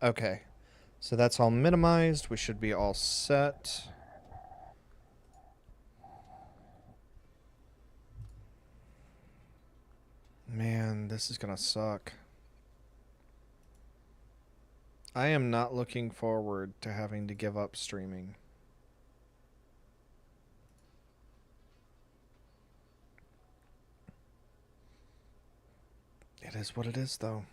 Okay, so that's all minimized. We should be all set. Man, this is gonna suck. I am not looking forward to having to give up streaming. It is what it is, though.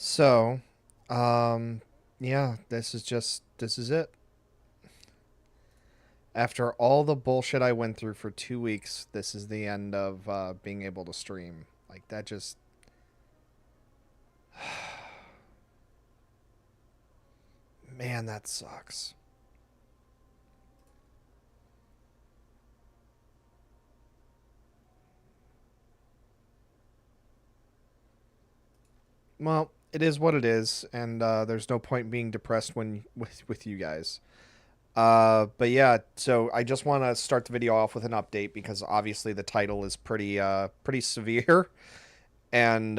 So, um, yeah, this is it. After all the bullshit I went through for 2 weeks, this is the end of being able to stream. Like, that just. Man, that sucks. Well, it is what it is, and there's no point being depressed when with you guys. But yeah, so I just want to start the video off with an update because obviously the title is pretty severe, and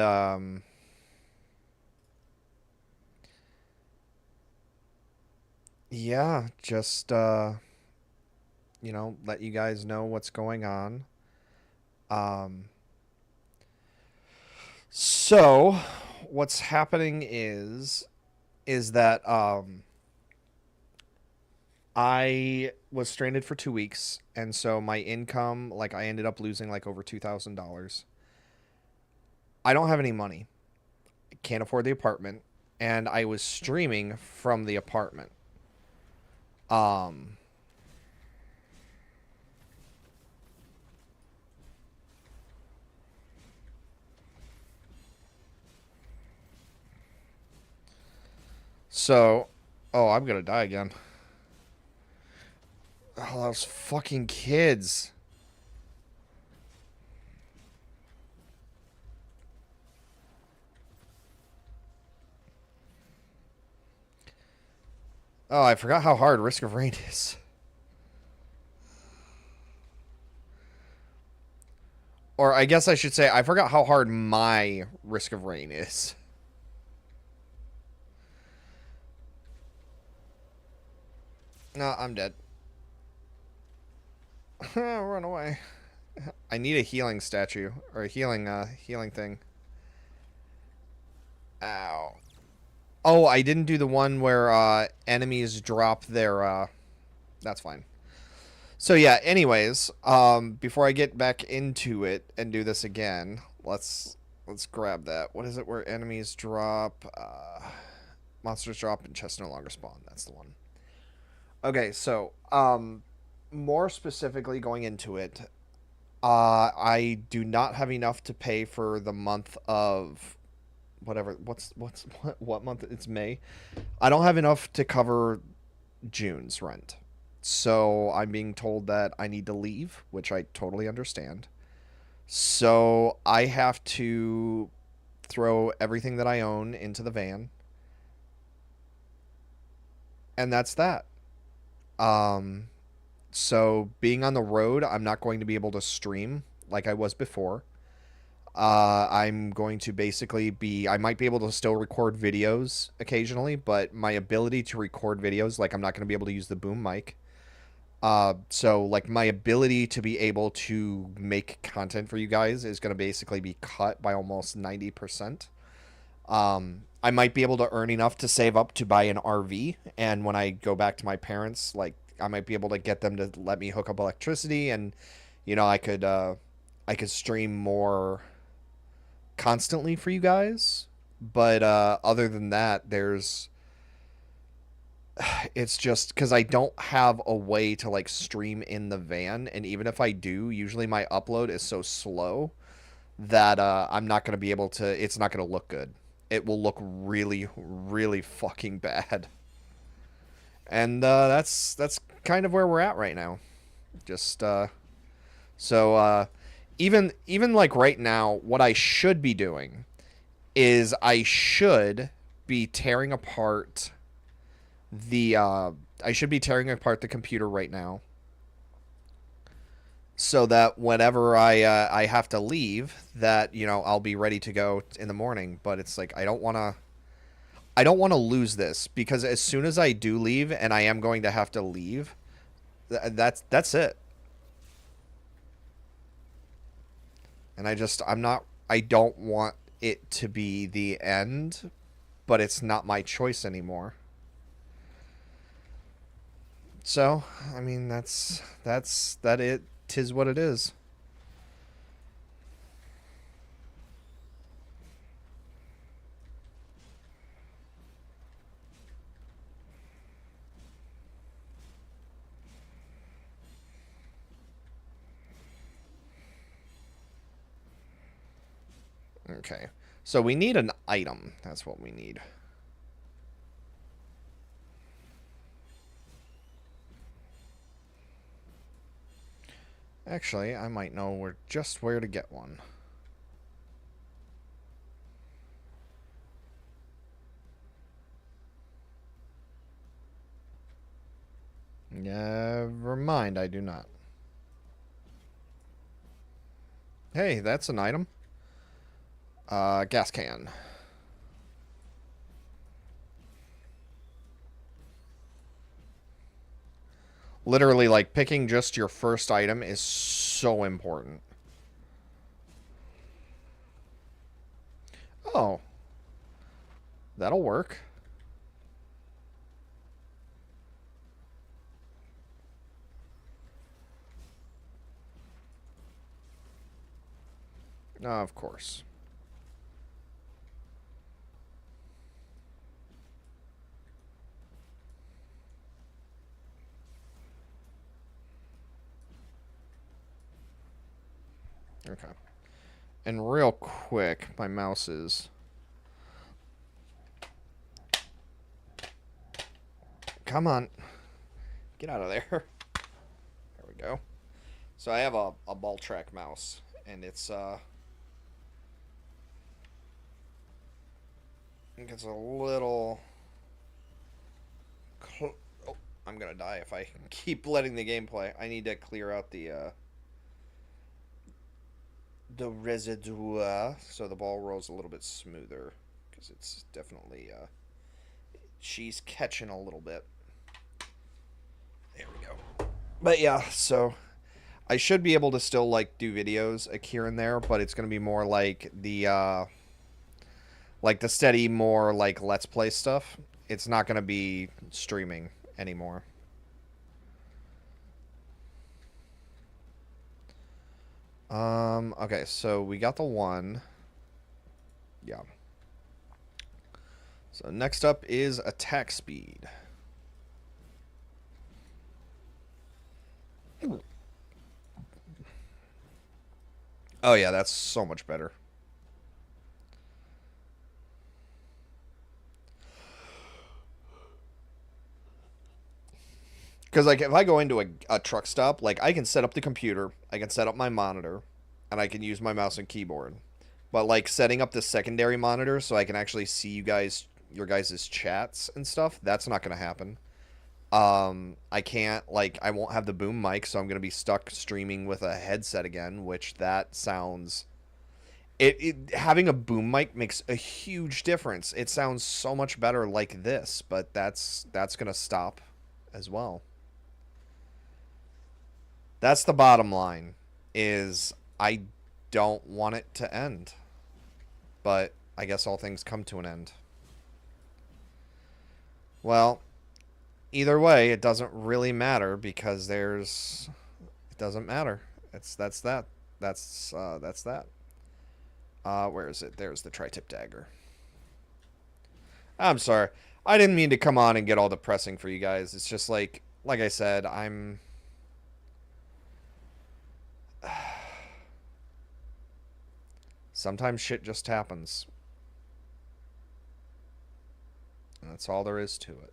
yeah, just let you guys know what's going on. Um, so what's happening is that I was stranded for 2 weeks, and so my income, like, I ended up losing like over $2,000. I don't have any money. I can't afford the apartment, and I was streaming from the apartment. Um, so, oh, I'm gonna die again. Oh, those fucking kids. Oh, I forgot how hard Risk of Rain is. Or I guess I should say, I forgot how hard my Risk of Rain is. No, I'm dead. Run away. I need a healing statue or a healing thing. Ow. Oh, I didn't do the one where enemies drop their that's fine. So yeah, anyways, before I get back into it and do this again, let's grab that. What is it where enemies drop monsters drop and chests no longer spawn. That's the one. Okay, so more specifically going into it, I do not have enough to pay for the month of whatever. What month? It's May. I don't have enough to cover June's rent. So I'm being told that I need to leave, which I totally understand. So I have to throw everything that I own into the van, and that's that. Um, so being on the road, I'm not going to be able to stream like I was before. I'm going to basically be. I might be able to still record videos occasionally, but my ability to record videos, like I'm not going to be able to use the boom mic. So like my ability to be able to make content for you guys is going to basically be cut by almost 90%. I might be able to earn enough to save up to buy an RV, and when I go back to my parents, like I might be able to get them to let me hook up electricity, and I could stream more constantly for you guys. But other than that, there's it's just because I don't have a way to like stream in the van, and even if I do, usually my upload is so slow that I'm not going to be able to. It's not going to look good. It will look really, really fucking bad. And that's kind of where we're at right now. Just so even like right now, what I should be doing is I should be tearing apart the I should be tearing apart the computer right now, so that whenever I have to leave, that I'll be ready to go in the morning. But it's like I don't want to lose this, because as soon as I do leave, and I am going to have to leave, that's it. And I don't want it to be the end, but it's not my choice anymore. So, I mean, that it tis what it is. Okay. So we need an item. That's what we need. Actually, I might know just where to get one. Never mind, I do not. Hey, that's an item. Gas can. Literally, like, picking just your first item is so important. Oh, that'll work. Of course. Okay. And real quick, my mouse is... Come on. Get out of there. There we go. So I have a ball track mouse, and it's a little... Oh, I'm gonna die if I keep letting the game play. I need to clear out the residue, so the ball rolls a little bit smoother, because it's definitely she's catching a little bit. There we go. But yeah, so I should be able to still like do videos here and there, but it's gonna be more like the steady, more like let's play stuff. It's not gonna be streaming anymore. Okay, so we got the one. Yeah. So next up is attack speed. Oh yeah, that's so much better. Because like if I go into a truck stop, like I can set up the computer, I can set up my monitor, and I can use my mouse and keyboard. But like setting up the secondary monitor so I can actually see your guys' chats and stuff, that's not gonna happen. I can't, like, I won't have the boom mic, so I'm gonna be stuck streaming with a headset again, which that sounds... It having a boom mic makes a huge difference. It sounds so much better like this, but that's gonna stop as well. That's the bottom line, is I don't want it to end. But I guess all things come to an end. Well, either way, it doesn't really matter, because it doesn't matter. That's that. That's that. Where is it? There's the tri-tip dagger. I'm sorry. I didn't mean to come on and get all depressing for you guys. It's just like I said, Sometimes shit just happens. And that's all there is to it.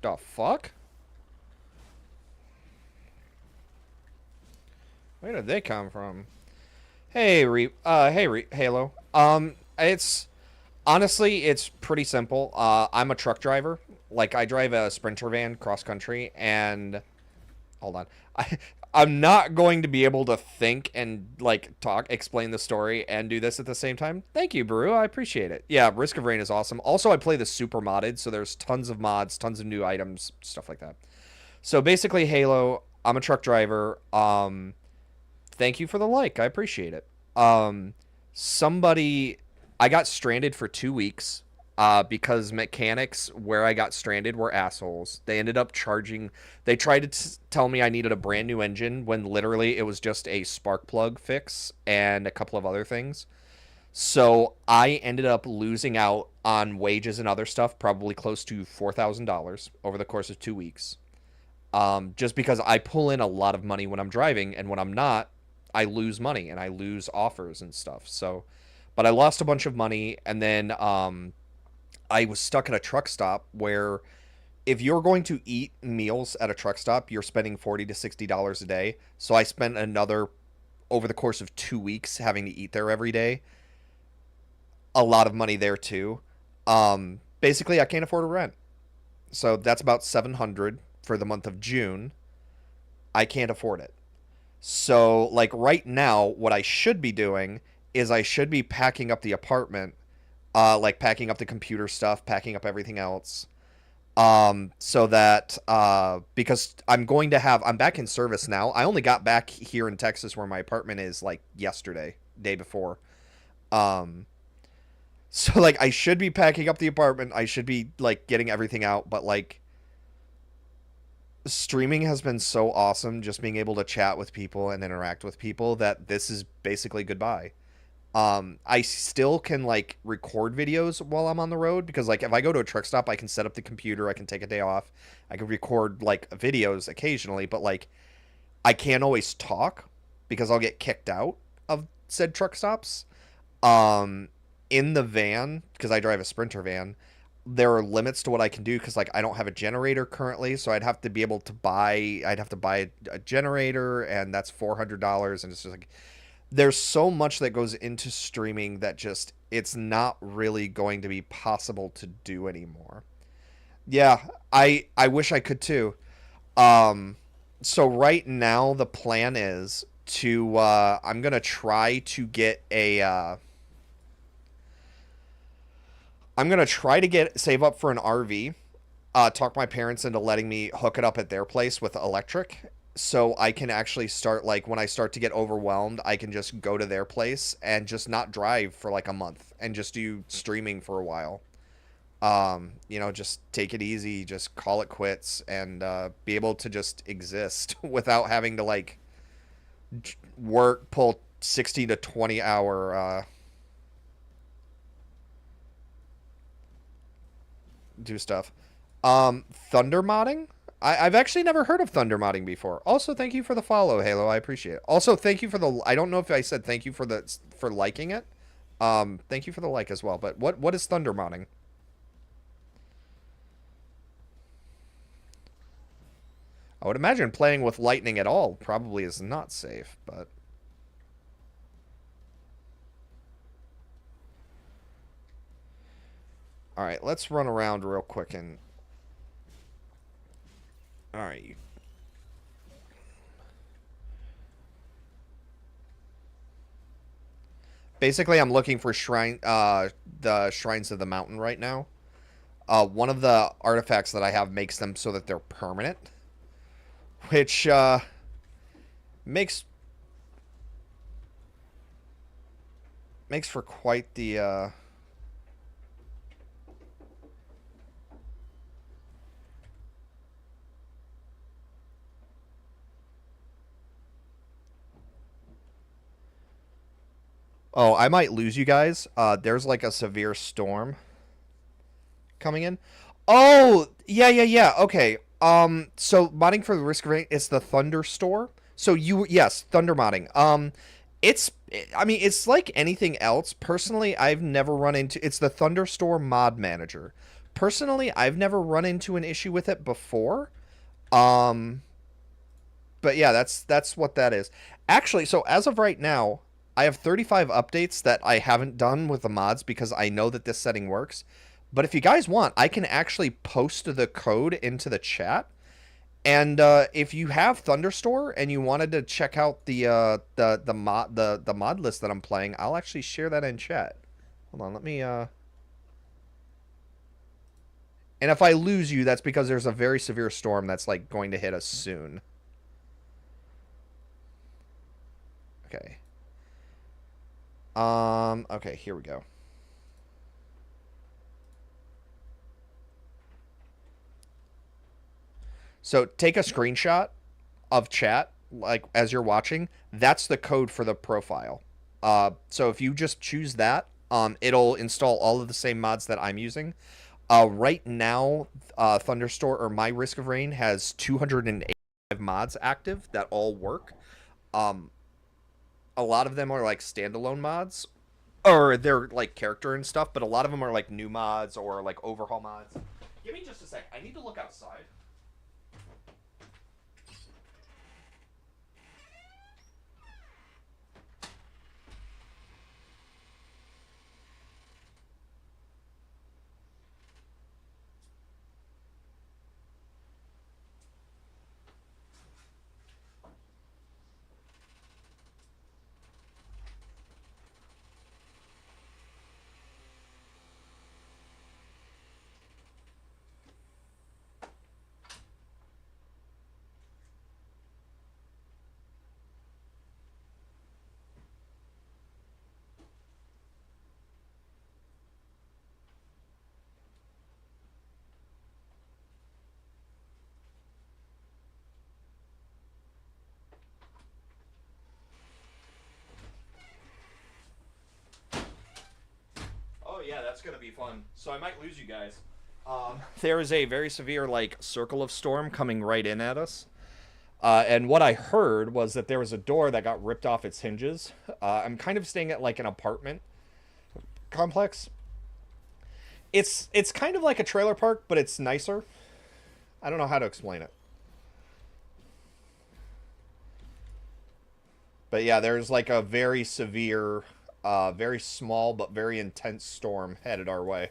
The fuck? Where did they come from? Hey, Halo. It's honestly, it's pretty simple. I'm a truck driver. Like, I drive a Sprinter van cross country, and hold on. I'm not going to be able to think and like explain the story and do this at the same time. Thank you, Baru. I appreciate it. Yeah, Risk of Rain is awesome. Also, I play the super modded, so there's tons of mods, tons of new items, stuff like that. So basically, Halo. I'm a truck driver. Thank you for the like. I appreciate it. Um, somebody, I got stranded for 2 weeks because mechanics where I got stranded were assholes. They ended up charging. They tried to tell me I needed a brand new engine when literally it was just a spark plug fix and a couple of other things. So I ended up losing out on wages and other stuff, probably close to $4,000 over the course of 2 weeks. Just because I pull in a lot of money when I'm driving, and when I'm not, I lose money and I lose offers and stuff. So, but I lost a bunch of money, and then I was stuck at a truck stop where if you're going to eat meals at a truck stop, you're spending $40 to $60 a day. So I spent another over the course of 2 weeks having to eat there every day. A lot of money there too. Basically, I can't afford a rent, so that's about 700 for the month of June. I can't afford it. So, like right now, what I should be doing is I should be packing up the apartment, like packing up the computer stuff, packing up everything else, so that because I'm back in service now. I only got back here in Texas where my apartment is like yesterday, day before. Um, so like I should be packing up the apartment. I should be like getting everything out, but like streaming has been so awesome just being able to chat with people and interact with people that this is basically goodbye. I still can like record videos while I'm on the road because like if I go to a truck stop, I can set up the computer, I can take a day off, I can record like videos occasionally, but like I can't always talk because I'll get kicked out of said truck stops. Um, in the van, because I drive a Sprinter van, there are limits to what I can do because like I don't have a generator currently, so I'd have to buy a generator, and that's $400, and it's just like there's so much that goes into streaming that just it's not really going to be possible to do anymore. Yeah, I wish I could too. Um, so right now the plan is to I'm gonna try to get a I'm gonna try to get save up for an RV. Talk my parents into letting me hook it up at their place with electric, so I can actually start like when I start to get overwhelmed, I can just go to their place and just not drive for like a month and just do streaming for a while. Just take it easy, just call it quits, and be able to just exist without having to like work, pull 60 to 20 hour do stuff. Thunder modding? I've actually never heard of thunder modding before. Also, thank you for the follow, Halo. I appreciate it. Also, thank you for the. I don't know if I said thank you for liking it. Thank you for the like as well. But what is thunder modding? I would imagine playing with lightning at all probably is not safe, but all right, let's run around real quick and all right. Basically, I'm looking for the shrines of the mountain right now. One of the artifacts that I have makes them so that they're permanent, which makes makes for quite the Oh, I might lose you guys. There's like a severe storm coming in. Oh, yeah, yeah, yeah. Okay. So modding for the Risk of Rain, it's the Thunder Store. So yes, Thunder modding. It's, I mean, it's like anything else. Personally, I've never run into, it's the Thunderstorm mod manager. Personally, I've never run into an issue with it before. Um, but yeah, that's what that is. Actually, so as of right now, I have 35 updates that I haven't done with the mods because I know that this setting works. But if you guys want, I can actually post the code into the chat. And if you have Thunderstore and you wanted to check out the mod list that I'm playing, I'll actually share that in chat. Hold on, let me and if I lose you, that's because there's a very severe storm that's like going to hit us soon. Okay. Okay, here we go. So take a screenshot of chat, like as you're watching. That's the code for the profile. So if you just choose that, it'll install all of the same mods that I'm using. Right now, Thunderstore or My Risk of Rain has 285 mods active that all work. Um, a lot of them are like standalone mods, or they're like character and stuff, but a lot of them are like new mods or like overhaul mods. Give me just a sec. I need to look outside. Oh yeah, that's gonna be fun. So I might lose you guys. There is a very severe like circle of storm coming right in at us. And what I heard was that there was a door that got ripped off its hinges. I'm kind of staying at like an apartment complex. It's kind of like a trailer park, but it's nicer. I don't know how to explain it. But yeah, there's like a very severe, very small but very intense storm headed our way.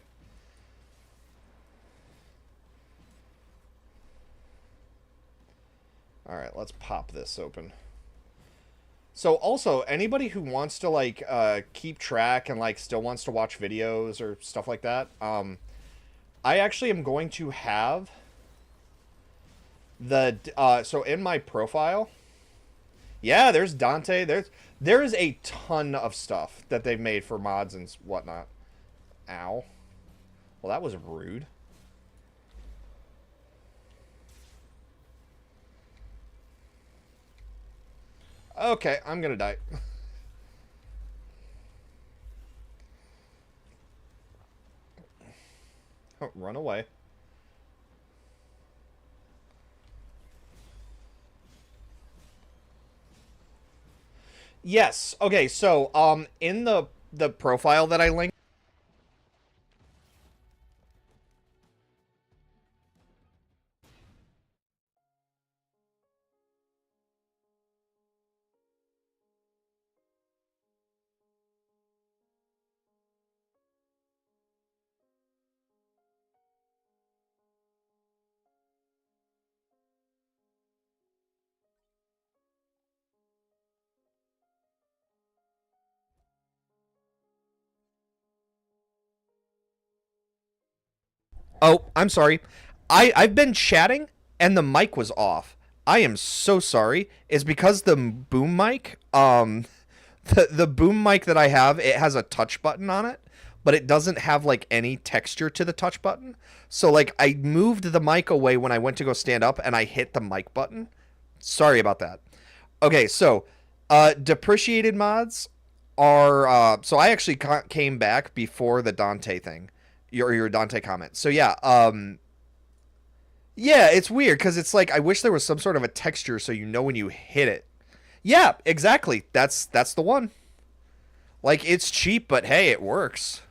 All right, let's pop this open. So also, anybody who wants to like keep track and like still wants to watch videos or stuff like that, I actually am going to have the so in my profile. Yeah, there's Dante. There is a ton of stuff that they've made for mods and whatnot. Ow. Well, that was rude. Okay, I'm gonna die. Oh, run away. Yes. Okay. So, in the profile that I linked. Oh, I'm sorry. I've been chatting and the mic was off. I am so sorry. It's because the boom mic, the boom mic that I have, it has a touch button on it, but it doesn't have like any texture to the touch button. So like I moved the mic away when I went to go stand up and I hit the mic button. Sorry about that. Okay, so depreciated mods are so I actually came back before the Dante thing. Your Dante comment. So yeah, yeah, it's weird because it's like I wish there was some sort of a texture so you know when you hit it. Yeah, exactly. That's the one. Like, it's cheap, but hey, it works.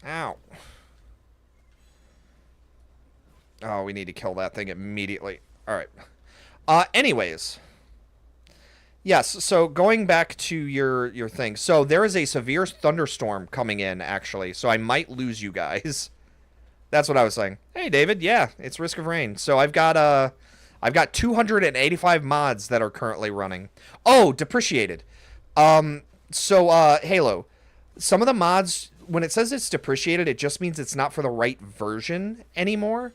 Ow. Oh, we need to kill that thing immediately. All right. Anyways, yes. So going back to your thing. So there is a severe thunderstorm coming in, actually. So I might lose you guys. That's what I was saying. Hey, David. Yeah, it's Risk of Rain. So I've got 285 mods that are currently running. Oh, depreciated. Halo. Some of the mods, when it says it's depreciated, it just means it's not for the right version anymore.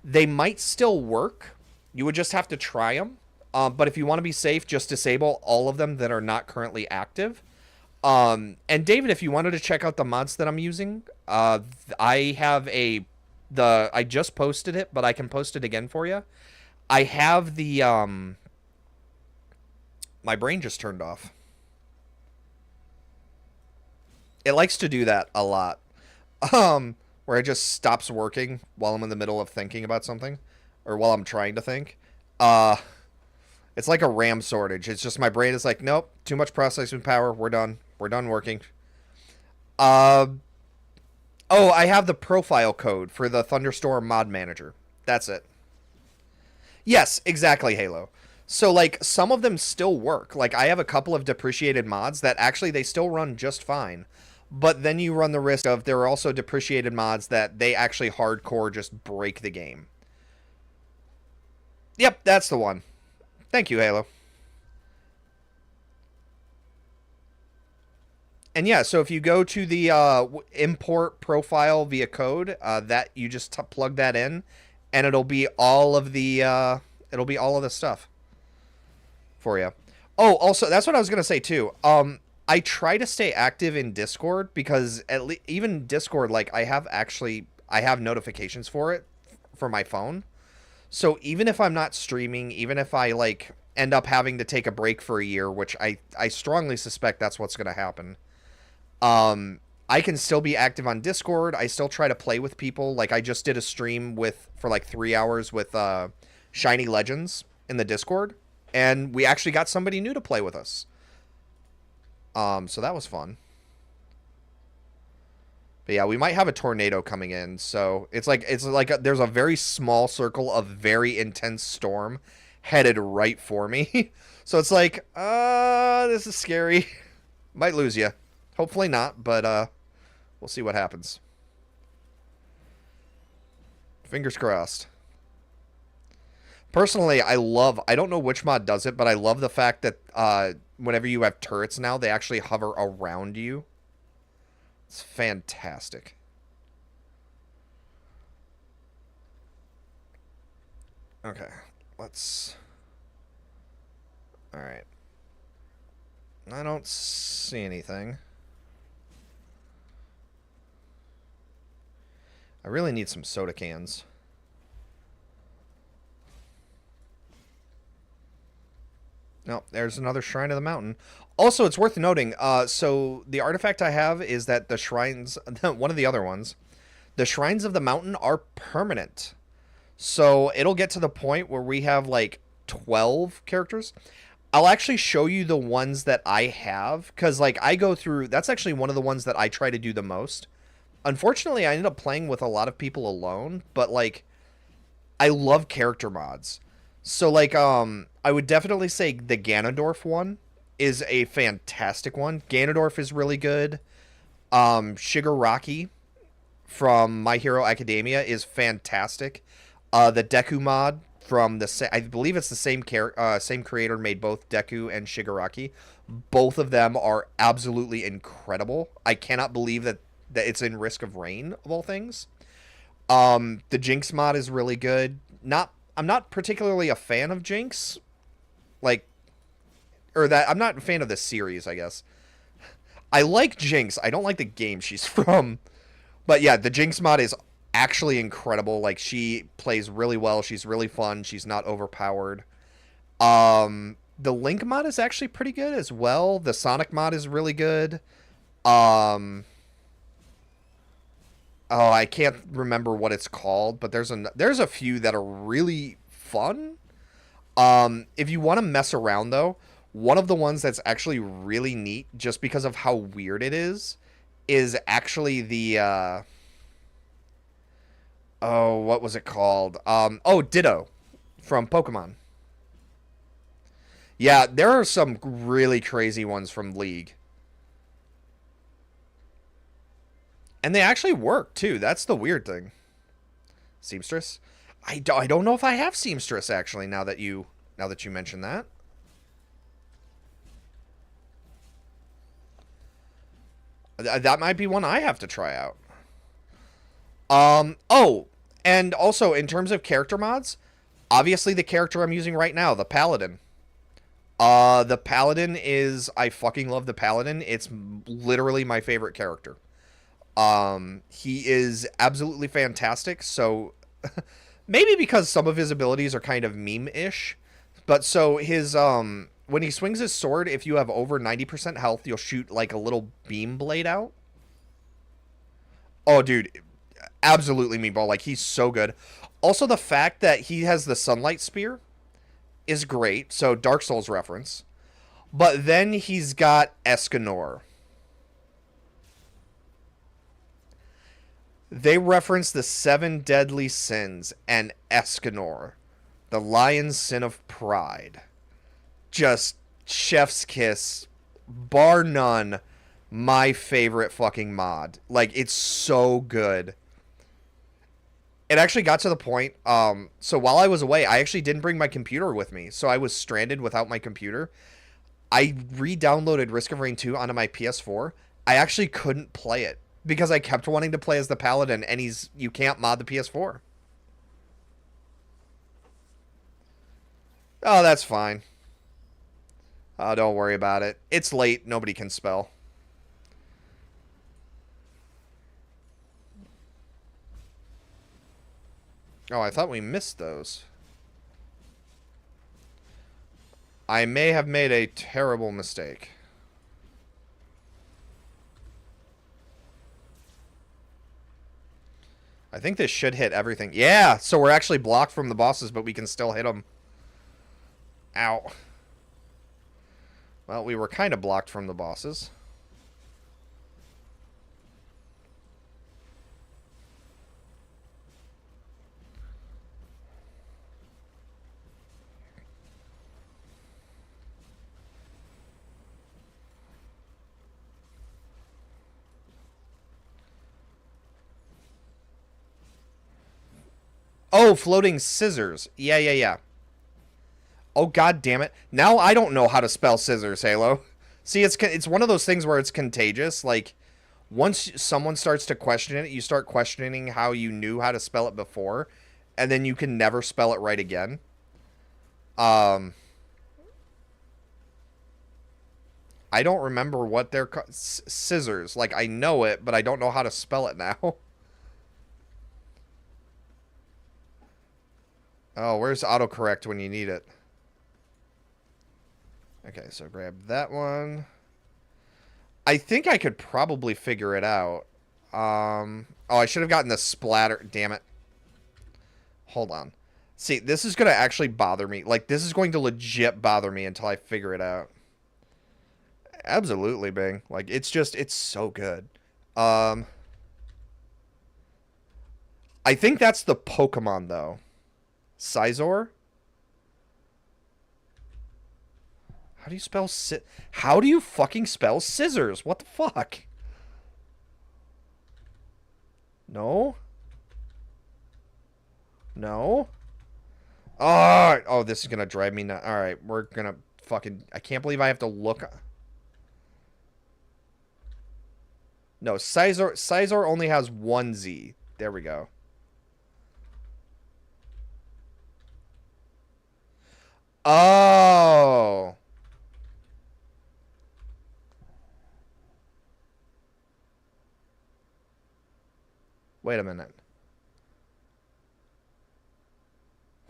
They might still work. You would just have to try them. But if you want to be safe, just disable all of them that are not currently active. And David, if you wanted to check out the mods that I'm using, I have I just posted it, but I can post it again for you. I have my brain just turned off. It likes to do that a lot. Where it just stops working while I'm in the middle of thinking about something, or while I'm trying to think. Uh, it's like a RAM shortage. It's just my brain is like, nope, too much processing power. We're done. We're done working. Uh, oh, I have the profile code for the Thunderstorm mod manager. That's it. Yes, exactly, Halo. So like some of them still work. Like I have a couple of depreciated mods that actually they still run just fine. But then you run the risk of there are also depreciated mods that they actually hardcore just break the game. Yep, that's the one. Thank you, Halo. And yeah, so if you go to the import profile via code, that you just plug that in, and it'll be all of the stuff for you. Oh, also that's what I was gonna say too. I try to stay active in Discord because even Discord, like I have notifications for it for my phone. So even if I'm not streaming, even if I like end up having to take a break for a year, which I strongly suspect that's what's gonna happen. I can still be active on Discord. I still try to play with people. Like I just did a stream for like 3 hours with Shiny Legends in the Discord, and we actually got somebody new to play with us. So that was fun. But yeah, we might have a tornado coming in. So there's a very small circle of very intense storm headed right for me. So it's like, this is scary. Might lose you. Hopefully not, but we'll see what happens. Fingers crossed. Personally, I don't know which mod does it, but I love the fact that whenever you have turrets now, they actually hover around you. It's fantastic. Okay, let's... Alright. I don't see anything. I really need some soda cans. No, there's another Shrine of the Mountain. Also, it's worth noting, so the artifact I have is that the shrines, one of the other ones, the Shrines of the Mountain are permanent. So it'll get to the point where we have like 12 characters. I'll actually show you the ones that I have, because like I go through, that's actually one of the ones that I try to do the most. Unfortunately, I ended up playing with a lot of people alone, but like I love character mods. So like I would definitely say the Ganondorf one is a fantastic one. Ganondorf is really good. Shigaraki from My Hero Academia is fantastic. The Deku mod from I believe it's the same creator made both Deku and Shigaraki. Both of them are absolutely incredible. I cannot believe that it's in Risk of Rain of all things. The Jinx mod is really good. I'm not particularly a fan of Jinx, like, or that I'm not a fan of the series, I guess. I like Jinx. I don't like the game she's from. But yeah, the Jinx mod is actually incredible. Like she plays really well. She's really fun. She's not overpowered. The Link mod is actually pretty good as well. The Sonic mod is really good. Um Oh, I can't remember what it's called, but there's a few that are really fun. If you want to mess around though, one of the ones that's actually really neat, just because of how weird it is actually the oh, what was it called? Oh, Ditto from Pokemon. Yeah, there are some really crazy ones from League. And they actually work too. That's the weird thing. Seamstress? I don't know if I have Seamstress actually now that you mention that. That might be one I have to try out. Oh, and also in terms of character mods, obviously the character I'm using right now, the Paladin. The Paladin is I fucking love the Paladin. It's literally my favorite character. He is absolutely fantastic. So maybe because some of his abilities are kind of meme-ish, but so his when he swings his sword, if you have over 90% health, you'll shoot like a little beam blade out. Oh, dude, absolutely meatball. Like he's so good. Also, the fact that he has the sunlight spear is great. So Dark Souls reference. But then he's got Escanor. They reference the seven deadly sins and Escanor, the lion's sin of pride. Just chef's kiss, bar none. My favorite fucking mod. Like it's so good. It actually got to the point. So while I was away, I actually didn't bring my computer with me, so I was stranded without my computer. I re-downloaded Risk of Rain 2 onto my PS4. I actually couldn't play it because I kept wanting to play as the Paladin, and you can't mod the PS4. Oh, that's fine. Oh, don't worry about it. It's late. Nobody can spell. Oh, I thought we missed those. I may have made a terrible mistake. I think this should hit everything. Yeah, so we're actually blocked from the bosses, but we can still hit them. Ow. Well, we were kind of blocked from the bosses. Oh, floating scissors. Yeah, yeah, yeah. Oh, god damn it. Now I don't know how to spell scissors, Halo. See, it's one of those things where it's contagious. Like, once someone starts to question it, you start questioning how you knew how to spell it before, and then you can never spell it right again. Um, I don't remember what they're scissors. Like, I know it, but I don't know how to spell it now. Oh, where's autocorrect when you need it? Okay, so grab that one. I think I could probably figure it out. Oh, I should have gotten the splatter. Damn it. Hold on. See, this is going to actually bother me. Like, this is going to legit bother me until I figure it out. Absolutely, Bing. Like, it's so good. Um, I think that's the Pokemon, though. Scizor? How do you spell How do you fucking spell scissors? What the fuck? No? No? Oh, this is gonna drive me nuts. Alright, we're gonna fucking... I can't believe I have to look... No, Scizor only has one Z. There we go. Oh! Wait a minute.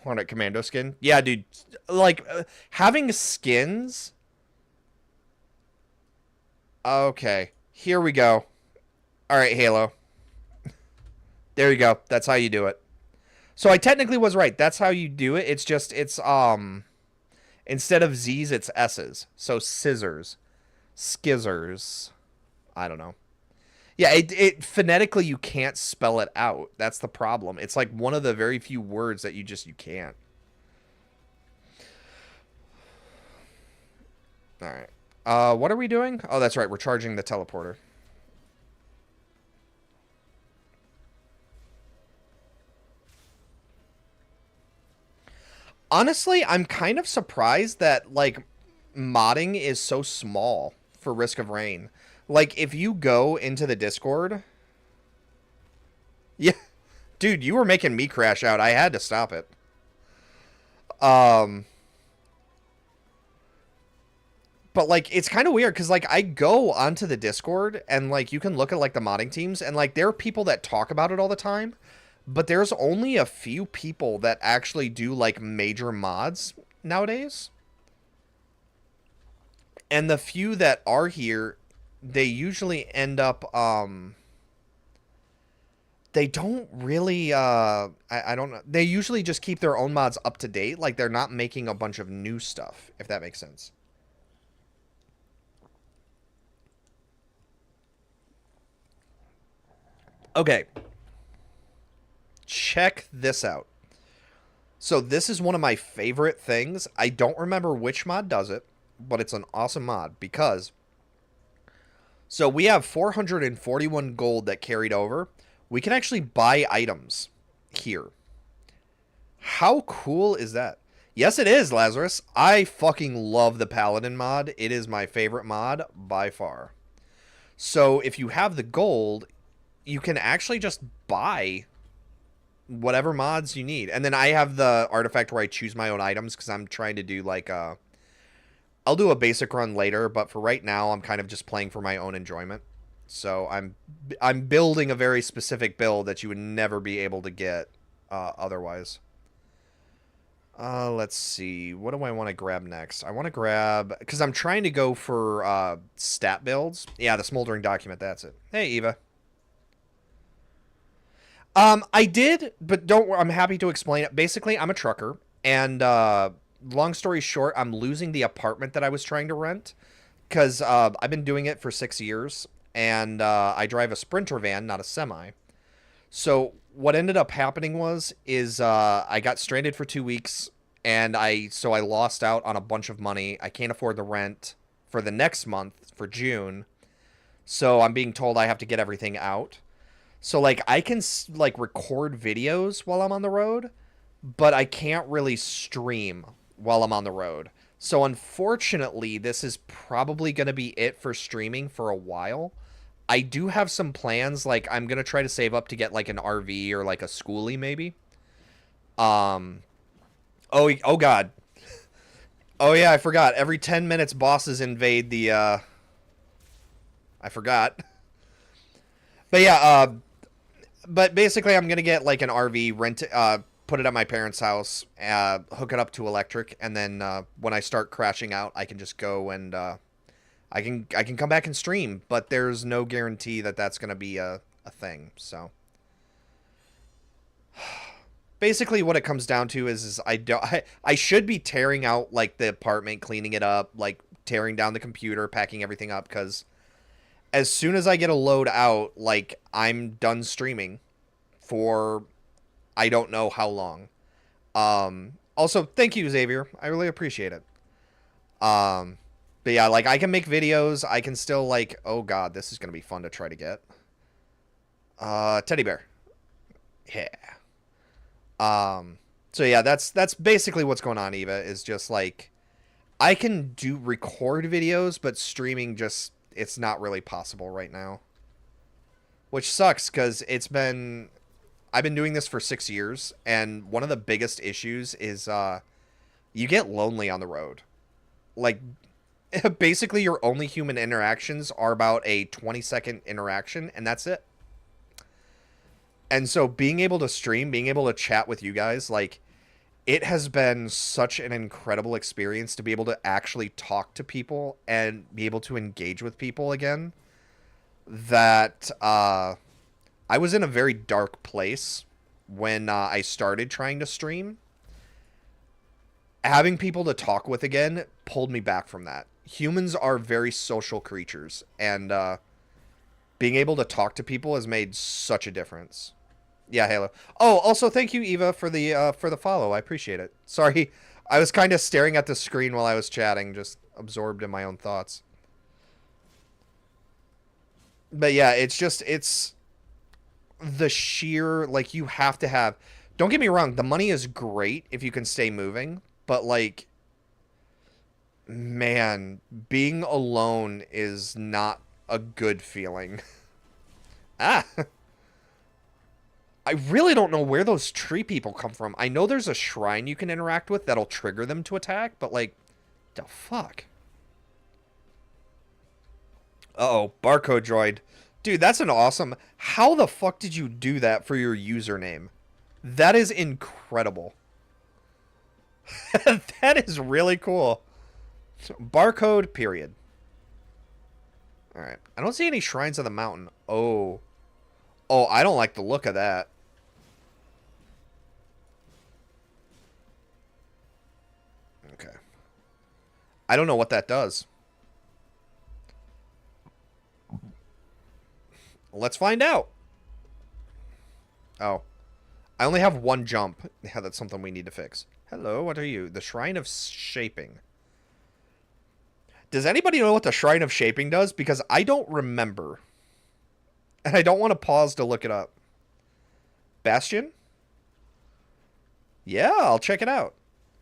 Hornet Commando skin? Yeah, dude. Like, having skins... Okay. Here we go. Alright, Halo. There you go. That's how you do it. So I technically was right. That's how you do it. It's just instead of Z's, it's S's. So scissors, skizzers. I don't know. Yeah, it phonetically you can't spell it out. That's the problem. It's like one of the very few words that you can't. All right. What are we doing? Oh, that's right. We're charging the teleporter. Honestly, I'm kind of surprised that like modding is so small for Risk of Rain. Like if you go into the Discord, yeah, dude, you were making me crash out. I had to stop it. Um, but like it's kind of weird because like I go onto the Discord and like you can look at like the modding teams and like there are people that talk about it all the time, but there's only a few people that actually do like major mods nowadays. And the few that are here, they usually end up they don't really I don't know. They usually just keep their own mods up to date, like they're not making a bunch of new stuff, if that makes sense. Okay, check this out. So this is one of my favorite things. I don't remember which mod does it, but it's an awesome mod because so we have 441 gold that carried over. We can actually buy items here. How cool is that? Yes, it is, Lazarus. I fucking love the Paladin mod. It is my favorite mod by far. So if you have the gold, you can actually just buy whatever mods you need. And then I have the artifact where I choose my own items because I'm trying to do like a... I'll do a basic run later, but for right now, I'm kind of just playing for my own enjoyment. So I'm building a very specific build that you would never be able to get otherwise. Let's see. What do I want to grab next? I want to grab... Because I'm trying to go for stat builds. Yeah, the Smoldering Document, that's it. Hey, Eva. I did, but don't... I'm happy to explain it. Basically, I'm a trucker, and long story short, I'm losing the apartment that I was trying to rent, because I've been doing it for 6 years, and I drive a Sprinter van, not a semi. So what ended up happening is I got stranded for 2 weeks, and I lost out on a bunch of money. I can't afford the rent for the next month for June, so I'm being told I have to get everything out. So like I can like record videos while I'm on the road, but I can't really stream while I'm on the road. So unfortunately, this is probably going to be it for streaming for a while. I do have some plans, like I'm going to try to save up to get like an RV or like a schoolie maybe. Um oh god. Oh yeah, I forgot. Every 10 minutes bosses invade the I forgot. But yeah, but basically I'm going to get like an RV, put it at my parents' house, hook it up to electric, and then when I start crashing out, I can just go and I can come back and stream. But there's no guarantee that that's gonna be a thing. So basically, what it comes down to is I should be tearing out like the apartment, cleaning it up, like tearing down the computer, packing everything up, because as soon as I get a load out, like I'm done streaming for I don't know how long. Also, thank you, Xavier. I really appreciate it. Um, but yeah, like I can make videos. I can still like, oh god, this is gonna be fun to try to get. Teddy bear. Yeah. So yeah, that's basically what's going on, Eva, is just like I can do record videos, but streaming just it's not really possible right now. Which sucks because I've been doing this for 6 years, and one of the biggest issues is you get lonely on the road. Like, basically, your only human interactions are about a 20-second interaction, and that's it. And so, being able to stream, being able to chat with you guys, like, it has been such an incredible experience to be able to actually talk to people and be able to engage with people again. That I was in a very dark place when I started trying to stream. Having people to talk with again pulled me back from that. Humans are very social creatures, and being able to talk to people has made such a difference. Yeah, Halo. Oh, also thank you, Eva, for the follow. I appreciate it. Sorry, I was kind of staring at the screen while I was chatting, just absorbed in my own thoughts. But yeah, it's the sheer, like, you have to have. Don't get me wrong, the money is great if you can stay moving, but like, man, being alone is not a good feeling. Ah, I really don't know where those tree people come from. I know there's a shrine you can interact with that'll trigger them to attack, but like, the fuck? Uh-oh, barcode droid. Dude, that's an awesome... How the fuck did you do that for your username? That is incredible. That is really cool. So, barcode, period. Alright. I don't see any shrines on the mountain. Oh. Oh, I don't like the look of that. Okay. I don't know what that does. Let's find out. Oh. I only have one jump. Yeah, that's something we need to fix. Hello, what are you? The Shrine of Shaping. Does anybody know what the Shrine of Shaping does? Because I don't remember. And I don't want to pause to look it up. Bastion? Yeah, I'll check it out.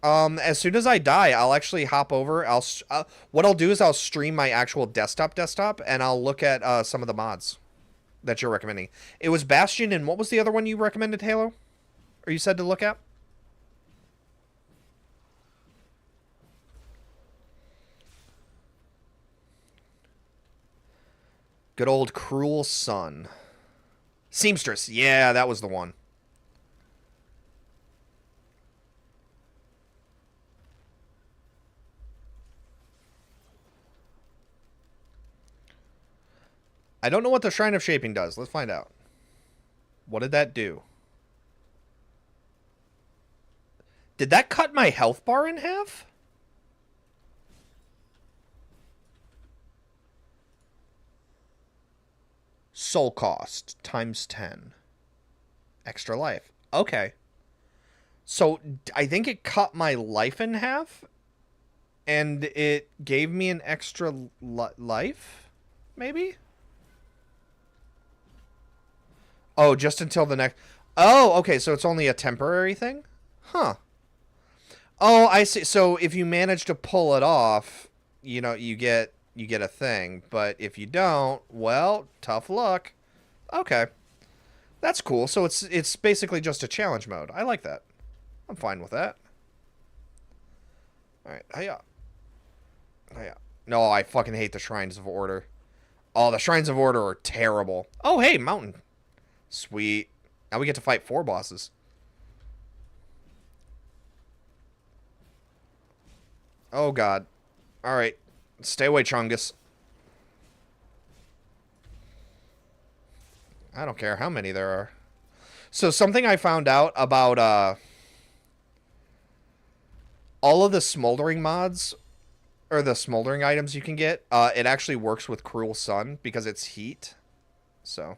As soon as I die, I'll actually hop over. What I'll do is I'll stream my actual desktop, and I'll look at some of the mods that you're recommending. It was Bastion, and what was the other one you recommended, Halo? Or you said to look at? Good old Cruel Sun. Seamstress. Yeah, that was the one. I don't know what the Shrine of Shaping does. Let's find out. What did that do? Did that cut my health bar in half? Soul cost times 10. Extra life. Okay. So I think it cut my life in half. And it gave me an extra life? Maybe? Oh, just until the next... Oh, okay, so it's only a temporary thing? Huh. Oh, I see. So if you manage to pull it off, you know, you get a thing. But if you don't, well, tough luck. Okay. That's cool. So it's basically just a challenge mode. I like that. I'm fine with that. Alright, hiya. Hiya. No, I fucking hate the Shrines of Order. Oh, the Shrines of Order are terrible. Oh, hey, mountain. Sweet. Now we get to fight 4 bosses. Oh, God. Alright. Stay away, Chungus. I don't care how many there are. So something I found out about all of the smoldering mods, or the smoldering items you can get, it actually works with Cruel Sun because it's heat. So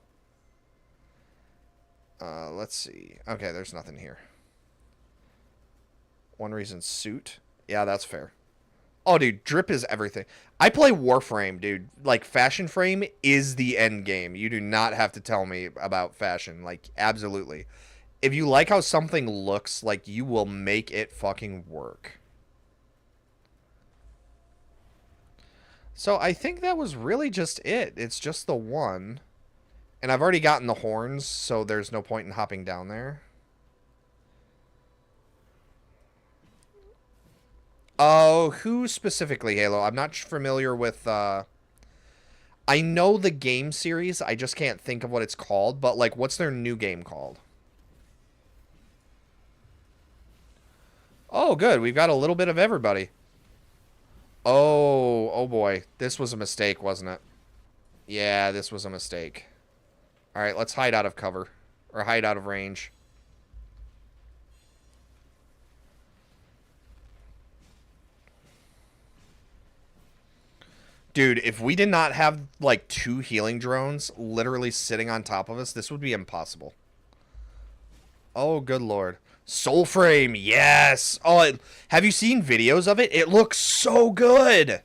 let's see. Okay, there's nothing here. One reason suit. Yeah, that's fair. Oh, dude, drip is everything. I play Warframe, dude. Like, Fashion Frame is the end game. You do not have to tell me about fashion. Like, absolutely. If you like how something looks, like, you will make it fucking work. So I think that was really just it. It's just the one. And I've already gotten the horns, so there's no point in hopping down there. Oh, who specifically, Halo? I'm not familiar with, I know the game series, I just can't think of what it's called, but, like, what's their new game called? Oh, good, we've got a little bit of everybody. Oh boy, this was a mistake, wasn't it? Yeah, this was a mistake. Alright, let's hide out of cover. Or hide out of range. Dude, if we did not have, like, 2 healing drones literally sitting on top of us, this would be impossible. Oh, good lord. Soulframe, yes! Oh, have you seen videos of it? It looks so good!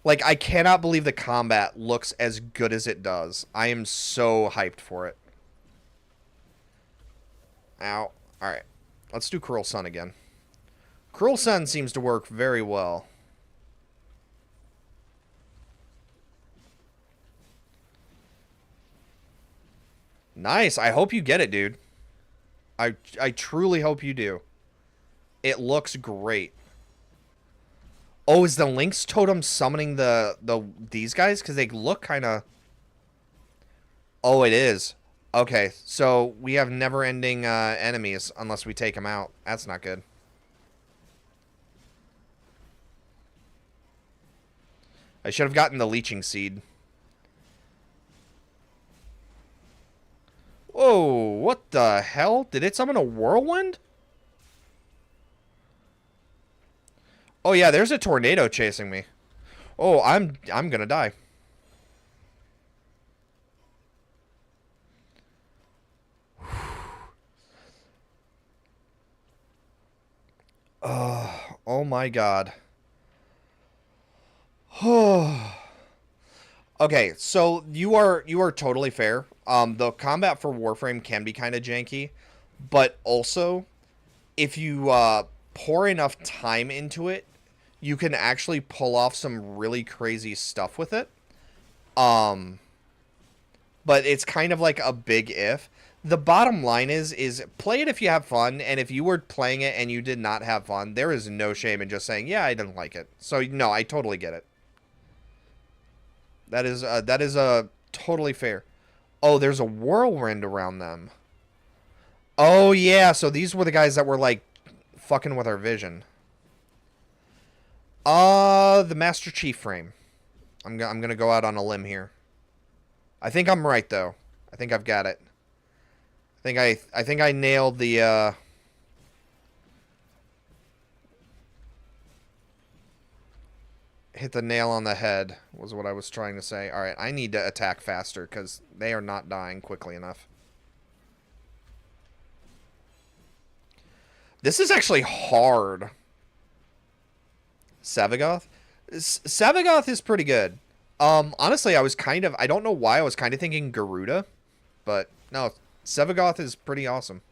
Like, I cannot believe the combat looks as good as it does. I am so hyped for it. Ow. Alright. Let's do Cruel Sun again. Cruel Sun seems to work very well. Nice. I hope you get it, dude. I truly hope you do. It looks great. Oh, is the Lynx Totem summoning these guys? Because they look kind of... Oh, it is. Okay, so we have never-ending enemies unless we take them out. That's not good. I should have gotten the Leeching Seed. Whoa, what the hell? Did it summon a Whirlwind? Oh yeah, there's a tornado chasing me. Oh, I'm gonna die. Oh my god. Okay, so you are totally fair. The combat for Warframe can be kind of janky, but also if you pour enough time into it, you can actually pull off some really crazy stuff with it. But it's kind of like a big if. The bottom line is play it if you have fun, and if you were playing it and you did not have fun, there is no shame in just saying, yeah, I didn't like it. So, no, I totally get it. That is totally fair. Oh, there's a whirlwind around them. Oh, yeah, so these were the guys that were, like, fucking with our vision. The Master Chief frame. I'm gonna go out on a limb here. I think I'm right, though. I think I've got it. I think I nailed the, hit the nail on the head, was what I was trying to say. Alright, I need to attack faster, because they are not dying quickly enough. This is actually hard. Sevagoth? Sevagoth is pretty good. Honestly, I don't know why I was kind of thinking Garuda, but no, Sevagoth is pretty awesome.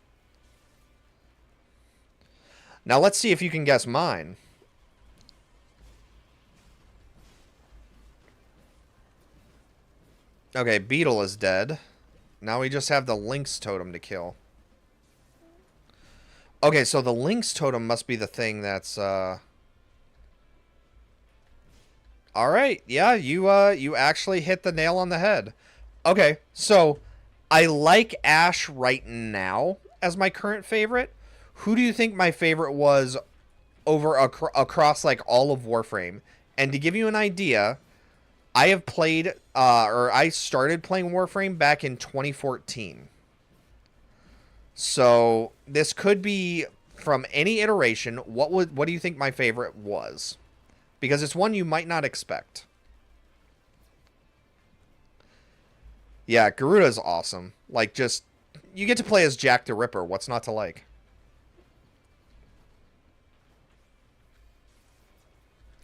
Now let's see if you can guess mine. Okay, Beetle is dead. Now we just have the Lynx Totem to kill. Okay, so the Lynx Totem must be the thing that's, Alright, yeah, you actually hit the nail on the head. Okay, so I like Ash right now as my current favorite. Who do you think my favorite was over across, like, all of Warframe? And to give you an idea, I have played, or I started playing Warframe back in 2014. So this could be from any iteration. What do you think my favorite was? Because it's one you might not expect. Yeah, Garuda's awesome. Like, just, you get to play as Jack the Ripper. What's not to like?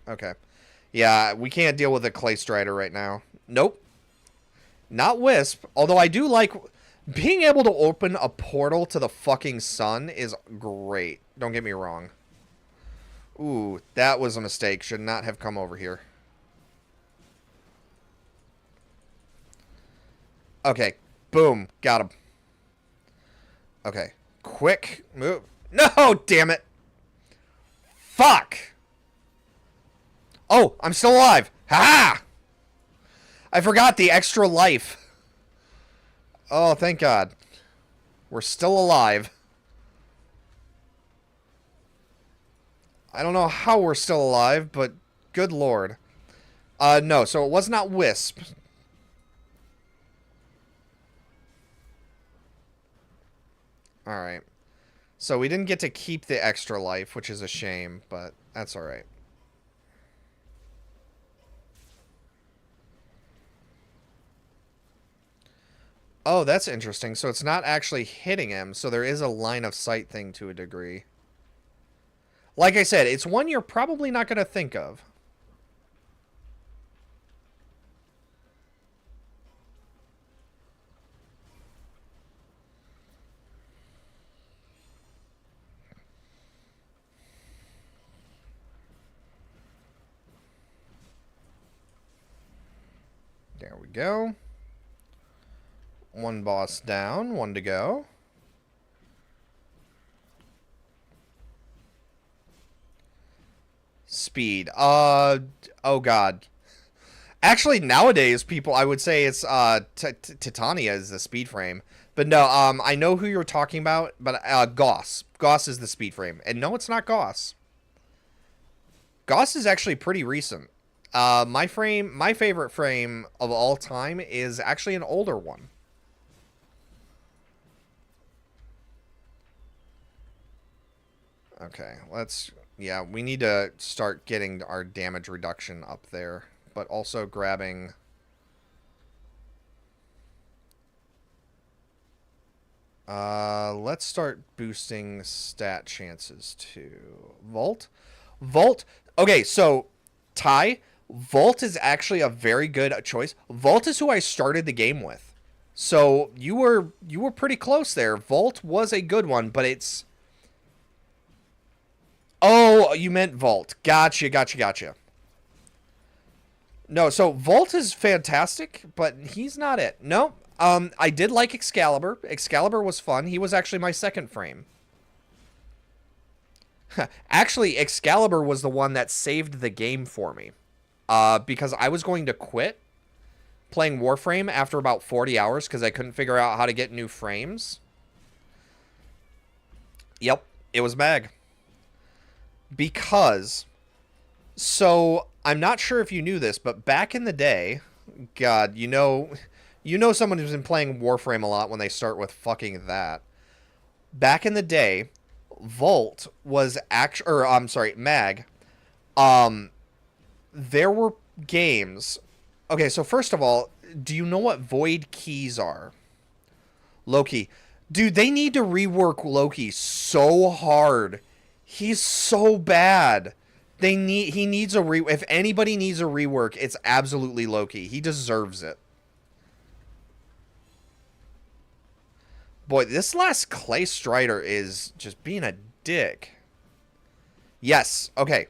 Okay. Yeah, we can't deal with a Clay Strider right now. Nope. Not Wisp. Although I do like... Being able to open a portal to the fucking sun is great. Don't get me wrong. Ooh, that was a mistake. Should not have come over here. Okay. Boom. Got him. Okay. Quick move. No! Damn it. Fuck! Oh, I'm still alive. Ha-ha! I forgot the extra life. Oh, thank God. We're still alive. I don't know how we're still alive, but good lord. No, so it was not Wisp. Alright. So we didn't get to keep the extra life, which is a shame, but that's alright. Oh, that's interesting. So it's not actually hitting him, so there is a line of sight thing to a degree. Like I said, it's one you're probably not going to think of. There we go. One boss down, one to go. Speed. Oh god. Actually, nowadays, people, I would say it's Titania is the speed frame. But no, I know who you're talking about, but Gauss. Gauss is the speed frame. And no, it's not Gauss. Gauss is actually pretty recent. My favorite frame of all time is actually an older one. Okay, yeah, we need to start getting our damage reduction up there, but also grabbing... let's start boosting stat chances too. Volt? Volt? Okay, so, Ty, Volt is actually a very good choice. Volt is who I started the game with. So, you were pretty close there. Volt was a good one, but it's... Oh, you meant Volt. Gotcha. No, so Volt is fantastic, but he's not it. No, I did like Excalibur. Excalibur was fun. He was actually my second frame. Actually, Excalibur was the one that saved the game for me. Because I was going to quit playing Warframe after about 40 hours because I couldn't figure out how to get new frames. Yep, it was Mag. Because, so, I'm not sure if you knew this, but back in the day, God, you know someone who's been playing Warframe a lot when they start with fucking that. Back in the day, Volt was Mag. There were games. Okay, so first of all, do you know what Void Keys are? Loki. Dude, they need to rework Loki so hard. He's so bad. He needs if anybody needs a rework, it's absolutely Loki. He deserves it. Boy, this last Clay Strider is just being a dick. Yes, okay.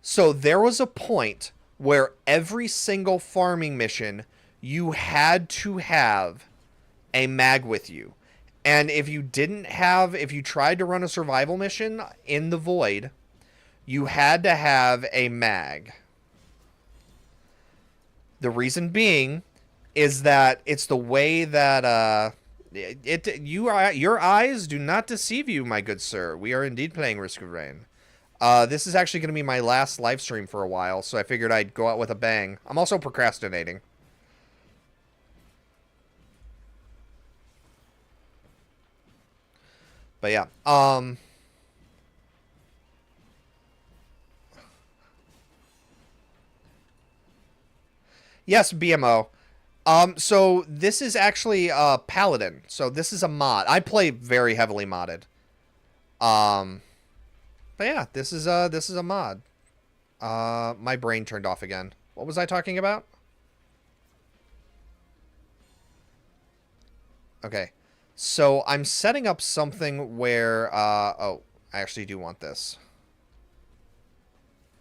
So there was a point where every single farming mission, you had to have a mag with you. And if you tried to run a survival mission in the Void, you had to have a mag. The reason being is that it's the way that your eyes do not deceive you, my good sir. We are indeed playing Risk of Rain. This is actually going to be my last live stream for a while, so I figured I'd go out with a bang. I'm also procrastinating. But yeah, yes, BMO. So this is actually Paladin. So this is a mod. I play very heavily modded. But yeah, this is a mod. My brain turned off again. What was I talking about? Okay. So I'm setting up something where oh, I actually do want this.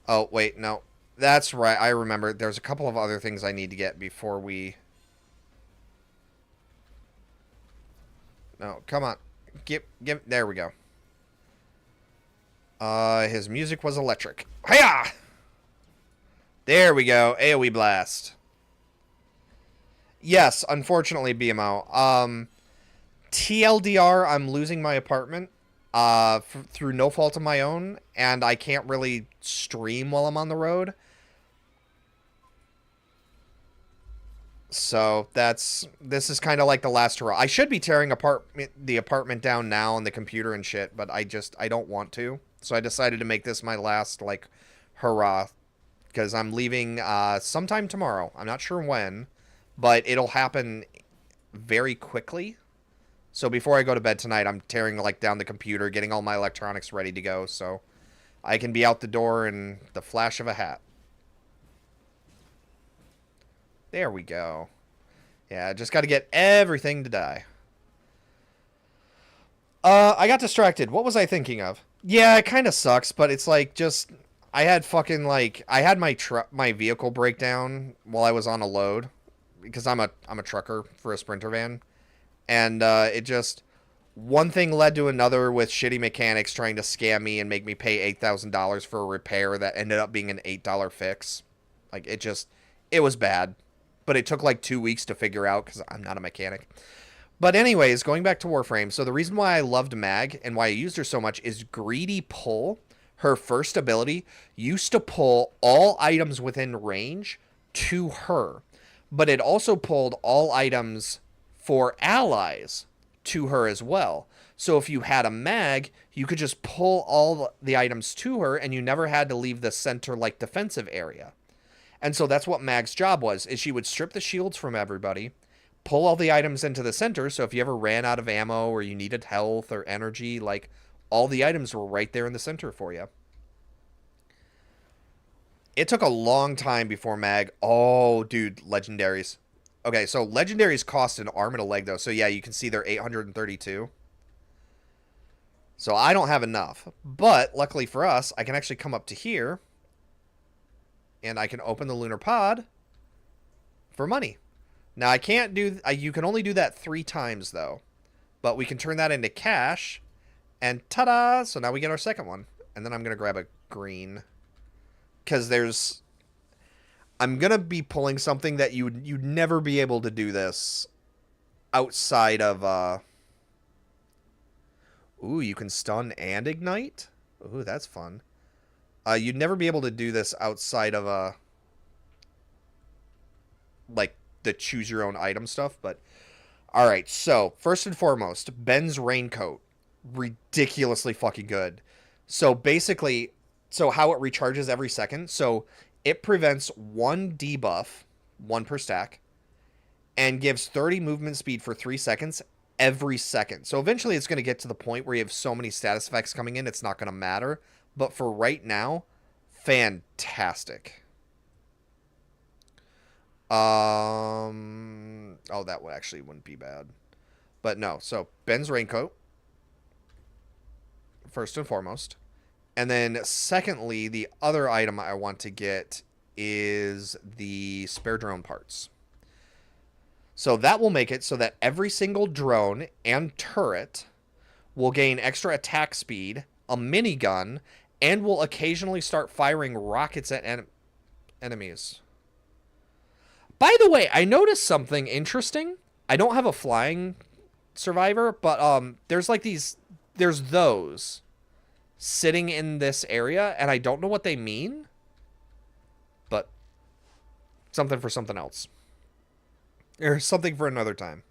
Oh, wait, no. That's right. I remember. There's a couple of other things I need to get before we... No, come on. There we go. His music was electric. Hiya! There we go. AoE blast. Yes, unfortunately, BMO. TLDR, I'm losing my apartment through no fault of my own, and I can't really stream while I'm on the road. So this is kind of like the last hurrah. I should be tearing apart the apartment down now and the computer and shit, but I don't want to. So I decided to make this my last like hurrah because I'm leaving sometime tomorrow. I'm not sure when, but it'll happen very quickly. So before I go to bed tonight, I'm tearing like down the computer, getting all my electronics ready to go, so I can be out the door in the flash of a hat. There we go. Yeah, just got to get everything to die. I got distracted. What was I thinking of? Yeah, it kind of sucks, but it's like just I had fucking like I had my vehicle breakdown while I was on a load because I'm a trucker for a Sprinter van, and it just one thing led to another with shitty mechanics trying to scam me and make me pay $8,000 for a repair that ended up being an $8 fix. Like it was bad, but it took like 2 weeks to figure out because I'm not a mechanic. But anyways, going back to Warframe, so the reason why I loved Mag and why I used her so much is Greedy Pull. Her first ability used to pull all items within range to her, but it also pulled all items for allies to her as well. So if you had a Mag, you could just pull all the items to her and you never had to leave the center like defensive area. And so that's what Mag's job was, is she would strip the shields from everybody, pull all the items into the center, so if you ever ran out of ammo or you needed health or energy, like all the items were right there in the center for you. It took a long time before Mag. Oh, dude, legendaries. Okay, so legendaries cost an arm and a leg though. So yeah, you can see they're 832. So I don't have enough. But luckily for us, I can actually come up to here and I can open the lunar pod for money. Now I can't do you can only do that 3 times though. But we can turn that into cash and ta-da! So now we get our second one. And then I'm going to grab a green cuz I'm going to be pulling something that you'd never be able to do this outside of ooh, you can stun and ignite? Ooh, that's fun. You'd never be able to do this outside of like the choose your own item stuff, but all right. So, first and foremost, Ben's raincoat, ridiculously fucking good. So, basically, so how it recharges every second. So, it prevents 1 debuff, 1 per stack, and gives 30 movement speed for 3 seconds every second. So eventually it's going to get to the point where you have so many status effects coming in, it's not going to matter. But for right now, fantastic. Oh, that would actually wouldn't be bad. But no, so Ben's raincoat, first and foremost. And then secondly, the other item I want to get is the spare drone parts. So that will make it so that every single drone and turret will gain extra attack speed, a minigun, and will occasionally start firing rockets at enemies. By the way, I noticed something interesting. I don't have a flying survivor, but there's like there's those sitting in this area, and I don't know what they mean, but something for something else. Or something for another time.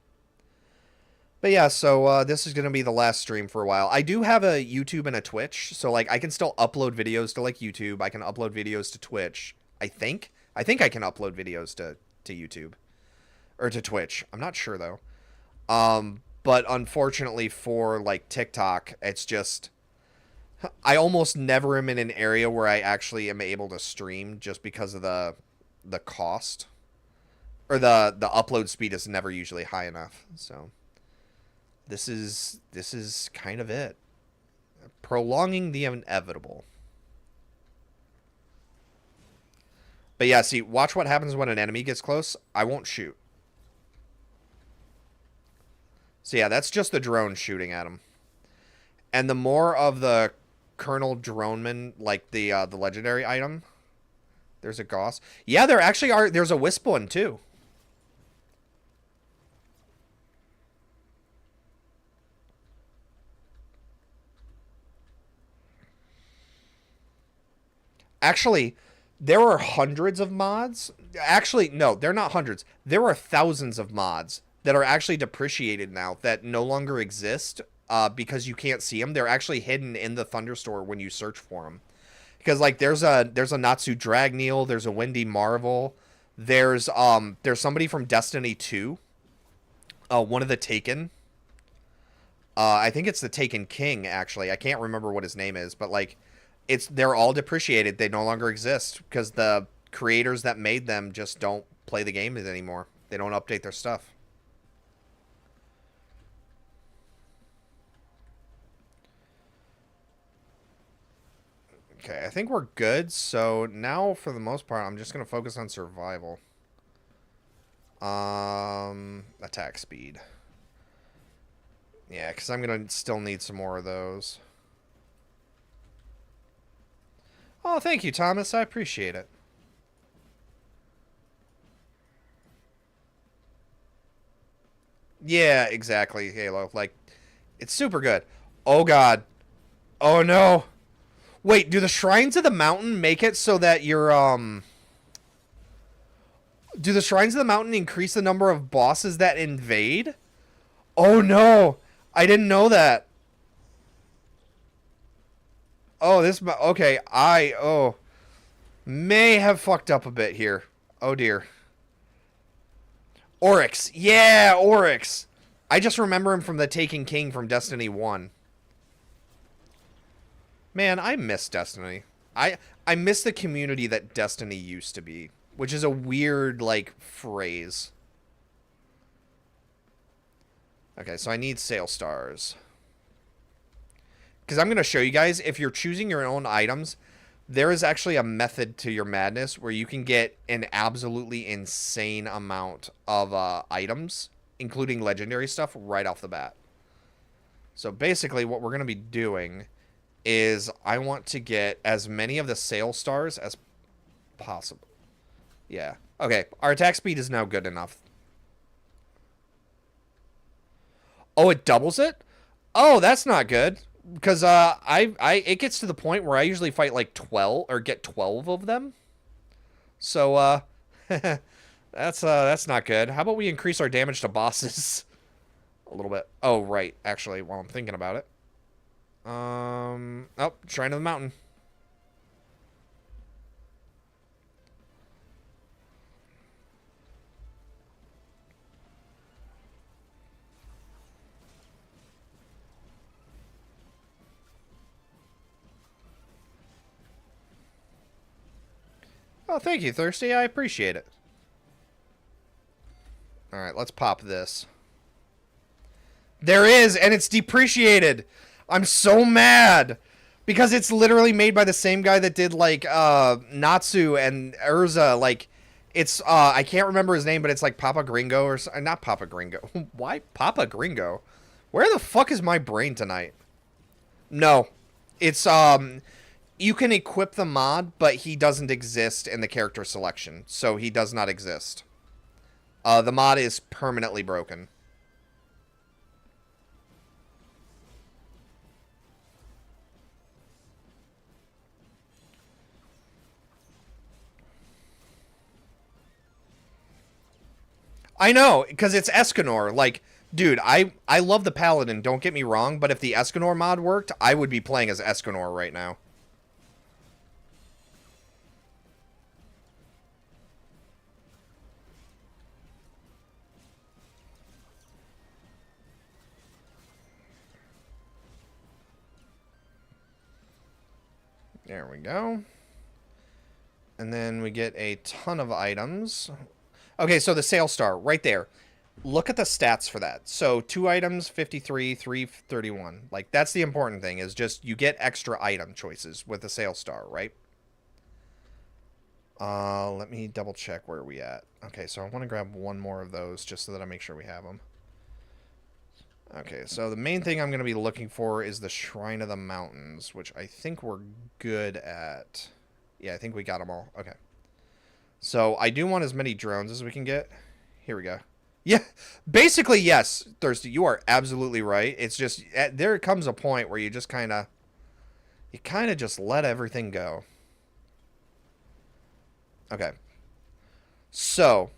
But yeah, so this is going to be the last stream for a while. I do have a YouTube and a Twitch, so like I can still upload videos to like YouTube. I can upload videos to Twitch. I think I can upload videos to YouTube or to Twitch. I'm not sure though. But unfortunately for like TikTok, it's just I almost never am in an area where I actually am able to stream just because of the cost. Or the upload speed is never usually high enough. So this is kind of it. Prolonging the inevitable. But yeah, see, watch what happens when an enemy gets close. I won't shoot. So yeah, that's just the drone shooting at him. And the more of the Colonel Droneman, like the legendary item. There's a Gauss. Yeah, there actually are. There's a Wisp one too. Actually, There are hundreds of mods. Actually, no, they're not hundreds. There are thousands of mods that are actually depreciated now that no longer exist because you can't see them. They're actually hidden in the Thunderstore when you search for them. Because like there's a Natsu Dragneel, there's a Wendy Marvel, there's somebody from Destiny 2, one of the Taken. I think it's the Taken King actually. I can't remember what his name is, but like they're all depreciated. They no longer exist because the creators that made them just don't play the game anymore. They don't update their stuff. Okay, I think we're good. So now, for the most part, I'm just going to focus on survival. Attack speed. Yeah, because I'm going to still need some more of those. Oh, thank you, Thomas. I appreciate it. Yeah, exactly, Halo. Like, it's super good. Oh, God. Oh, no. Wait, do the Shrines of the Mountain make it so that you're, do the Shrines of the Mountain increase the number of bosses that invade? Oh, no. I didn't know that. Oh, okay, may have fucked up a bit here. Oh, dear. Oryx. Yeah, Oryx. I just remember him from the Taken King from Destiny 1. Man, I miss Destiny. I miss the community that Destiny used to be, which is a weird, like, phrase. Okay, so I need sale stars. Because I'm going to show you guys, if you're choosing your own items, there is actually a method to your madness where you can get an absolutely insane amount of items, including legendary stuff, right off the bat. So basically what we're going to be doing is I want to get as many of the sale stars as possible. Yeah. Okay, our attack speed is now good enough. Oh, it doubles it? Oh, that's not good. Because it gets to the point where I usually fight like 12 or get 12 of them. So that's not good. How about we increase our damage to bosses a little bit? Oh, right. Actually, while I'm thinking about it. Oh, Shrine of the Mountain. Oh, thank you, Thirsty. I appreciate it. All right, let's pop this. There is, and it's depreciated. I'm so mad. Because it's literally made by the same guy that did, like, Natsu and Urza. Like, it's, I can't remember his name, but it's like Papa Gringo or... Not Papa Gringo. Why Papa Gringo? Where the fuck is my brain tonight? No. It's, you can equip the mod, but he doesn't exist in the character selection. So he does not exist. The mod is permanently broken. I know, because it's Escanor. Like, dude, I love the Paladin, don't get me wrong, but if the Escanor mod worked, I would be playing as Escanor right now. There we go. And then we get a ton of items. Okay, so the sale star, right there. Look at the stats for that. So 2 items, 53, 331. Like, that's the important thing, is just you get extra item choices with the sale star, right? Let me double check where we at. Okay, so I want to grab one more of those just so that I make sure we have them. Okay, so the main thing I'm going to be looking for is the Shrine of the Mountains, which I think we're good at. Yeah, I think we got them all. Okay. So I do want as many drones as we can get. Here we go. Yeah, basically, yes, Thirsty, you are absolutely right. It's just, there comes a point where you just kind of just let everything go. Okay. So,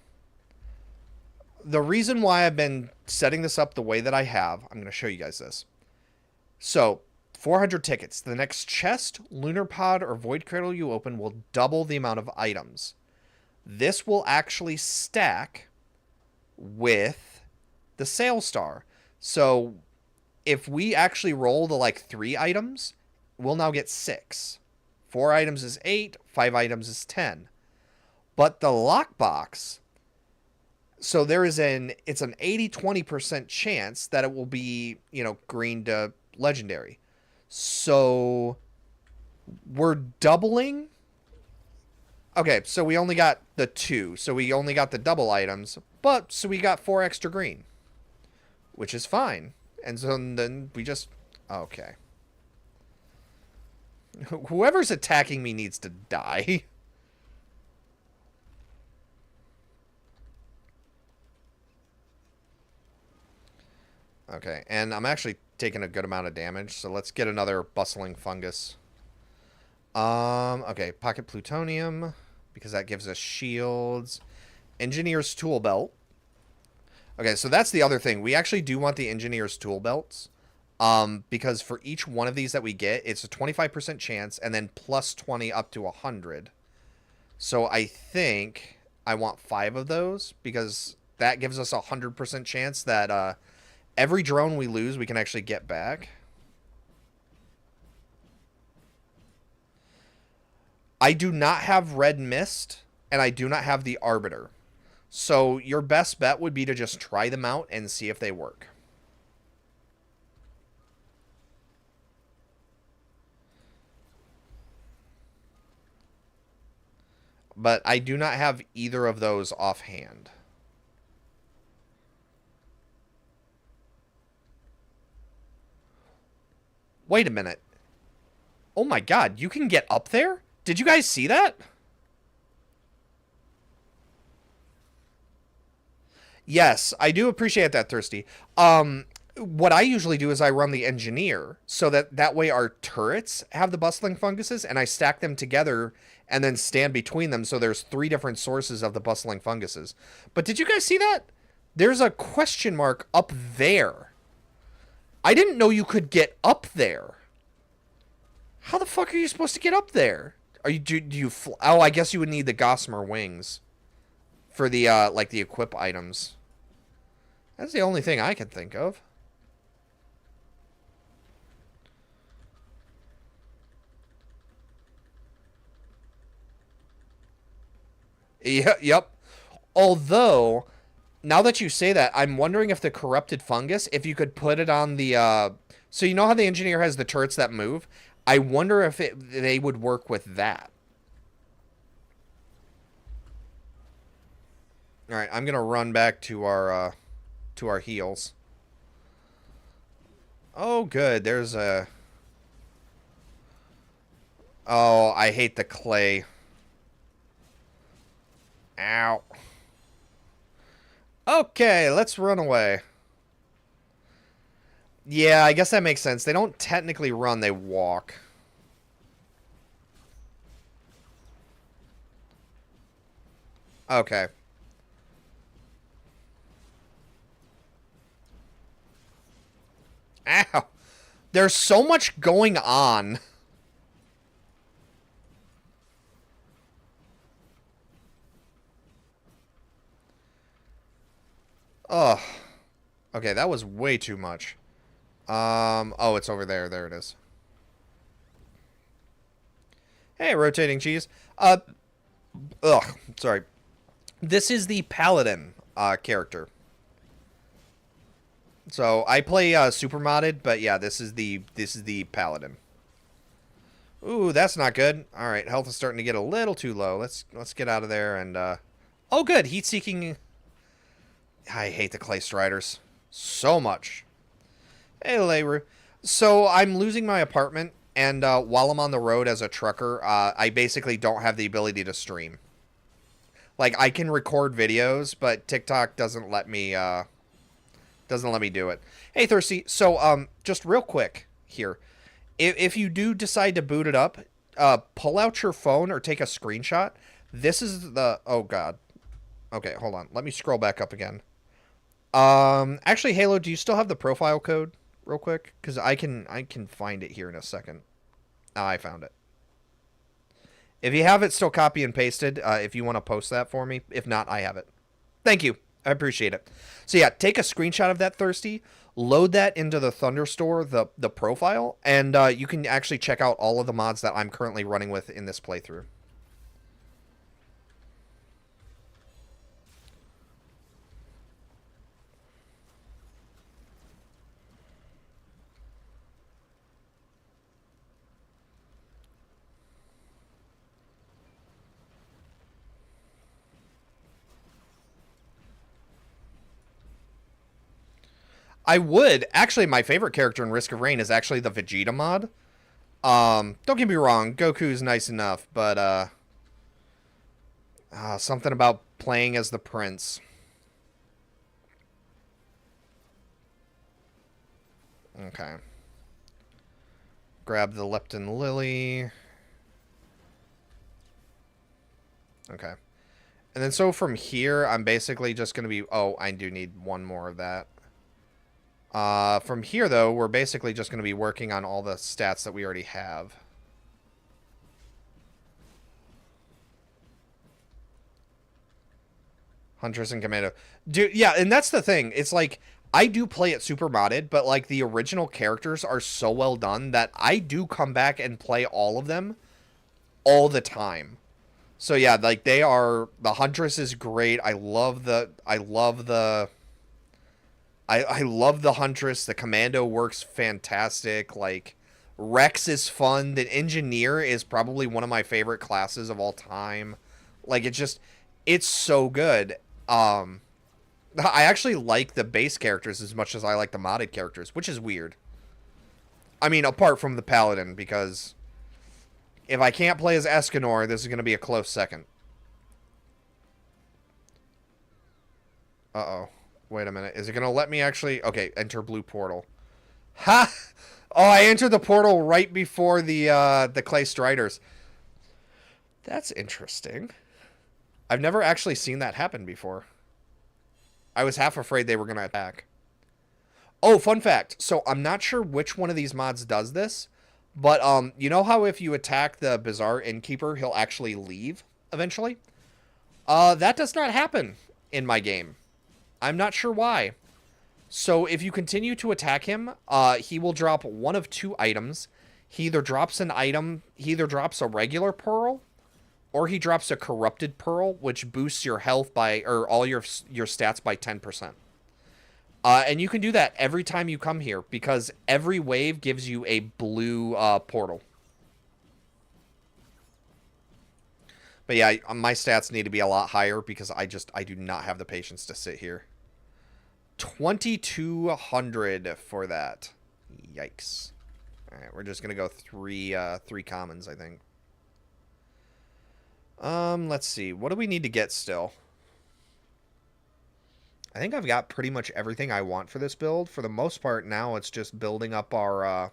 the reason why I've been setting this up the way that I have, I'm going to show you guys this. So, 400 tickets. The next chest, lunar pod, or void cradle you open will double the amount of items. This will actually stack with the sale star. So, if we actually roll the like 3 items, we'll now get 6. 4 items is 8, 5 items is 10. But the lockbox, so it's an 80-20% chance that it will be, green to legendary. So we're doubling. Okay, so we only got the 2. So we only got the double items, but so we got 4 extra green, which is fine. And so then we just okay. Whoever's attacking me needs to die. Okay, and I'm actually taking a good amount of damage, so let's get another bustling fungus. Okay, pocket plutonium, because that gives us shields. Engineer's tool belt. Okay, so that's the other thing. We actually do want the engineer's tool belts. Because for each one of these that we get, it's a 25% chance, and then plus 20 up to 100. So I think I want 5 of those, because that gives us a 100% chance that, every drone we lose, we can actually get back. I do not have Red Mist, and I do not have the Arbiter. So your best bet would be to just try them out and see if they work. But I do not have either of those offhand. Wait a minute. Oh my god, you can get up there? Did you guys see that? Yes, I do appreciate that, Thirsty. What I usually do is I run the engineer so that way our turrets have the bustling funguses, and I stack them together and then stand between them so there's 3 different sources of the bustling funguses. But did you guys see that? There's a question mark up there. I didn't know you could get up there. How the fuck are you supposed to get up there? Oh, I guess you would need the Gossamer wings for the like the equip items. That's the only thing I can think of. Yeah, yep. Although, now that you say that, I'm wondering if the corrupted fungus, if you could put it on the, so you know how the engineer has the turrets that move? I wonder if they would work with that. Alright, I'm gonna run back to our heals. Oh, good, there's a... Oh, I hate the clay. Ow. Okay, let's run away. Yeah, I guess that makes sense. They don't technically run, they walk. Okay. Ow. There's so much going on. Ugh. Okay, that was way too much. Oh, it's over there. There it is. Hey, rotating cheese. Sorry. This is the Paladin, character. So, I play, super modded, but yeah, this is the Paladin. Ooh, that's not good. Alright, health is starting to get a little too low. Let's get out of there and, Oh, good! Heat-seeking... I hate the Clay Striders. So much. Hey, Leiru. So, I'm losing my apartment, and, while I'm on the road as a trucker, I basically don't have the ability to stream. Like, I can record videos, but TikTok doesn't let me do it. Hey, Thirsty. So, just real quick here. If you do decide to boot it up, pull out your phone or take a screenshot. This is the... Oh, God. Okay, hold on. Let me scroll back up again. Actually, Halo, do you still have the profile code real quick? Because I can find it here in a second. Oh, I found it. If you have it still copy and pasted, if you want to post that for me. If not, I have it. Thank you. I appreciate it. So yeah, take a screenshot of that, Thirsty. Load that into the Thunderstore, the profile, and you can actually check out all of the mods that I'm currently running with in this playthrough. I would. Actually, my favorite character in Risk of Rain is actually the Vegeta mod. Don't get me wrong, Goku's nice enough, but something about playing as the prince. Okay. Grab the Lepton Lily. Okay. And then so from here, I'm basically just going to be... Oh, I do need one more of that. From here, though, we're basically just going to be working on all the stats that we already have. Huntress and Commando. Dude, yeah, and that's the thing. It's like, I do play it super modded, but, like, the original characters are so well done that I do come back and play all of them all the time. So, yeah, like, they are... The Huntress is great. I love the Huntress. The Commando works fantastic. Like, Rex is fun. The Engineer is probably one of my favorite classes of all time. Like, it's so good. I actually like the base characters as much as I like the modded characters, which is weird. I mean, apart from the Paladin, because if I can't play as Escanor, this is going to be a close second. Uh-oh. Wait a minute. Is it going to let me actually... Okay, enter blue portal. Ha! Oh, I entered the portal right before the Clay Striders. That's interesting. I've never actually seen that happen before. I was half afraid they were going to attack. Oh, fun fact. So, I'm not sure which one of these mods does this, but you know how if you attack the Bizarre Innkeeper, he'll actually leave eventually? That does not happen in my game. I'm not sure why. So if you continue to attack him, he will drop one of two items. He either drops a regular pearl, or he drops a corrupted pearl, which boosts your health by, or all your stats by 10%. And you can do that every time you come here, because every wave gives you a blue portal. But yeah, my stats need to be a lot higher, because I do not have the patience to sit here. 2,200 for that. Yikes. Alright, we're just gonna go three commons, I think. Let's see. What do we need to get still? I think I've got pretty much everything I want for this build. For the most part, now it's just building up our,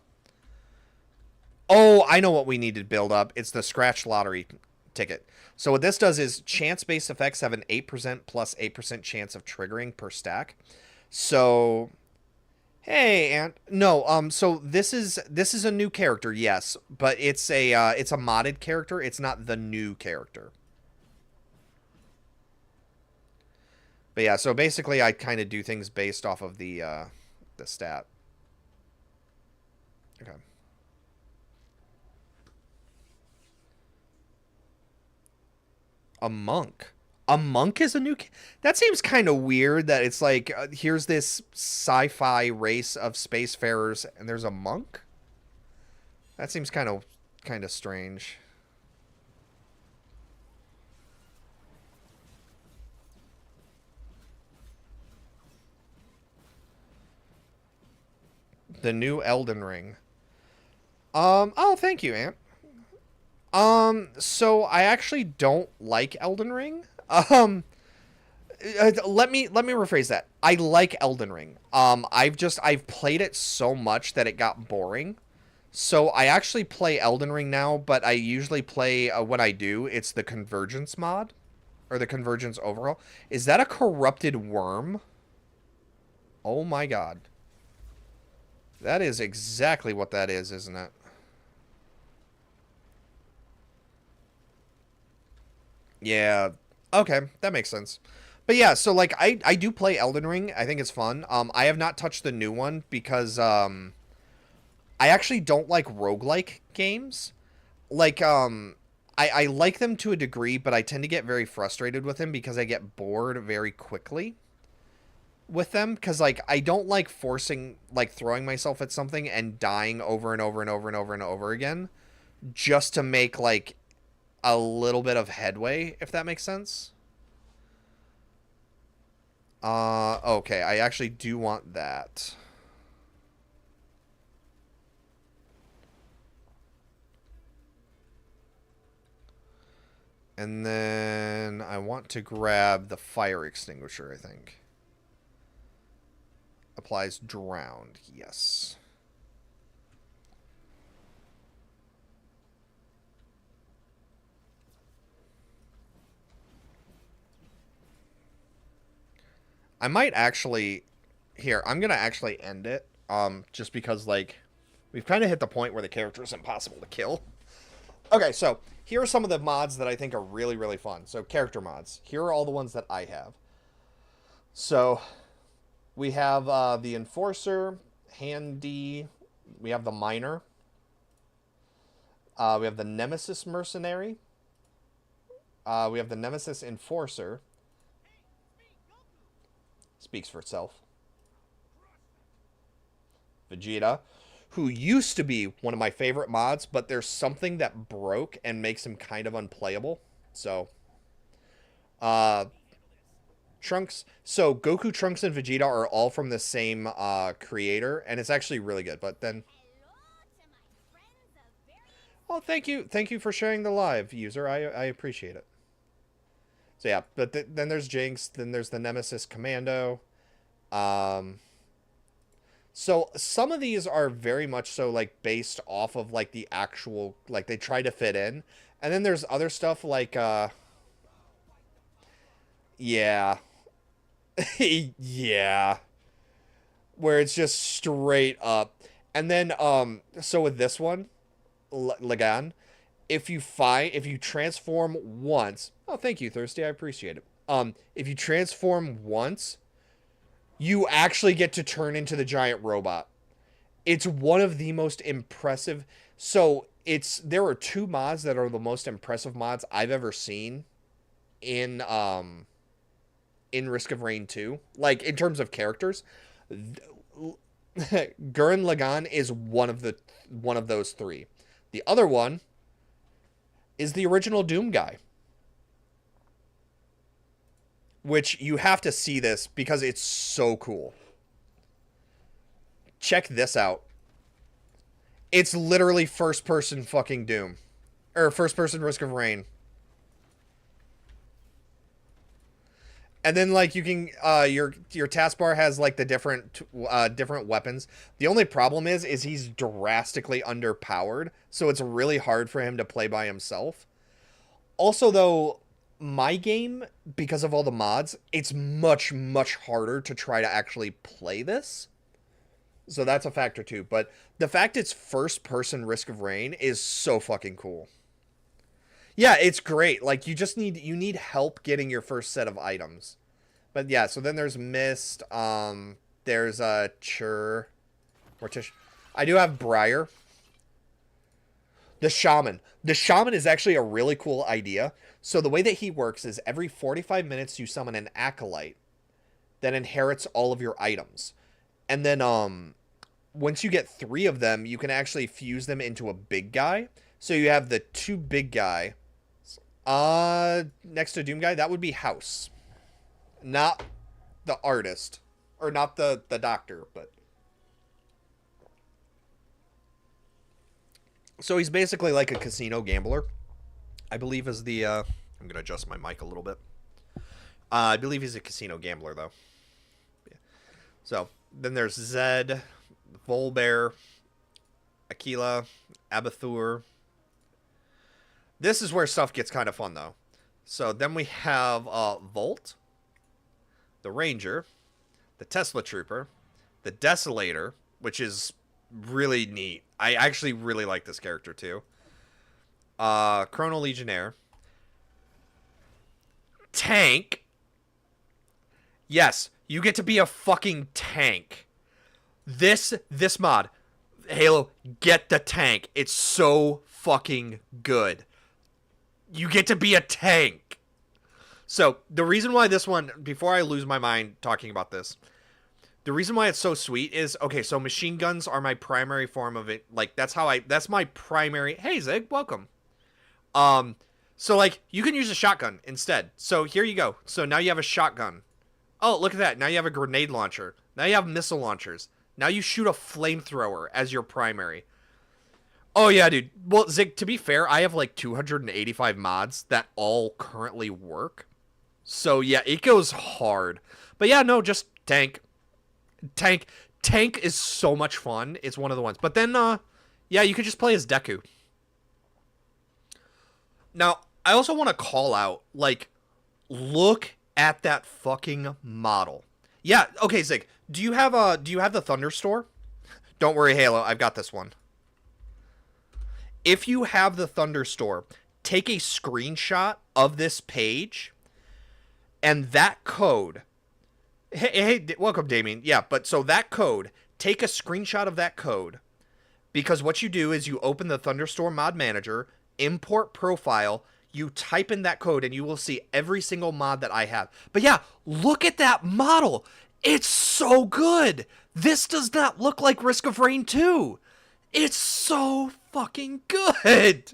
Oh, I know what we need to build up. It's the Scratch Lottery ticket. So what this does is chance-based effects have an 8% plus 8% chance of triggering per stack. So, hey, Ant. No, so this is a new character, yes, but it's a modded character. It's not the new character. But yeah, so basically I kind of do things based off of the stat. Okay. A monk. A monk is a new... That seems kind of weird that it's like, here's this sci-fi race of spacefarers, and there's a monk? That seems kind of strange. The new Elden Ring. Oh, thank you, Ant. So I actually don't like Elden Ring. Let me rephrase that. I like Elden Ring. I've played it so much that it got boring. So I actually play Elden Ring now, but I usually play when I do, it's the Convergence mod or the Convergence overhaul. Is that a corrupted worm? Oh my god. That is exactly what that is, isn't it? Yeah. Okay, that makes sense. But yeah, so like I do play Elden Ring. I think it's fun. I have not touched the new one because I actually don't like roguelike games. Like I like them to a degree, but I tend to get very frustrated with them because I get bored very quickly with them because like I don't like forcing like throwing myself at something and dying over and over and over and over and over again just to make like a little bit of headway, if that makes sense. Okay, I actually do want that. And then I want to grab the fire extinguisher, I think. Applies drowned, yes. I might actually here, I'm gonna actually end it. Just because like we've kind of hit the point where the character is impossible to kill. Okay, so here are some of the mods that I think are really, really fun. So character mods. Here are all the ones that I have. So we have the Enforcer, Handy. We have the Miner. We have the Nemesis Mercenary. We have the Nemesis Enforcer. Speaks for itself. Vegeta, who used to be one of my favorite mods, but there's something that broke and makes him kind of unplayable. So, uh, Trunks. So Goku, Trunks, and Vegeta are all from the same creator, and it's actually really good. But then, oh, thank you for sharing the live, user. I appreciate it. So yeah, but then there's Jinx. Then there's the Nemesis Commando. Um, so some of these are very much so like based off of like the actual like they try to fit in, and then there's other stuff like yeah, yeah, where it's just straight up. And then so with this one, Lagan, if you transform once, oh thank you Thirsty, I appreciate it. If you transform once, you actually get to turn into the giant robot. It's one of the most impressive. So it's there are two mods that are the most impressive mods I've ever seen in Risk of Rain 2. Like in terms of characters, Gurren Lagann is one of those three. The other one is the original Doom guy, which you have to see this because it's so cool. Check this out. It's literally first person fucking Doom. Or first person Risk of Rain. And then like you can your taskbar has like the different weapons. The only problem is he's drastically underpowered, so it's really hard for him to play by himself. Also though, my game, because of all the mods, it's much harder to try to actually play this. So that's a factor too. But the fact it's first person Risk of Rain is so fucking cool. Yeah, it's great. Like you need help getting your first set of items. But yeah, so then there's Mist, there's Chur, Mortish. I do have Briar. The Shaman. The Shaman is actually a really cool idea. So the way that he works is every 45 minutes you summon an acolyte that inherits all of your items. And then once you get 3 of them, you can actually fuse them into a big guy. So you have the 2 big guy next to Doom guy, that would be House. Not the artist. Or not the doctor, but so he's basically like a casino gambler. I believe is the I'm gonna adjust my mic a little bit. I believe he's a casino gambler though. Yeah. So then there's Zed, Volbear. Aquila, Abathur. This is where stuff gets kind of fun, though. So then we have Volt, the Ranger, the Tesla Trooper, the Desolator, which is really neat. I actually really like this character, too. Chrono Legionnaire. Tank. Yes, you get to be a fucking tank. This mod, Halo, get the tank. It's so fucking good. You get to be a tank. So, the reason why this one, before I lose my mind talking about this, the reason why it's so sweet is, okay, so machine guns are my primary form of it. Like, that's my primary. Hey, Zig, welcome. So, like, you can use a shotgun instead. So, here you go. So, now you have a shotgun. Oh, look at that. Now you have a grenade launcher. Now you have missile launchers. Now you shoot a flamethrower as your primary. Oh, yeah, dude. Well, Zig, to be fair, I have like 285 mods that all currently work. So, yeah, it goes hard. But, yeah, no, just tank. Tank is so much fun. It's one of the ones. But then, yeah, you could just play as Deku. Now, I also want to call out, like, look at that fucking model. Yeah, okay, Zig. Do you have the Thunder Store? Don't worry, Halo. I've got this one. If you have the Thunder Store, take a screenshot of this page and that code. Hey, welcome, Damien. Yeah, but so that code, take a screenshot of that code, because what you do is you open the Thunder Store mod manager, import profile, you type in that code, and you will see every single mod that I have. But yeah, look at that model. It's so good. This does not look like Risk of Rain 2. It's so fucking good.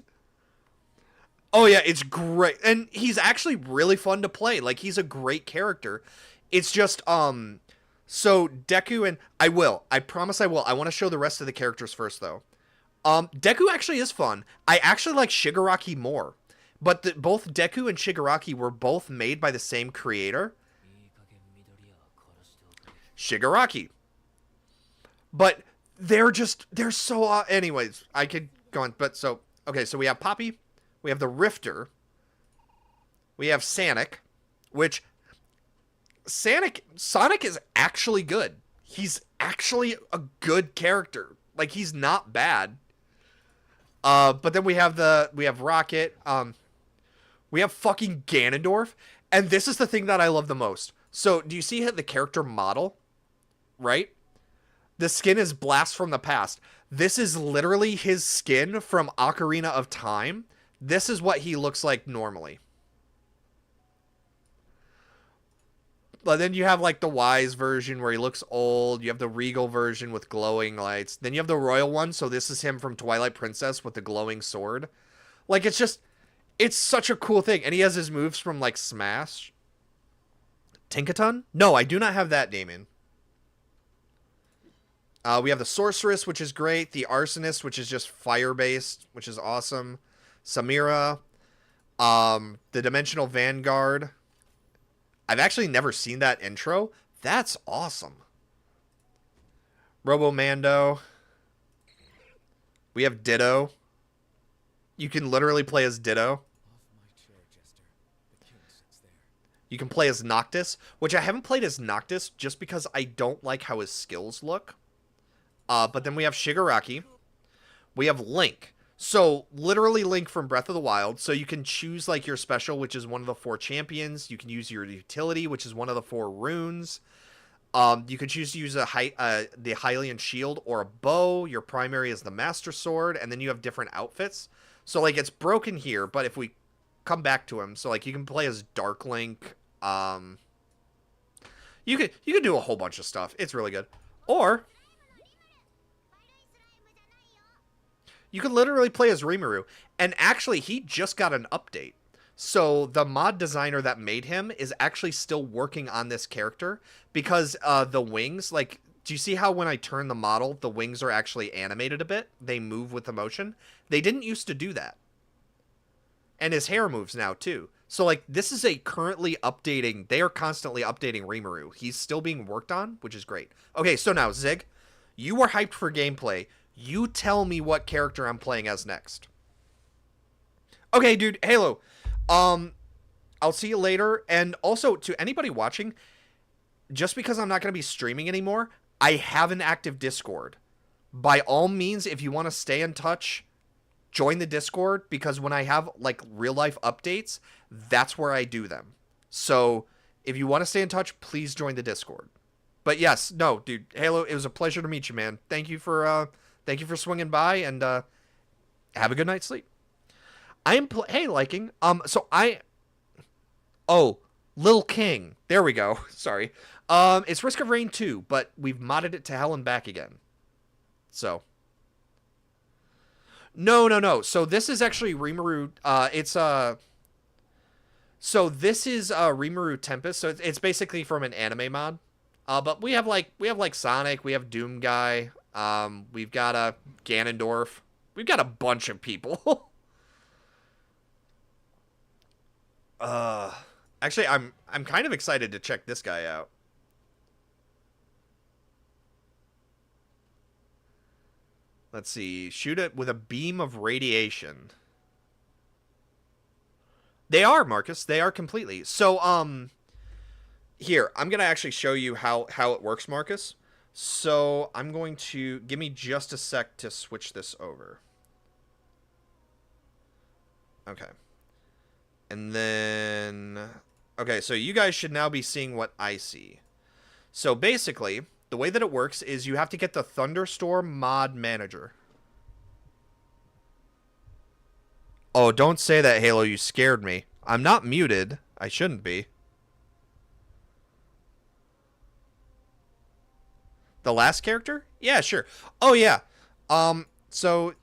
Oh yeah, it's great. And he's actually really fun to play. Like, he's a great character. It's just, so Deku and... I promise I will. I want to show the rest of the characters first, though. Deku actually is fun. I actually like Shigaraki more. But both Deku and Shigaraki were both made by the same creator. Shigaraki. But they're so... anyways, I could go on. But so... Okay, so we have Poppy. We have the Rifter. We have Sonic. Which... Sonic is actually good. He's actually a good character. Like, he's not bad. But then we have Rocket. We have fucking Ganondorf. And this is the thing that I love the most. So, do you see the character model? Right? The skin is Blast from the Past. This is literally his skin from Ocarina of Time. This is what he looks like normally. But then you have, like, the Wise version where he looks old. You have the Regal version with glowing lights. Then you have the Royal one. So this is him from Twilight Princess with the glowing sword. Like, it's just... It's such a cool thing. And he has his moves from, like, Smash. Tinkaton? No, I do not have that, Damien. We have the Sorceress, which is great. The Arsonist, which is just fire-based, which is awesome. Samira. The Dimensional Vanguard. I've actually never seen that intro. That's awesome. Robo-Mando. We have Ditto. You can literally play as Ditto. You can play as Noctis, which I haven't played as Noctis just because I don't like how his skills look. But then we have Shigaraki. We have Link. So, literally Link from Breath of the Wild. So you can choose, like, your special, which is one of the 4 champions. You can use your utility, which is one of the 4 runes. You can choose to use the Hylian shield or a bow. Your primary is the Master Sword. And then you have different outfits. So, like, it's broken here. But if we come back to him, so, like, you can play as Dark Link. You could do a whole bunch of stuff. It's really good. Or... you can literally play as Rimuru. And actually, he just got an update. So the mod designer that made him is actually still working on this character. Because the wings, like, do you see how when I turn the model, the wings are actually animated a bit? They move with the motion. They didn't used to do that. And his hair moves now, too. So, like, this is a currently updating... They are constantly updating Rimuru. He's still being worked on, which is great. Okay, so now, Zig, you are hyped for gameplay. You tell me what character I'm playing as next. Okay, dude, Halo. Um, I'll see you later. And also, to anybody watching, just because I'm not going to be streaming anymore, I have an active Discord. By all means, if you want to stay in touch, join the Discord, because when I have like real life updates, that's where I do them. So if you want to stay in touch, please join the Discord. But yes, no, dude, Halo, it was a pleasure to meet you, man. Thank you for swinging by, and have a good night's sleep. I am hey liking so I oh Lil King. There we go. Sorry. It's Risk of Rain 2, but we've modded it to hell and back again. So no. So this is actually Rimuru. So this is Rimuru Tempest. So it's basically from an anime mod. But we have like Sonic. We have Doom Guy. We've got a Ganondorf. We've got a bunch of people. Actually, I'm kind of excited to check this guy out. Let's see. Shoot it with a beam of radiation. They are, Marcus. They are completely. So, here, I'm going to actually show you how it works, Marcus. So, I'm going to... Give me just a sec to switch this over. Okay. And then... Okay, so you guys should now be seeing what I see. So, basically... The way that it works is you have to get the Thunderstorm Mod Manager. Oh, don't say that, Halo. You scared me. I'm not muted. I shouldn't be. The last character? Yeah, sure. Oh, yeah. So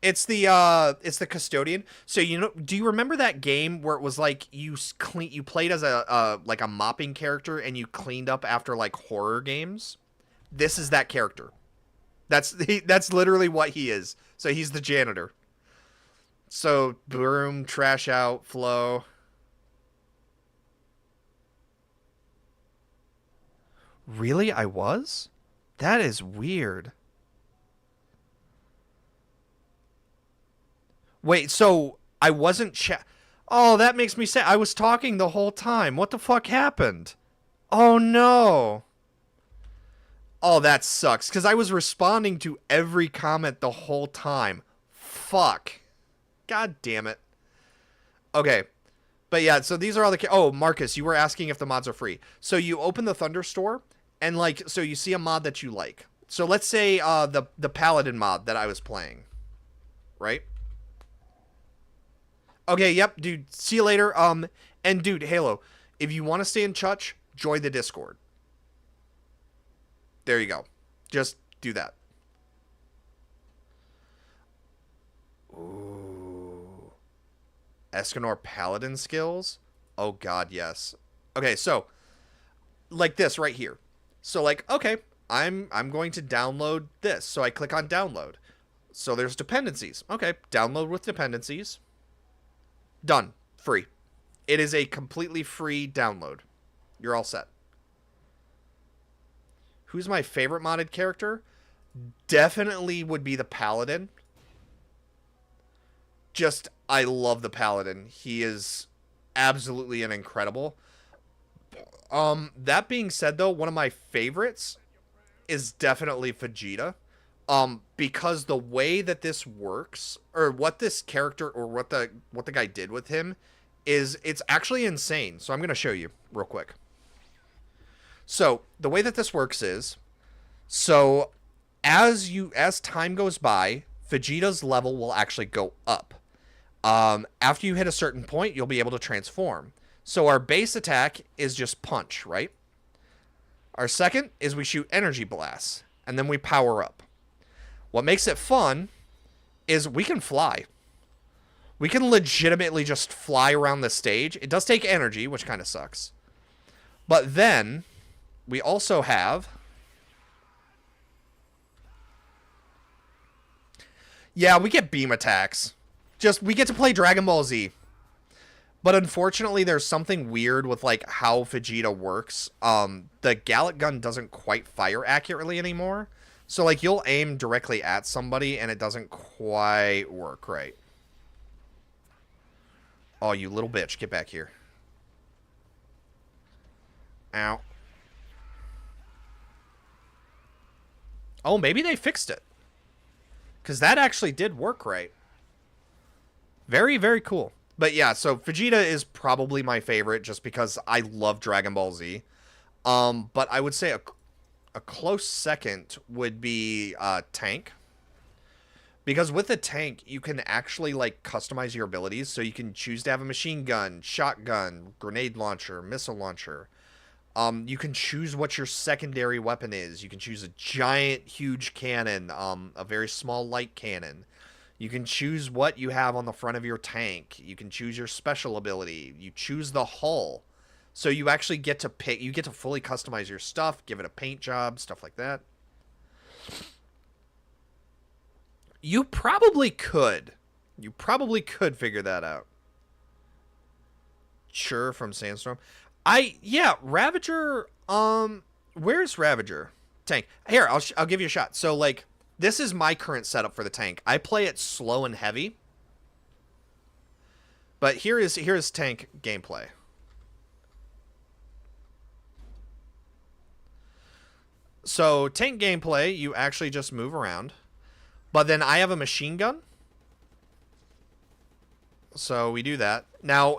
it's the custodian. So do you remember that game where it was like you played as a like a mopping character and you cleaned up after like horror games? This is that character. That's literally what he is. So he's the janitor. So broom, trash out, flow. Really? I was? That is weird. Wait, so I wasn't Oh, that makes me sad. I was talking the whole time. What the fuck happened? Oh, no. Oh, that sucks. Because I was responding to every comment the whole time. Fuck. God damn it. Okay. But yeah, so these are all the... Oh, Marcus, you were asking if the mods are free. So you open the Thunder Store, and like, so you see a mod that you like. So let's say the Paladin mod that I was playing. Right? Okay, yep, dude. See you later. And dude, Halo, if you want to stay in touch, join the Discord. There you go. Just do that. Ooh. Escanor Paladin skills? Oh god, yes. Okay, so like this right here. So like, okay, I'm going to download this. So I click on download. So there's dependencies. Okay, download with dependencies. Done. Free. It is a completely free download. You're all set. Who's my favorite modded character? Definitely would be the Paladin. Just, I love the Paladin. He is absolutely an incredible. That being said, though, one of my favorites is definitely Vegeta. Because the way that this works, or what this character, or what the guy did with him, is it's actually insane. So I'm going to show you real quick. So the way that this works is, so as time goes by, Vegeta's level will actually go up. After you hit a certain point, you'll be able to transform. So our base attack is just punch, right? Our second is we shoot energy blasts, and then we power up. What makes it fun is we can fly. We can legitimately just fly around the stage. It does take energy, which kind of sucks. But then we also have... Yeah, we get beam attacks. We get to play Dragon Ball Z. But unfortunately, there's something weird with like how Vegeta works. The Gallic gun doesn't quite fire accurately anymore. So, like, you'll aim directly at somebody, and it doesn't quite work right. Oh, you little bitch. Get back here. Ow. Oh, maybe they fixed it. Because that actually did work right. Very, very cool. But yeah, so Vegeta is probably my favorite just because I love Dragon Ball Z. But I would say a close second would be Tank. Because with a tank, you can actually like customize your abilities. So you can choose to have a machine gun, shotgun, grenade launcher, missile launcher. You can choose what your secondary weapon is. You can choose a giant, huge cannon, a very small light cannon. You can choose what you have on the front of your tank. You can choose your special ability. You choose the hull. So you actually get to pick, you get to fully customize your stuff, give it a paint job, stuff like that. You probably could. You probably could figure that out. Sure, from Sandstorm. Yeah, Ravager, where's Ravager? Tank. Here, I'll give you a shot. So, like, this is my current setup for the tank. I play it slow and heavy. But here's tank gameplay. So, tank gameplay, you actually just move around. But then I have a machine gun. So, we do that. Now,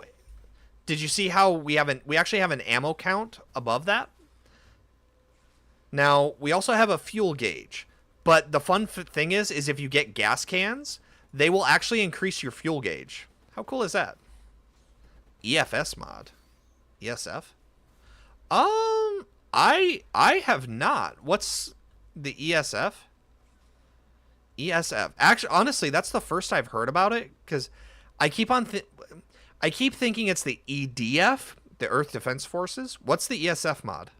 did you see how we actually have an ammo count above that? Now, we also have a fuel gauge. But the fun thing is if you get gas cans, they will actually increase your fuel gauge. How cool is that? EFS mod. ESF? I have not. What's the ESF? ESF. Actually, honestly, that's the first I've heard about it because I keep thinking it's the EDF, the Earth Defense Forces. What's the ESF mod?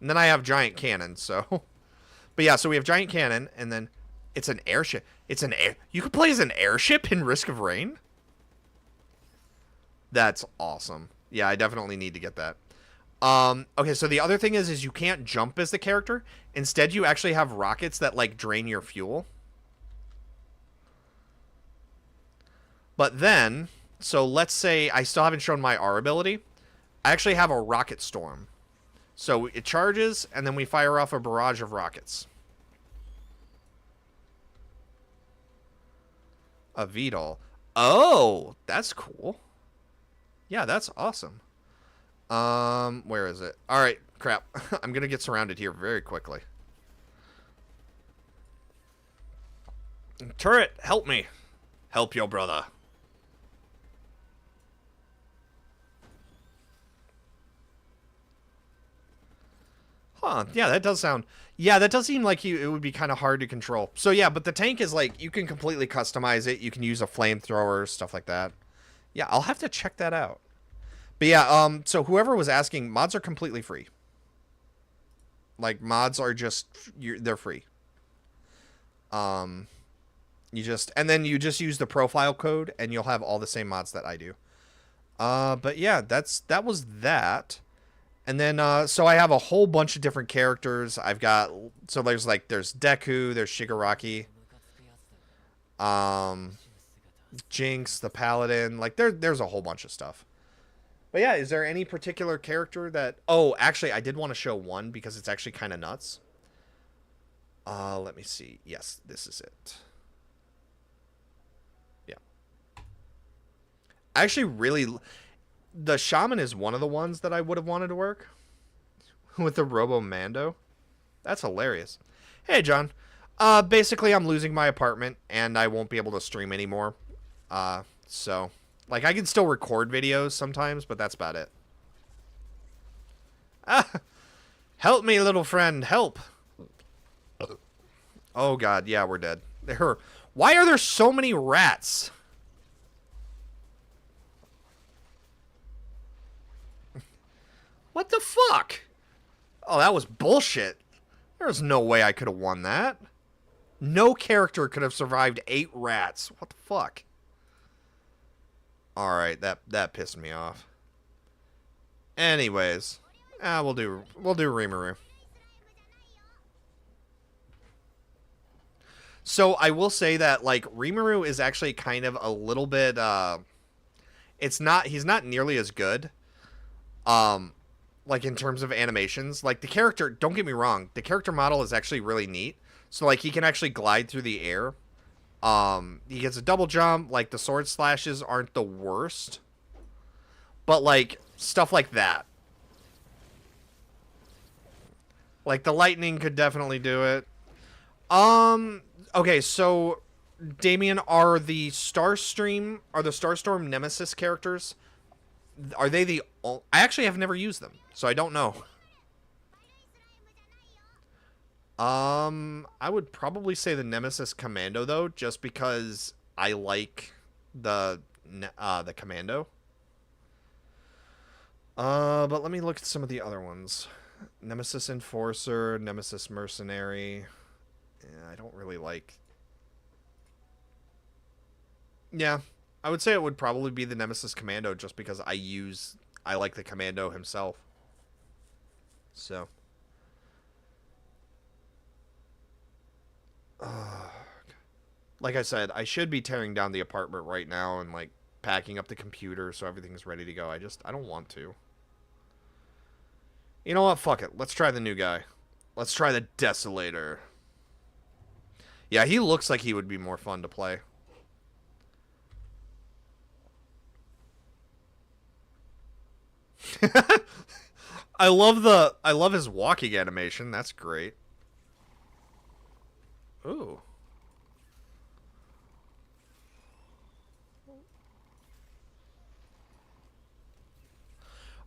And then I have giant cannon, so. But yeah, so we have giant cannon, and then it's an airship. You could play as an airship in Risk of Rain? That's awesome. Yeah, I definitely need to get that. Okay, so the other thing is you can't jump as the character. Instead, you actually have rockets that, like, drain your fuel. But then, so let's say I still haven't shown my R ability. I actually have a rocket storm. So it charges, and then we fire off a barrage of rockets. A VTOL. Oh, that's cool. Yeah, that's awesome. Where is it? All right, crap. I'm going to get surrounded here very quickly. Turret, help me. Help your brother. Huh, yeah, that does sound... Yeah, that does seem like it would be kind of hard to control. So yeah, but the tank is like, you can completely customize it. You can use a flamethrower, stuff like that. Yeah, I'll have to check that out. But yeah, so whoever was asking, mods are completely free. Like, mods are just... they're free. And then you just use the profile code, and you'll have all the same mods that I do. But yeah, that was that. And then, so I have a whole bunch of different characters. I've got, so there's Deku, there's Shigaraki, Jinx, the Paladin, like there's a whole bunch of stuff. But yeah, is there any particular character that, oh, actually, I did want to show one because it's actually kind of nuts. Let me see. Yes, this is it. Yeah. I actually really... The Shaman is one of the ones that I would have wanted to work with the Robo-Mando. That's hilarious. Hey, John. Basically, I'm losing my apartment, and I won't be able to stream anymore. So, like, I can still record videos sometimes, but that's about it. Help me, little friend. Help. Oh, God. Yeah, we're dead. Why are there so many rats? What the fuck? Oh, that was bullshit. There's no way I could have won that. No character could have survived 8 rats. What the fuck? Alright, that pissed me off. Anyways. We'll do Rimuru. So I will say that like Rimuru is actually kind of a little bit he's not nearly as good. Um like in terms of animations. Like the character, don't get me wrong, the character model is actually really neat. So like he can actually glide through the air. He gets a double jump, like the sword slashes aren't the worst. But like stuff like that. Like the lightning could definitely do it. Okay, so Damien, are the Starstorm Nemesis characters? Are they the? I actually have never used them, so I don't know. I would probably say the Nemesis Commando though, just because I like the Commando. But let me look at some of the other ones. Nemesis Enforcer, Nemesis Mercenary. Yeah, I don't really like. Yeah, I would say it would probably be the Nemesis Commando just because I like the Commando himself. So. Like I said, I should be tearing down the apartment right now and like packing up the computer so everything's ready to go. I don't want to. You know what? Fuck it. Let's try the new guy. Let's try the Desolator. Yeah, he looks like he would be more fun to play. I love his walking animation. That's great. Ooh.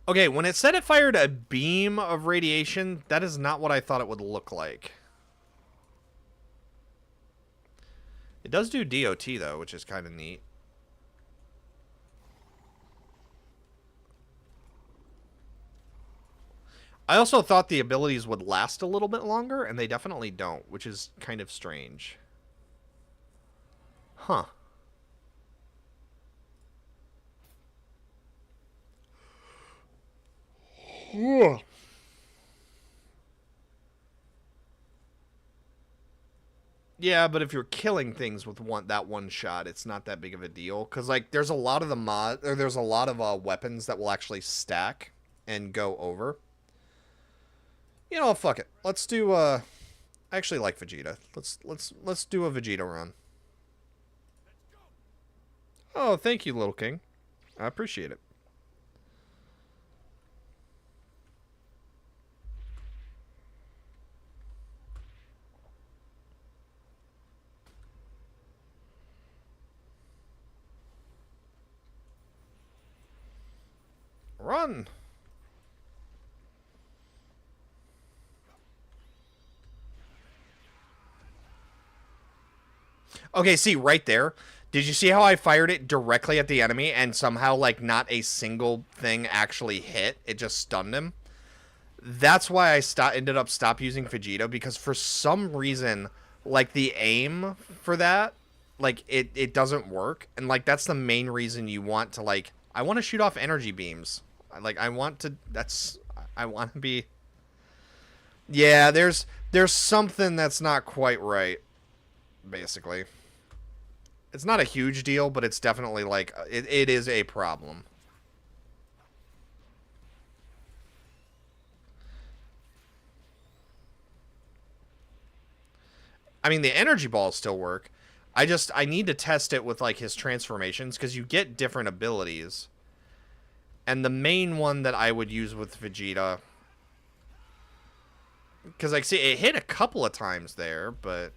Okay, when it said it fired a beam of radiation, that is not what I thought it would look like. It does do DOT though, which is kind of neat. I also thought the abilities would last a little bit longer, and they definitely don't, which is kind of strange. Huh. Yeah. Yeah, but if you're killing things with that one shot, it's not that big of a deal. Cause like there's a lot of there's a lot of weapons that will actually stack and go over. You know, fuck it. Let's do I actually like Vegeta. Let's do a Vegeta run. Oh, thank you, Little King. I appreciate it. Run. Okay, see right there. Did you see how I fired it directly at the enemy and somehow like not a single thing actually hit? It just stunned him. That's why I ended up stop using Vegeta, because for some reason like the aim for that, like it doesn't work, and like that's the main reason you want to like I want to shoot off energy beams. Like I want to I want to be. Yeah, there's something that's not quite right, basically. It's not a huge deal, but it's definitely like it is a problem. I mean, the energy balls still work. I need to test it with like his transformations, because you get different abilities. And the main one that I would use with Vegeta, because like see, it hit a couple of times there, but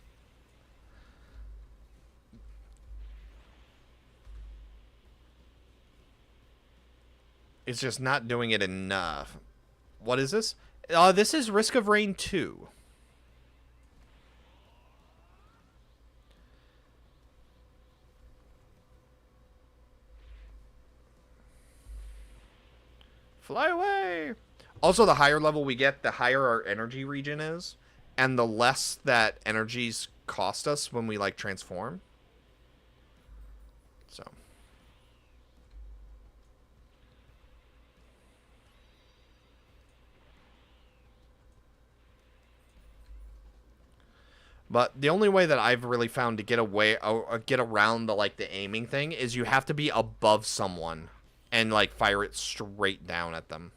it's just not doing it enough. What is this? This is Risk of Rain 2. Fly away! Also, the higher level we get, the higher our energy regen is, and the less that energies cost us when we like transform. So. But the only way that I've really found to get away or get around the like the aiming thing is you have to be above someone and like fire it straight down at them.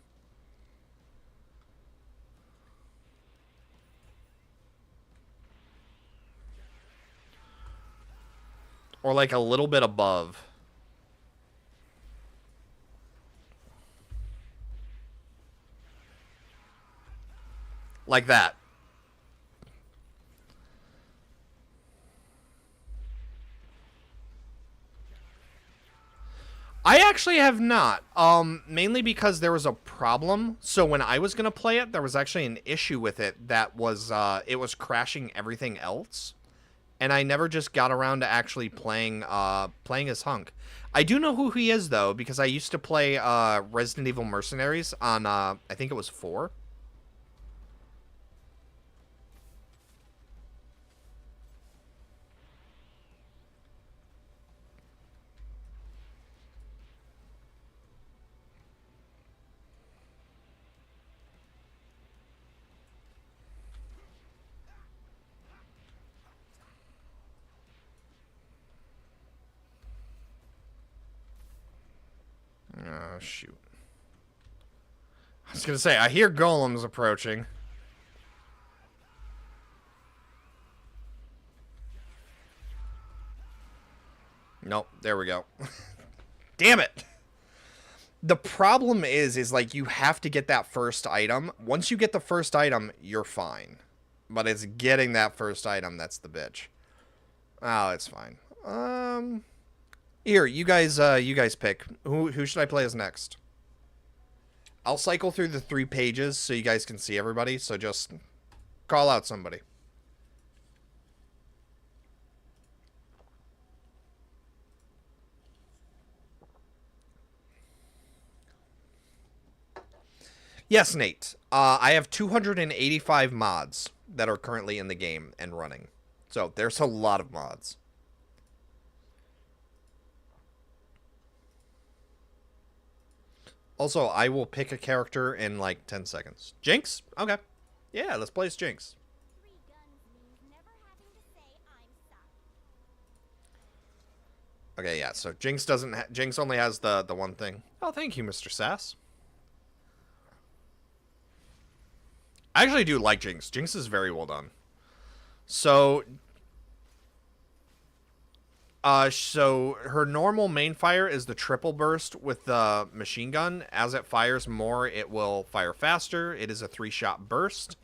Or like a little bit above. Like that. I actually have not. Mainly because there was a problem. So when I was gonna play it, there was actually an issue with it that was it was crashing everything else. And I never just got around to actually playing as Hunk. I do know who he is though, because I used to play Resident Evil Mercenaries on I think it was 4. Oh, shoot. I was going to say, I hear golems approaching. Nope, there we go. Damn it! The problem is like you have to get that first item. Once you get the first item, you're fine. But it's getting that first item that's the bitch. Oh, it's fine. Here, you guys pick. Who should I play as next? I'll cycle through the 3 pages so you guys can see everybody, so just call out somebody. Yes, Nate. I have 285 mods that are currently in the game and running. So, there's a lot of mods. Also, I will pick a character in like 10 seconds. Jinx? Okay. Yeah, let's play as Jinx. Okay, yeah, so Jinx doesn't Jinx only has the one thing. Oh, thank you, Mr. Sass. I actually do like Jinx. Jinx is very well done. So so her normal main fire is the triple burst with the machine gun. As it fires more, it will fire faster. It is a 3-shot burst.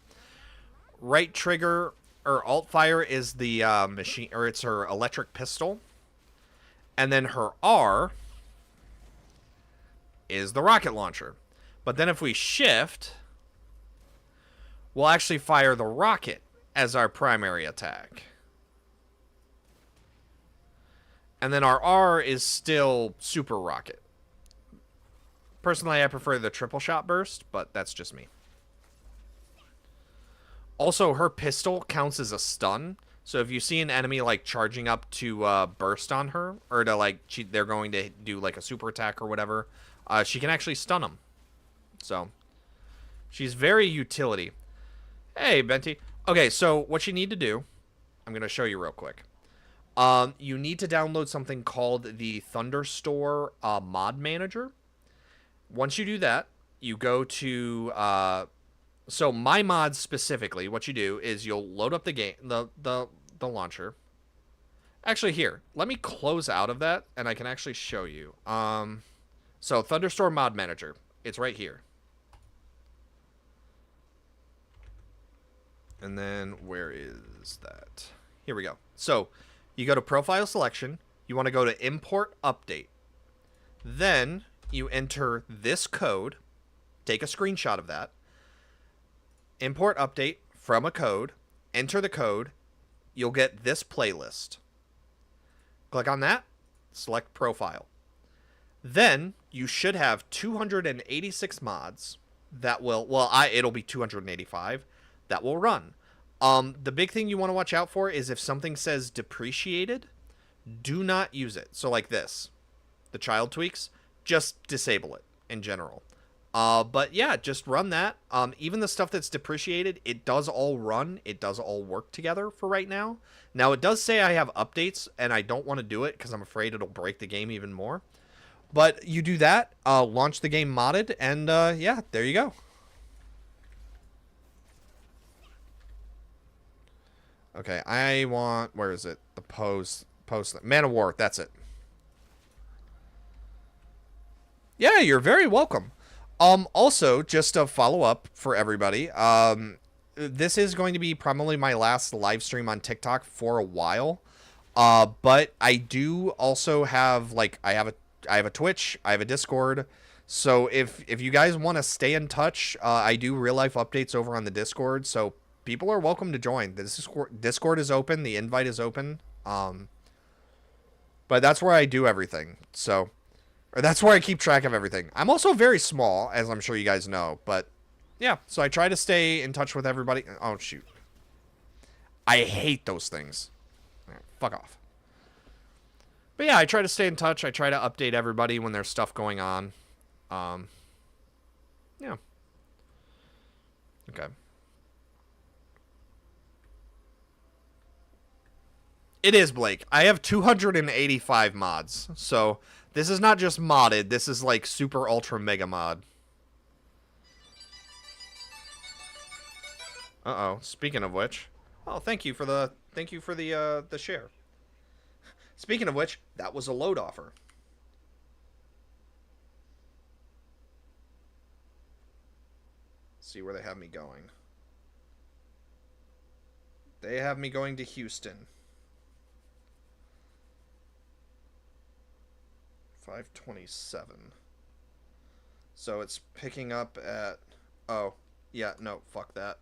Right trigger or alt fire is the machine, or it's her electric pistol. And then her R is the rocket launcher. But then if we shift, we'll actually fire the rocket as our primary attack. And then our R is still super rocket. Personally, I prefer the triple shot burst, but that's just me. Also, her pistol counts as a stun. So if you see an enemy like charging up to burst on her, or to like they're going to do like a super attack or whatever, she can actually stun them. So she's very utility. Hey, Benti. Okay, so what you need to do, I'm going to show you real quick. You need to download something called the Thunderstore mod manager. Once you do that, you go to so my mods specifically, what you do is you'll load up the game, the launcher. Actually, here, let me close out of that, and I can actually show you. So Thunderstore mod manager, it's right here. And then where is that? Here we go. So you go to profile selection. You want to go to import update. Then you enter this code. Take a screenshot of that. Import update from a code. Enter the code. You'll get this playlist. Click on that. Select profile. Then you should have 286 mods that will, it'll be 285 that will run. The big thing you want to watch out for is if something says depreciated, do not use it. So like this, the child tweaks, just disable it in general. But yeah, just run that. Even the stuff that's depreciated, it does all run. It does all work together for right now. Now, it does say I have updates, and I don't want to do it because I'm afraid it'll break the game even more. But you do that, launch the game modded, and yeah, there you go. Okay, I want, where is it? The post, Man of War, that's it. Yeah, you're very welcome. Also, just a follow up for everybody. This is going to be probably my last live stream on TikTok for a while. But I do also have I have a Twitch, I have a Discord. So if you guys want to stay in touch, I do real life updates over on the Discord. So people are welcome to join. The Discord is open, the invite is open. But that's where I do everything. So, or that's where I keep track of everything. I'm also very small, as I'm sure you guys know. But yeah, so I try to stay in touch with everybody. Oh shoot, I hate those things. Right, fuck off. But yeah, I try to stay in touch. I try to update everybody when there's stuff going on. Yeah. Okay. It is, Blake. I have 285 mods. So this is not just modded. This is like super ultra mega mod. Uh-oh. Speaking of which. Oh, thank you for the share. Speaking of which, that was a load offer. See where they have me going. They have me going to Houston. 527. So it's picking up at... Oh, yeah, no, fuck that.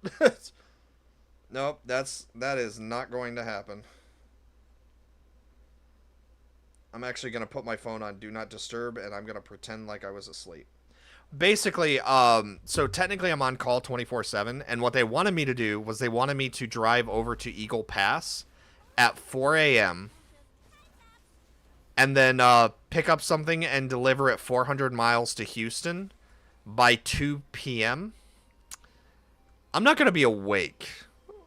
Nope, that is not going to happen. I'm actually going to put my phone on Do Not Disturb, and I'm going to pretend like I was asleep. Basically, so technically I'm on call 24/7, and what they wanted me to do was they wanted me to drive over to Eagle Pass at 4 a.m., and then pick up something and deliver it 400 miles to Houston by 2 p.m. I'm not going to be awake.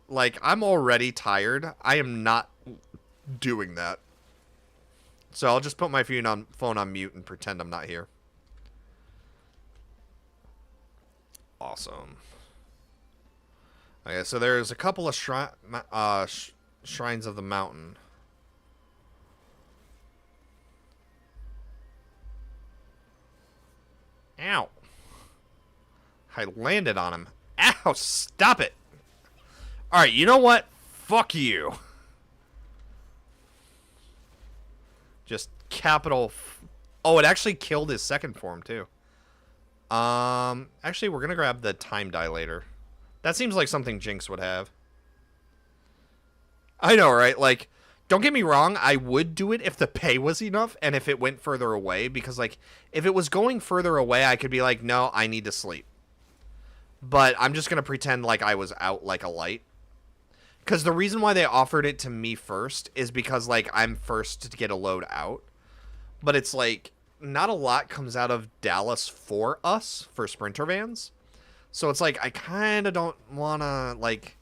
Like, I'm already tired. I am not doing that. So I'll just put my phone on mute and pretend I'm not here. Awesome. Okay, so there's a couple of shrines of the mountain. Ow. I landed on him. Ow, stop it. Alright, you know what? Fuck you. Just capital... Oh, it actually killed his second form, too. Actually, we're gonna grab the time dilator. That seems like something Jinx would have. I know, right? Like, don't get me wrong, I would do it if the pay was enough and if it went further away, because, like, if it was going further away, I could be like, no, I need to sleep. But I'm just gonna pretend like I was out like a light. Because the reason why they offered it to me first is because, like, I'm first to get a load out. But it's like, not a lot comes out of Dallas for us, for Sprinter vans. So it's like, I kind of don't want to, like...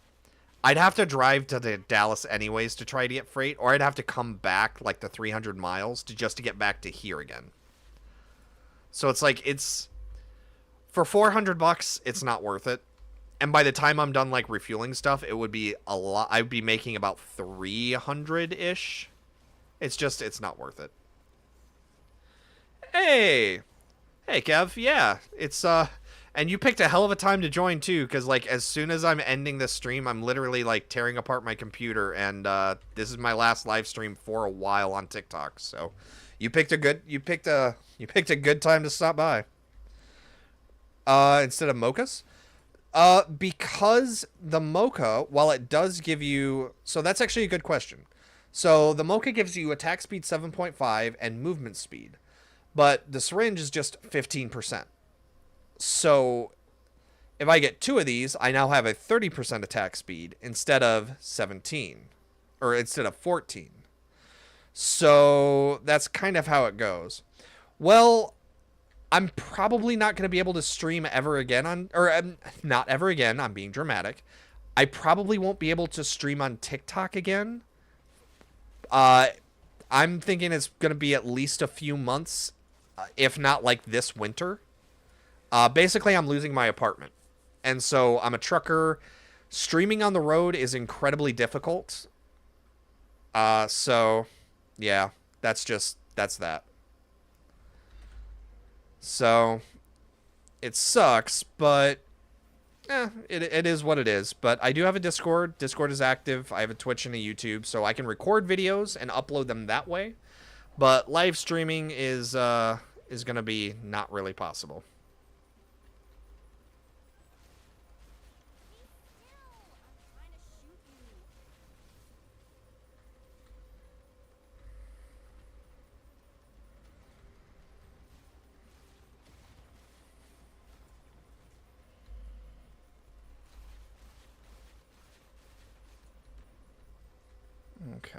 I'd have to drive to the Dallas anyways to try to get freight, or I'd have to come back, like, the 300 miles just to get back to here again. So it's like, it's... For $400, it's not worth it. And by the time I'm done, like, refueling stuff, it would be a lot. I'd be making about 300-ish. It's just, it's not worth it. Hey! Hey, Kev. Yeah, it's, and you picked a hell of a time to join, too, because, like, as soon as I'm ending this stream, I'm literally, like, tearing apart my computer, and, this is my last live stream for a while on TikTok, so you picked a good time to stop by. Instead of mochas? Because the mocha, while it does give you... So that's actually a good question. So the mocha gives you attack speed 7.5 and movement speed. But the syringe is just 15%. So if I get 2 of these, I now have a 30% attack speed instead of 17. Or instead of 14. So that's kind of how it goes. Well, I'm probably not going to be able to stream ever again on, or not ever again. I'm being dramatic. I probably won't be able to stream on TikTok again. Uh, I'm thinking it's going to be at least a few months, if not like this winter. Basically, I'm losing my apartment. And so I'm a trucker. Streaming on the road is incredibly difficult. So, yeah, that's that. So, it sucks, but it is what it is. But I do have a Discord. Discord is active. I have a Twitch and a YouTube, so I can record videos and upload them that way. But live streaming is gonna be not really possible. Okay.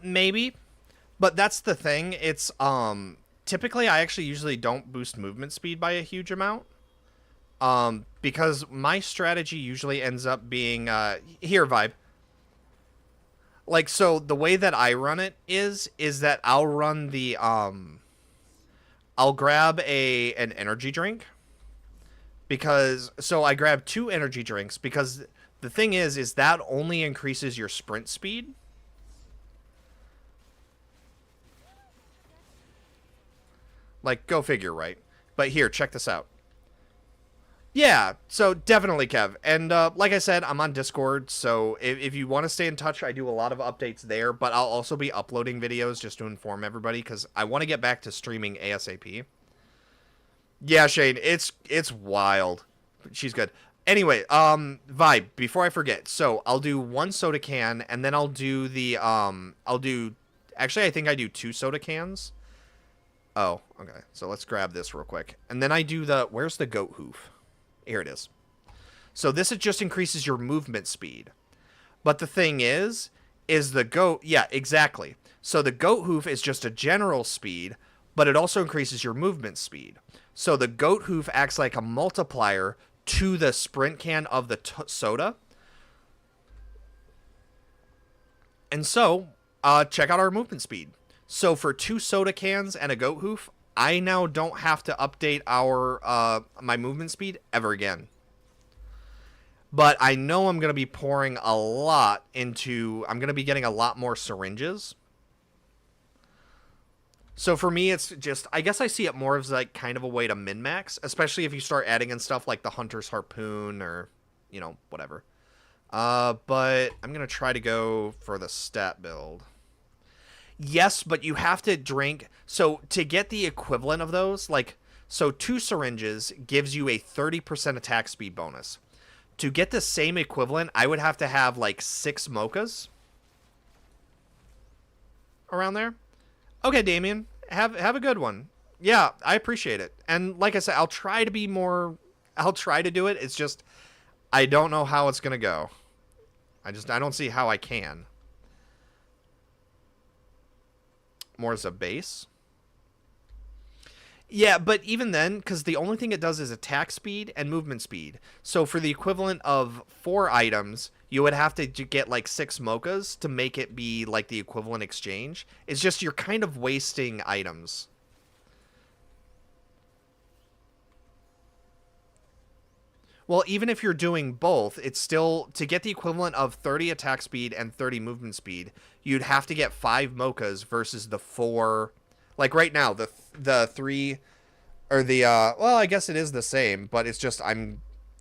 Maybe. But that's the thing. It's typically I actually usually don't boost movement speed by a huge amount. Because my strategy usually ends up being here vibe. Like so the way that I run it is that I'll run the I'll grab an energy drink because so I grab 2 energy drinks because the thing is that only increases your sprint speed. Like, go figure, right? But here, check this out. Yeah, so definitely, Kev. And like I said, I'm on Discord, so if you want to stay in touch, I do a lot of updates there, but I'll also be uploading videos just to inform everybody, because I want to get back to streaming ASAP. Yeah, Shane, it's wild. She's good. Anyway, Vibe, before I forget, so I'll do 1 soda can, and then I'll do the, actually, I think I do 2 soda cans. Oh, okay. So let's grab this real quick. And then I do where's the goat hoof? Here it is. So this it just increases your movement speed. But the thing is the goat, yeah, exactly. So the goat hoof is just a general speed, but it also increases your movement speed. So the goat hoof acts like a multiplier to the sprint can of the soda. And so, check out our movement speed. So for 2 soda cans and a goat hoof, I now don't have to update my movement speed ever again. But I know I'm going to be pouring a lot into... I'm going to be getting a lot more syringes. So for me, it's just... I guess I see it more as like kind of a way to min-max. Especially if you start adding in stuff like the Hunter's Harpoon or, you know, whatever. But I'm going to try to go for the stat build. Yes, but you have to drink... So to get the equivalent of those, like... So 2 syringes gives you a 30% attack speed bonus. To get the same equivalent, I would have to have like 6 mochas. Around there. Okay, Damien. Have a good one. Yeah, I appreciate it. And like I said, I'll try to be more... I'll try to do it. It's just... I don't know how it's going to go. I don't see how I can. More as a base. Yeah, but even then, because the only thing it does is attack speed and movement speed. So for the equivalent of 4 items, you would have to get like 6 mochas to make it be like the equivalent exchange. It's just you're kind of wasting items. Well, even if you're doing both, it's still, to get the equivalent of 30 attack speed and 30 movement speed, you'd have to get 5 mochas versus the 4. Like right now, the 3, or the, well, I guess it is the same, but it's just,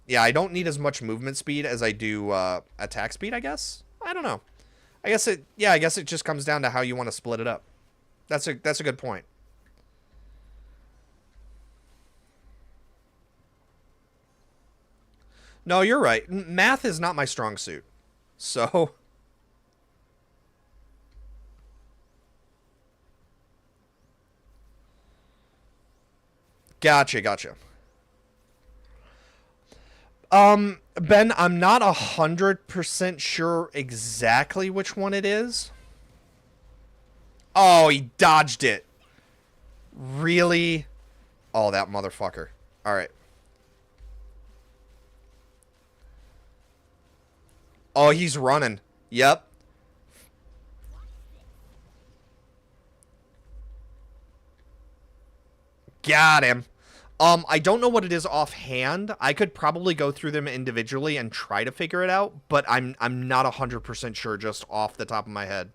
yeah, I don't need as much movement speed as I do attack speed, I guess? I don't know. I guess it just comes down to how you want to split it up. That's a good point. No, you're right. Math is not my strong suit. So... Gotcha. Ben, I'm not 100% sure exactly which one it is. Oh, he dodged it. Really? Oh, that motherfucker. All right. Oh, he's running. Yep. Got him. I don't know what it is offhand. I could probably go through them individually and try to figure it out, but I'm not 100% sure just off the top of my head.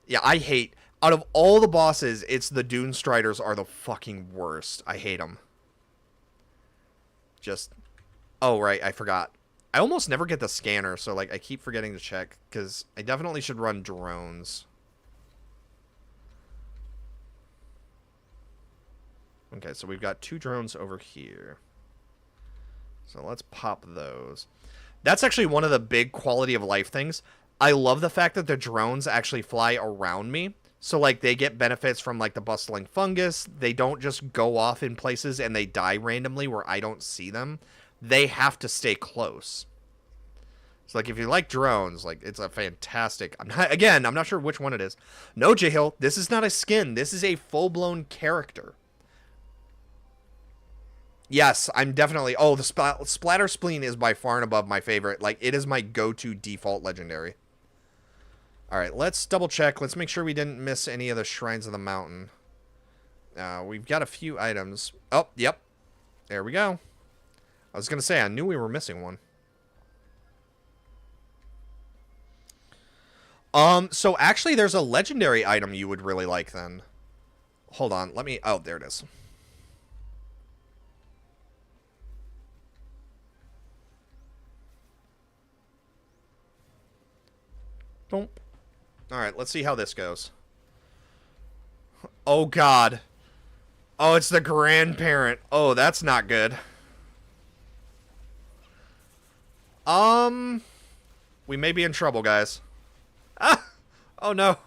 Yeah, I hate out of all the bosses, it's the Dune Striders are the fucking worst. I hate them. Just oh right, I forgot. I almost never get the scanner, so like I keep forgetting to check cuz I definitely should run drones. Okay, so we've got 2 drones over here. So let's pop those. That's actually one of the big quality of life things. I love the fact that the drones actually fly around me. So like they get benefits from like the bustling fungus. They don't just go off in places and they die randomly where I don't see them. They have to stay close. So like if you like drones, like it's a fantastic. I'm not sure which one it is. No, J-Hill, this is not a skin. This is a full-blown character. Yes, I'm definitely. Oh, the Splatter Spleen is by far and above my favorite. Like, it is my go-to default legendary. All right, let's double check. Let's make sure we didn't miss any of the Shrines of the Mountain. We've got a few items. Oh, yep. There we go. I was going to say, I knew we were missing one. So actually, there's a legendary item you would really like then. Hold on, let me. Oh, there it is. Boom. Alright, let's see how this goes. Oh, God. Oh, it's the grandparent. Oh, that's not good. We may be in trouble, guys. Ah! Oh, no.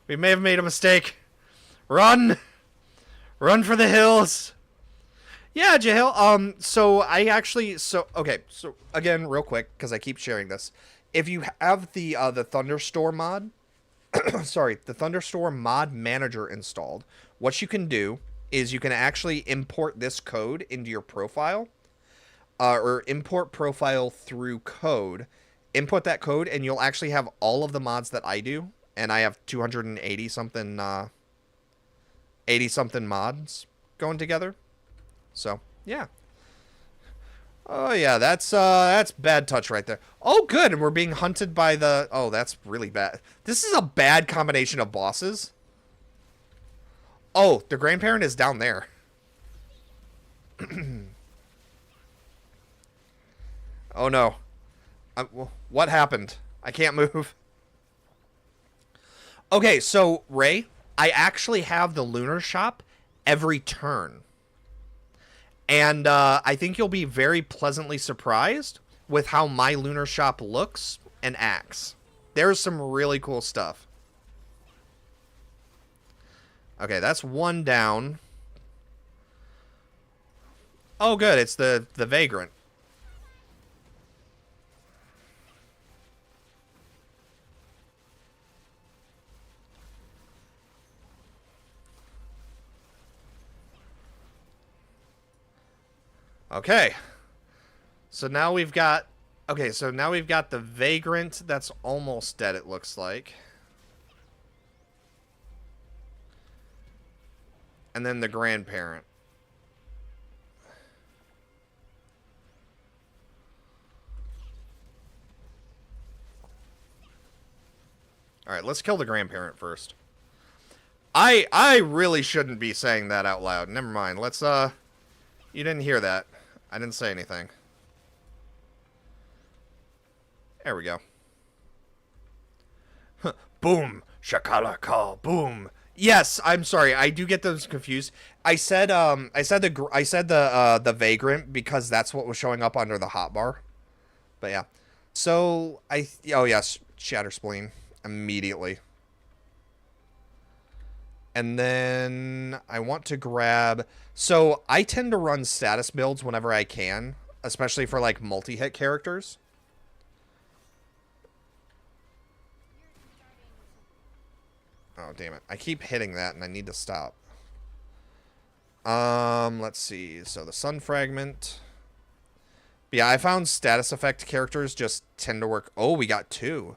We may have made a mistake. Run! Run for the hills! Yeah, Jahil. So I actually, okay. So again, real quick, because I keep sharing this. If you have the Thunderstorm mod, sorry, the Thunderstorm mod manager installed, what you can do is you can actually import this code into your profile, or import profile through code. Input that code, and you'll actually have all of the mods that I do, and I have 280 something, 80 something mods going together. So, yeah. Oh, yeah, that's bad touch right there. Oh, good, and we're being hunted by the... Oh, that's really bad. This is a bad combination of bosses. Oh, the grandparent is down there. Oh, no. What happened? I can't move. Okay, so, Ray, I actually have the Lunar Shop every turn. And I think you'll be very pleasantly surprised with how my Lunar Shop looks and acts. There's some really cool stuff. Okay, that's one down. Oh, good. It's the Vagrant. Okay. So now we've got... Okay, so now we've got the Vagrant that's almost dead, it looks like. And then the grandparent. Alright, let's kill the grandparent first. I really shouldn't be saying that out loud. Never mind. Let's, You didn't hear that. I didn't say anything. There we go. Boom! Shakalaka! Boom! Yes, I'm sorry. I do get those confused. I said the Vagrant because that's what was showing up under the hotbar. But yeah. So oh yes, Shatter Spleen immediately. And then I want to grab... So I tend to run status builds whenever I can. especially for like multi-hit characters. Oh, damn it. I keep hitting that and I need to stop. Let's see. So the sun fragment. But yeah, I found status effect characters just tend to work. Oh, we got 2.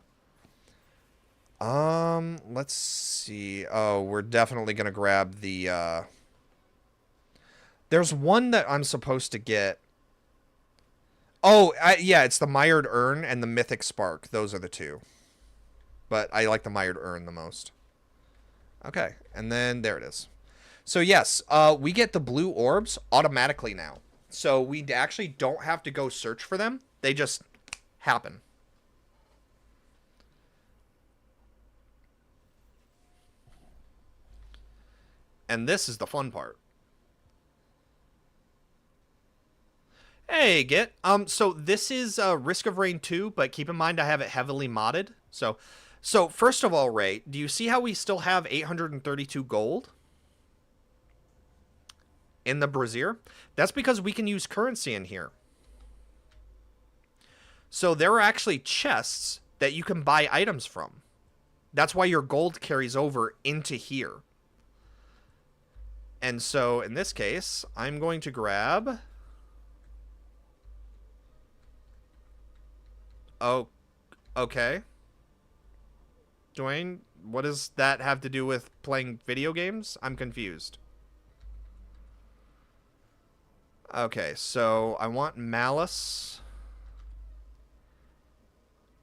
Let's see. Oh, we're definitely gonna grab the, there's one that I'm supposed to get. Oh, yeah, it's the Mired Urn and the Mythic Spark. Those are the 2. But I like the Mired Urn the most. Okay, and then there it is. So yes, we get the blue orbs automatically now. So we actually don't have to go search for them. They just happen. And this is the fun part. Hey, Git. So this is Risk of Rain 2, but keep in mind I have it heavily modded. So first of all, Ray, do you see how we still have 832 gold in the brazier? That's because we can use currency in here. So there are actually chests that you can buy items from. That's why your gold carries over into here. And so in this case, I'm going to grab... Oh, okay. Dwayne, what does that have to do with playing video games? I'm confused. Okay, so I want Malice.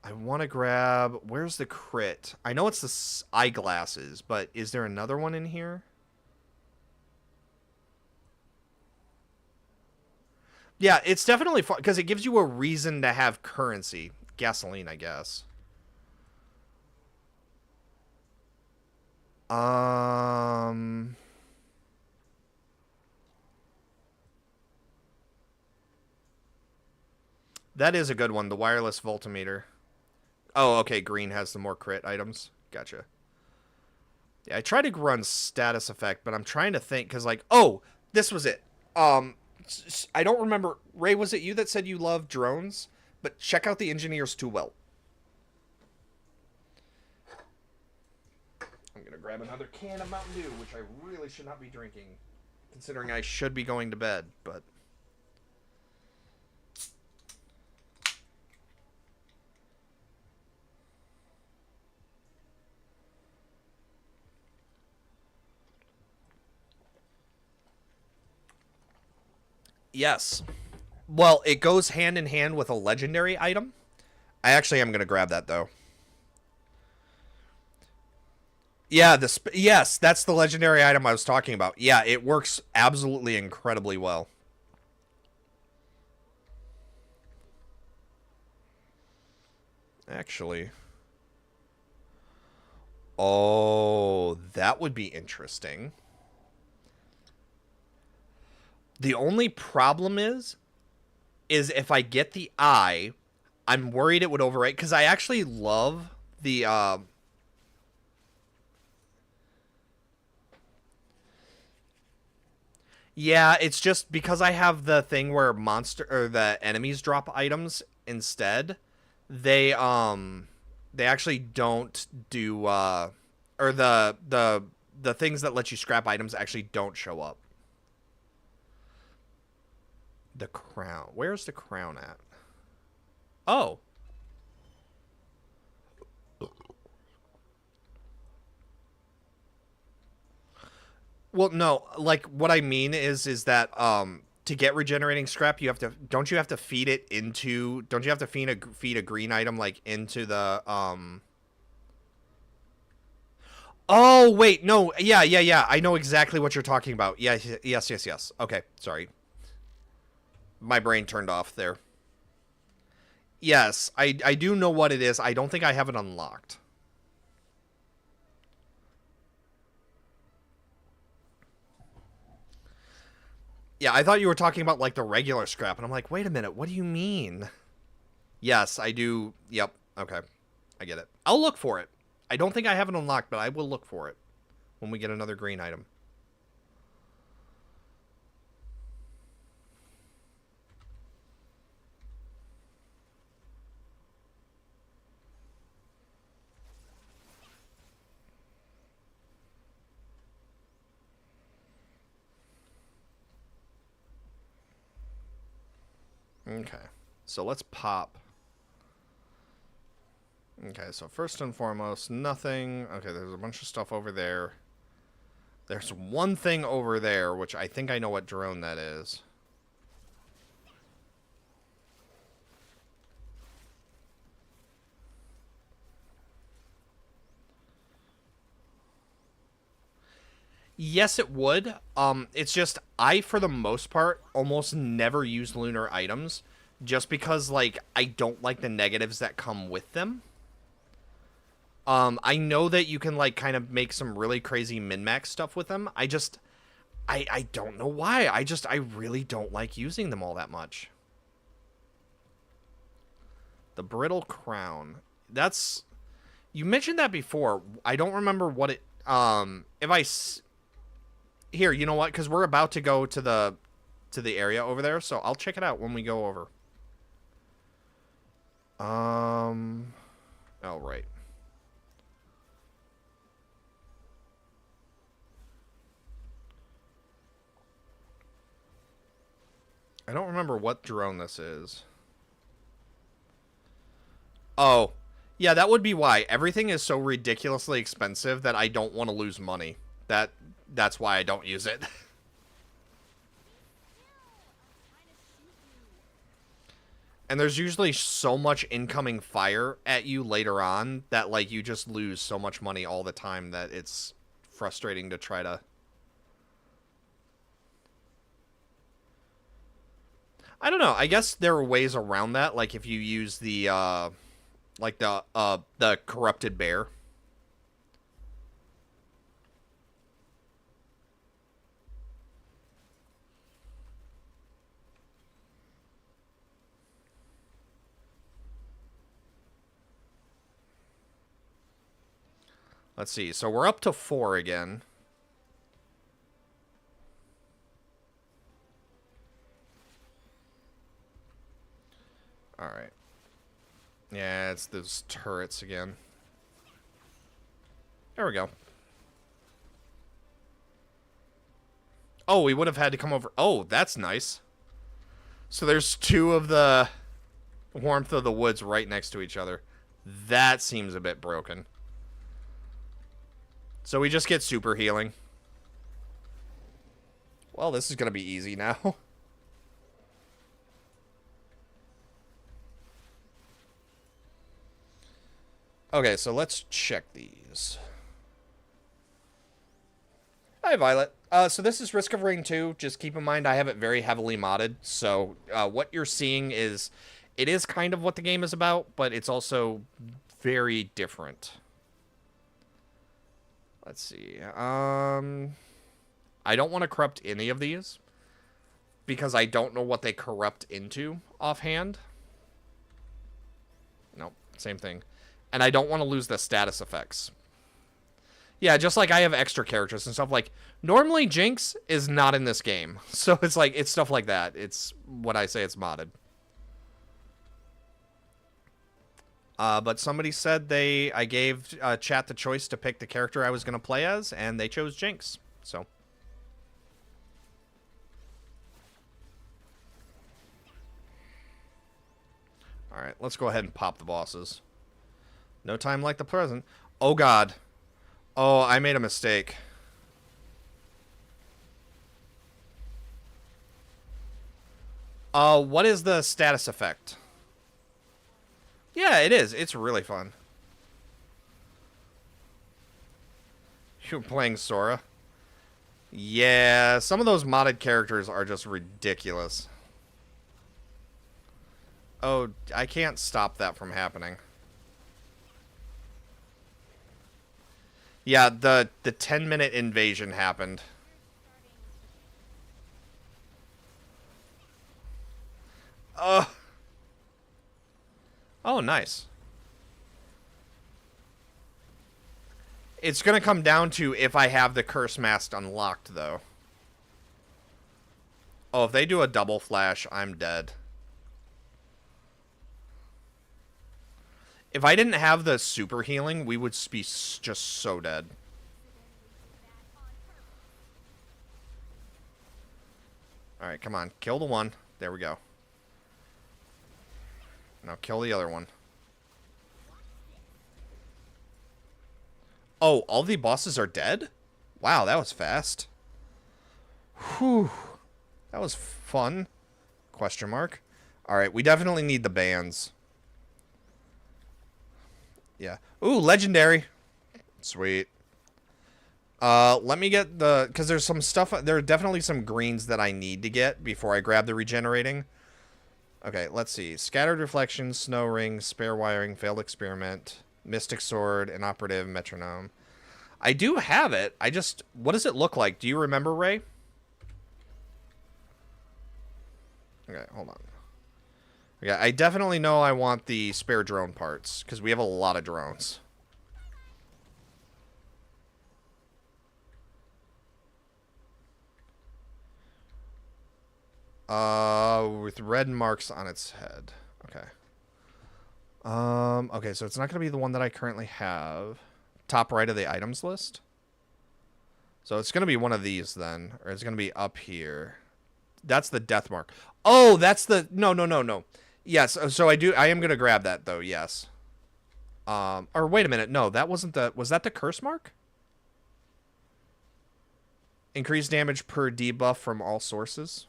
I want to grab... Where's the crit? I know it's the eyeglasses, but is there another one in here? Yeah, it's definitely fun because it gives you a reason to have currency. Gasoline, I guess. That is a good one, the wireless voltmeter. Oh, okay, green has the more crit items. Gotcha. Yeah, I tried to run status effect, but I'm trying to think, because, like, oh, this was it. I don't remember. Ray, was it you that said you love drones? But check out the Engineer's Tool Belt. I'm going to grab another can of Mountain Dew, which I really should not be drinking, considering I should be going to bed, but... Yes. Well, it goes hand in hand with a legendary item. I actually am going to grab that, though. Yeah, yes, that's the legendary item I was talking about. Yeah, it works absolutely incredibly well. Actually. Oh, that would be interesting. The only problem is if I get the eye, I'm worried it would overwrite, because I actually love the, yeah, it's just because I have the thing where the enemies drop items instead, they actually don't do, or the things that let you scrap items actually don't show up. The crown. Where's the crown at? Oh. Well, no. Like, what I mean is that to get regenerating scrap, you have to... Don't you have to feed it into... Don't you have to feed a green item, like, into the... Oh, wait. No. Yeah. I know exactly what you're talking about. Yeah, yes. Okay, sorry. My brain turned off there. Yes, I do know what it is. I don't think I have it unlocked. Yeah, I thought you were talking about, like, the regular scrap, and I'm like, wait a minute, what do you mean? Yes, I do. Yep. Okay. I get it. I'll look for it. I don't think I have it unlocked, but I will look for it when we get another green item. Okay. So let's pop. Okay, so first and foremost, nothing. Okay, there's a bunch of stuff over there. There's one thing over there, which I think I know what drone that is. Yes, it would. It's just I, for the most part, almost never use lunar items, just because like I don't like the negatives that come with them. I know that you can like kind of make some really crazy min-max stuff with them. I don't know why. I really don't like using them all that much. The brittle crown. That's, you mentioned that before. I don't remember what it. If I here, you know what? Because we're about to go to the area over there, so I'll check it out when we go over. Oh right. I don't remember what drone this is. Oh, yeah, that would be why. Everything is so ridiculously expensive that I don't want to lose money. That's why I don't use it. And there's usually so much incoming fire at you later on that like you just lose so much money all the time that it's frustrating to try to. I don't know. I guess there are ways around that, like if you use the like the corrupted bear. Let's see. So we're up to 4 again. All right. Yeah, it's those turrets again. There we go. Oh, we would have had to come over. Oh, that's nice. So there's 2 of the Warmth of the Woods right next to each other. That seems a bit broken. So we just get super healing. Well, this is going to be easy now. Okay, so let's check these. Hi, Violet. So this is Risk of Rain 2. Just keep in mind I have it very heavily modded. So what you're seeing is, it is kind of what the game is about, but it's also very different. Let's see. I don't want to corrupt any of these because I don't know what they corrupt into offhand. Nope, same thing. And I don't want to lose the status effects. Yeah, just like I have extra characters and stuff. Like, normally Jinx is not in this game. So it's like, it's stuff like that. It's what I say, it's modded. But somebody said I gave chat the choice to pick the character I was going to play as, and they chose Jinx. So. Alright, let's go ahead and pop the bosses. No time like the present. Oh, God. Oh, I made a mistake. What is the status effect? Yeah, it is. It's really fun. You're playing Sora? Yeah, some of those modded characters are just ridiculous. Oh, I can't stop that from happening. Yeah, the 10-minute invasion happened. Oh, nice. It's going to come down to if I have the Curse Mask unlocked, though. Oh, if they do a double flash, I'm dead. If I didn't have the super healing, we would be just so dead. Alright, come on. Kill the one. There we go. Now kill the other one. Oh, all the bosses are dead? Wow, that was fast. Whew. That was fun. Question mark. Alright, we definitely need the bands. Yeah. Ooh, legendary. Sweet. Let me get the... Because there's some stuff... There are definitely some greens that I need to get before I grab the regenerating. Okay, let's see. Scattered Reflections, Snow Ring, Spare Wiring, Failed Experiment, Mystic Sword, Inoperative, Metronome. I do have it. I just... What does it look like? Do you remember, Ray? Okay, hold on. Okay, I definitely know I want the spare drone parts, because we have a lot of drones. With red marks on its head. Okay. Okay, so it's not going to be the one that I currently have. Top right of the items list. So it's going to be one of these then, or it's going to be up here. That's the death mark. Oh, that's the... No. Yes, so I am going to grab that, though, yes. Or wait a minute. No, that wasn't the... Was that the curse mark? Increased damage per debuff from all sources.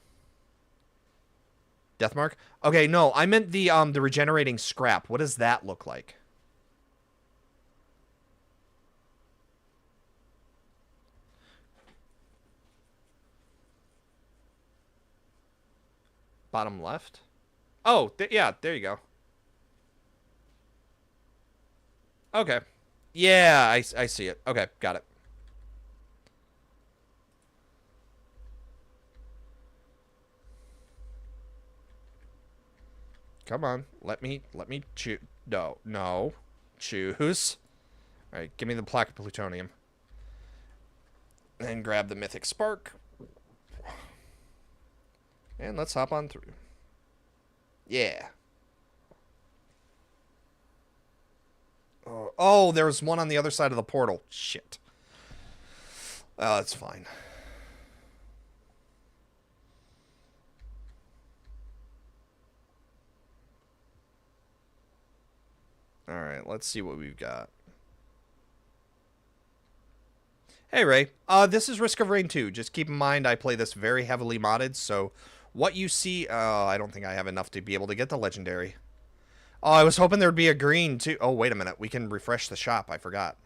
Death mark? Okay, no, I meant the regenerating scrap. What does that look like? Bottom left? Oh, yeah, there you go. Okay. Yeah, I see it. Okay, got it. Come on, let me choose. No. Choose. All right, give me the plaque of plutonium. And grab the mythic spark. And let's hop on through. Yeah. Oh, there was one on the other side of the portal. Shit. Oh, that's fine. Alright, let's see what we've got. Hey, Ray. This is Risk of Rain 2. Just keep in mind I play this very heavily modded, so what you see... I don't think I have enough to be able to get the legendary. Oh, I was hoping there'd be a green, too. Oh, wait a minute. We can refresh the shop. I forgot.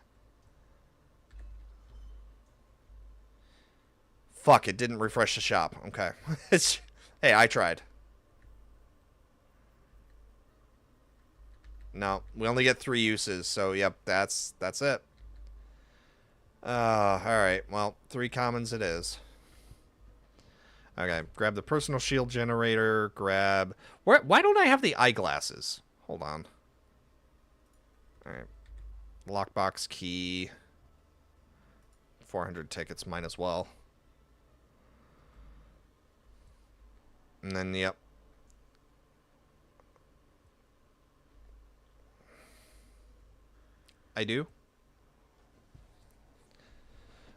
Fuck, it didn't refresh the shop. Okay. Hey, I tried. No, we only get 3 uses, so yep, that's it. Alright, well, 3 commons it is. Okay, grab the personal shield generator, grab... Why don't I have the eyeglasses? Hold on. Alright. Lockbox key. 400 tickets, might as well. And then, yep. I do?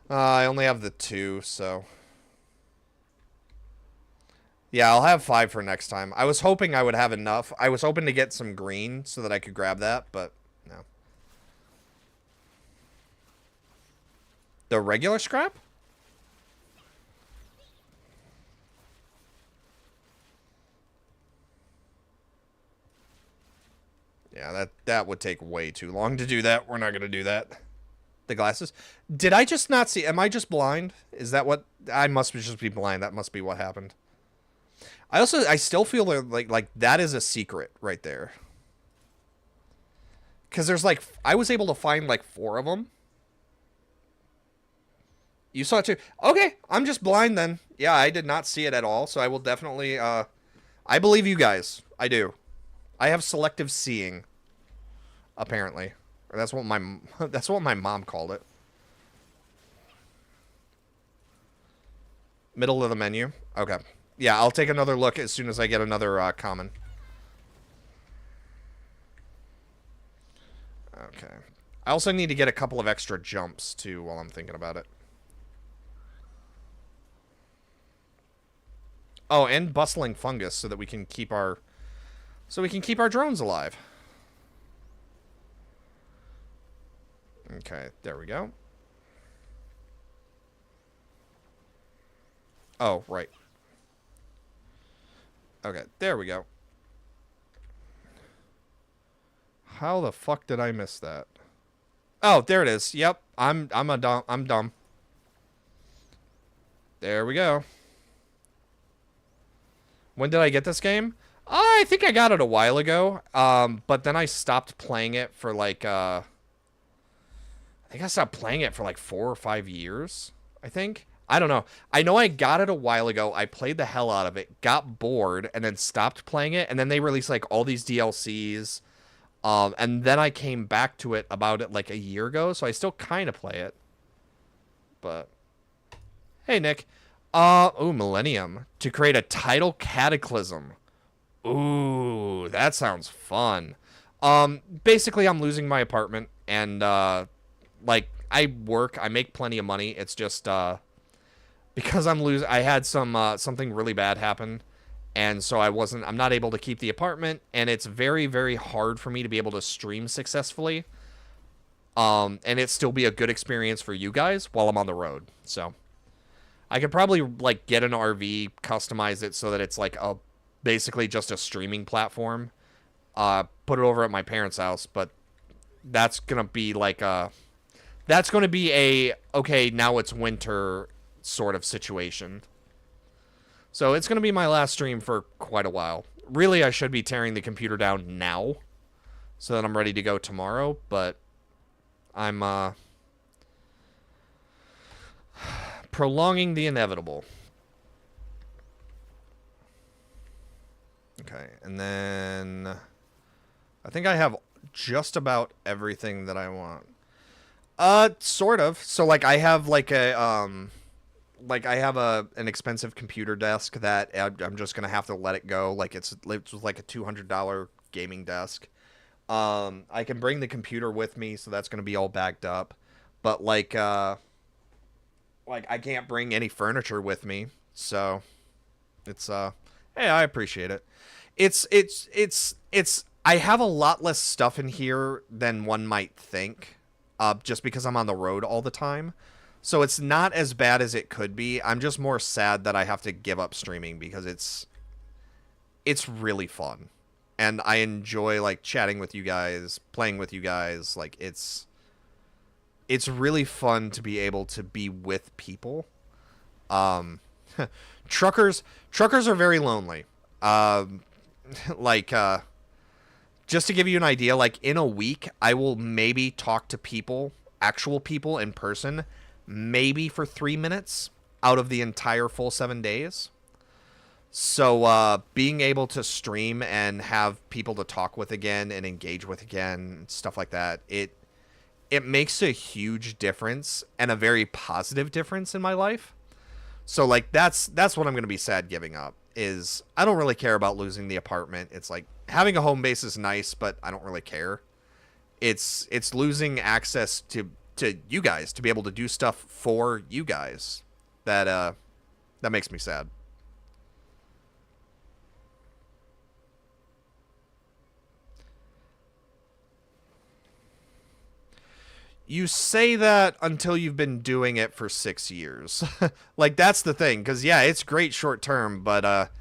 I only have the 2, so... Yeah, I'll have 5 for next time. I was hoping I would have enough. I was hoping to get some green so that I could grab that, but no. The regular scrap? Yeah, that would take way too long to do that. We're not going to do that. The glasses? Did I just not see... Am I just blind? Is that what... I must just be blind. That must be what happened. I still feel like that is a secret right there. Because there's like... I was able to find like 4 of them. You saw it too. Okay, I'm just blind then. Yeah, I did not see it at all. So I will definitely... I believe you guys. I do. I have selective seeing. Apparently. Or that's what my mom called it. Middle of the menu. Okay. Yeah, I'll take another look as soon as I get another common. Okay. I also need to get a couple of extra jumps, too, while I'm thinking about it. Oh, and bustling fungus so that we can keep our so we can keep our drones alive. Okay, there we go. Oh, right. Okay, there we go. How the fuck did I miss that? Oh, there it is. Yep, I'm dumb. There we go. When did I get this game? I think I got it a while ago. But then I stopped playing it for like I think I stopped playing it for like 4 or 5 years, I think. I don't know. I know I got it a while ago. I played the hell out of it, got bored, and then stopped playing it. And then they released like all these DLCs. And then I came back to it about it like a year ago, so I still kind of play it. But hey, Nick. Ooh, Millennium to create a tidal cataclysm. Ooh, that sounds fun. Basically, I'm losing my apartment, and like I work, I make plenty of money. It's just because I had something really bad happen, and so I'm not able to keep the apartment, and it's very, very hard for me to be able to stream successfully. And it still be a good experience for you guys while I'm on the road. So I could probably like get an RV, customize it so that it's like basically just a streaming platform. Put it over at my parents' house, but that's gonna be like okay, now it's winter sort of situation. So it's gonna be my last stream for quite a while. Really, I should be tearing the computer down now so that I'm ready to go tomorrow, but I'm prolonging the inevitable. Okay, and then I think I have just about everything that I want. Sort of. So like I have like an expensive computer desk that I'm just gonna have to let it go. Like it's like a $200 gaming desk. I can bring the computer with me, so that's gonna be all backed up. But like I can't bring any furniture with me, so it's hey, I appreciate it. It's I have a lot less stuff in here than one might think, just because I'm on the road all the time. So it's not as bad as it could be. I'm just more sad that I have to give up streaming because it's really fun. And I enjoy like chatting with you guys, playing with you guys. Like it's really fun to be able to be with people. Um truckers are very lonely. Like just to give you an idea, like in a week I will maybe talk to people, actual people in person, maybe for 3 minutes out of the entire full 7 days. So being able to stream and have people to talk with again and engage with again, stuff like that, it makes a huge difference and a very positive difference in my life. So like that's what I'm going to be sad giving up is I don't really care about losing the apartment. It's like having a home base is nice, but I don't really care. It's losing access to you guys to be able to do stuff for you guys that makes me sad. You say that until you've been doing it for 6 years. Like that's the thing, because yeah, it's great short term, but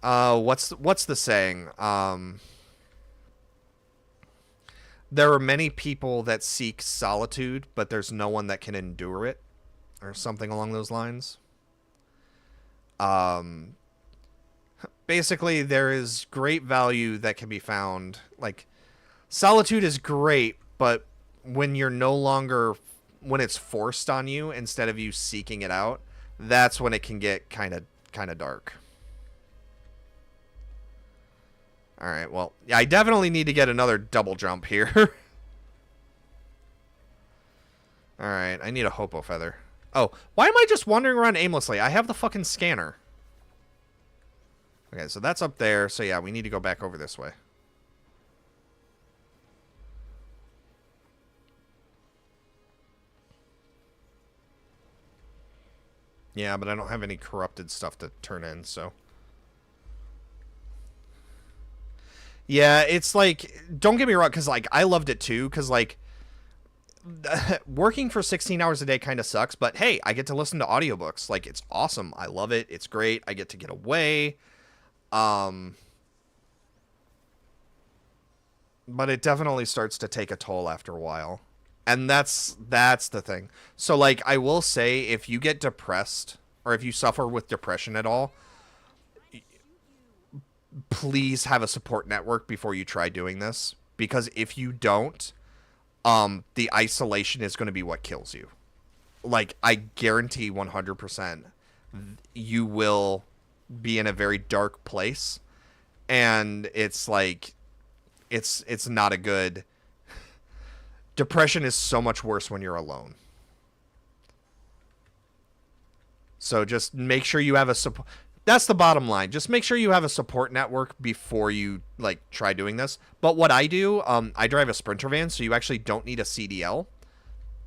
what's the saying? There are many people that seek solitude, but there's no one that can endure it, or something along those lines. Um, Basically, there is great value that can be found. Like solitude is great, but when you're no longer when it's forced on you instead of you seeking it out, that's when it can get kind of dark. All right, well, yeah, I definitely need to get another double jump here. All right, I need a Hopo feather. Oh, why am I just wandering around aimlessly? I have the fucking scanner. Okay, so that's up there. So yeah, we need to go back over this way. Yeah, but I don't have any corrupted stuff to turn in, so. Yeah, it's like, don't get me wrong, because like I loved it too, because like working for 16 hours a day kind of sucks, but hey, I get to listen to audiobooks. Like it's awesome. I love it. It's great. I get to get away. Um, but it definitely starts to take a toll after a while. And that's the thing. So like I will say if you get depressed or if you suffer with depression at all, please have a support network before you try doing this because if you don't, the isolation is going to be what kills you. Like I guarantee 100% you will be in a very dark place and it's like it's not a good depression is so much worse when you're alone. So just make sure you have a support. That's the bottom line. Just make sure you have a support network before you like try doing this. But what I do, I drive a Sprinter van, so you actually don't need a CDL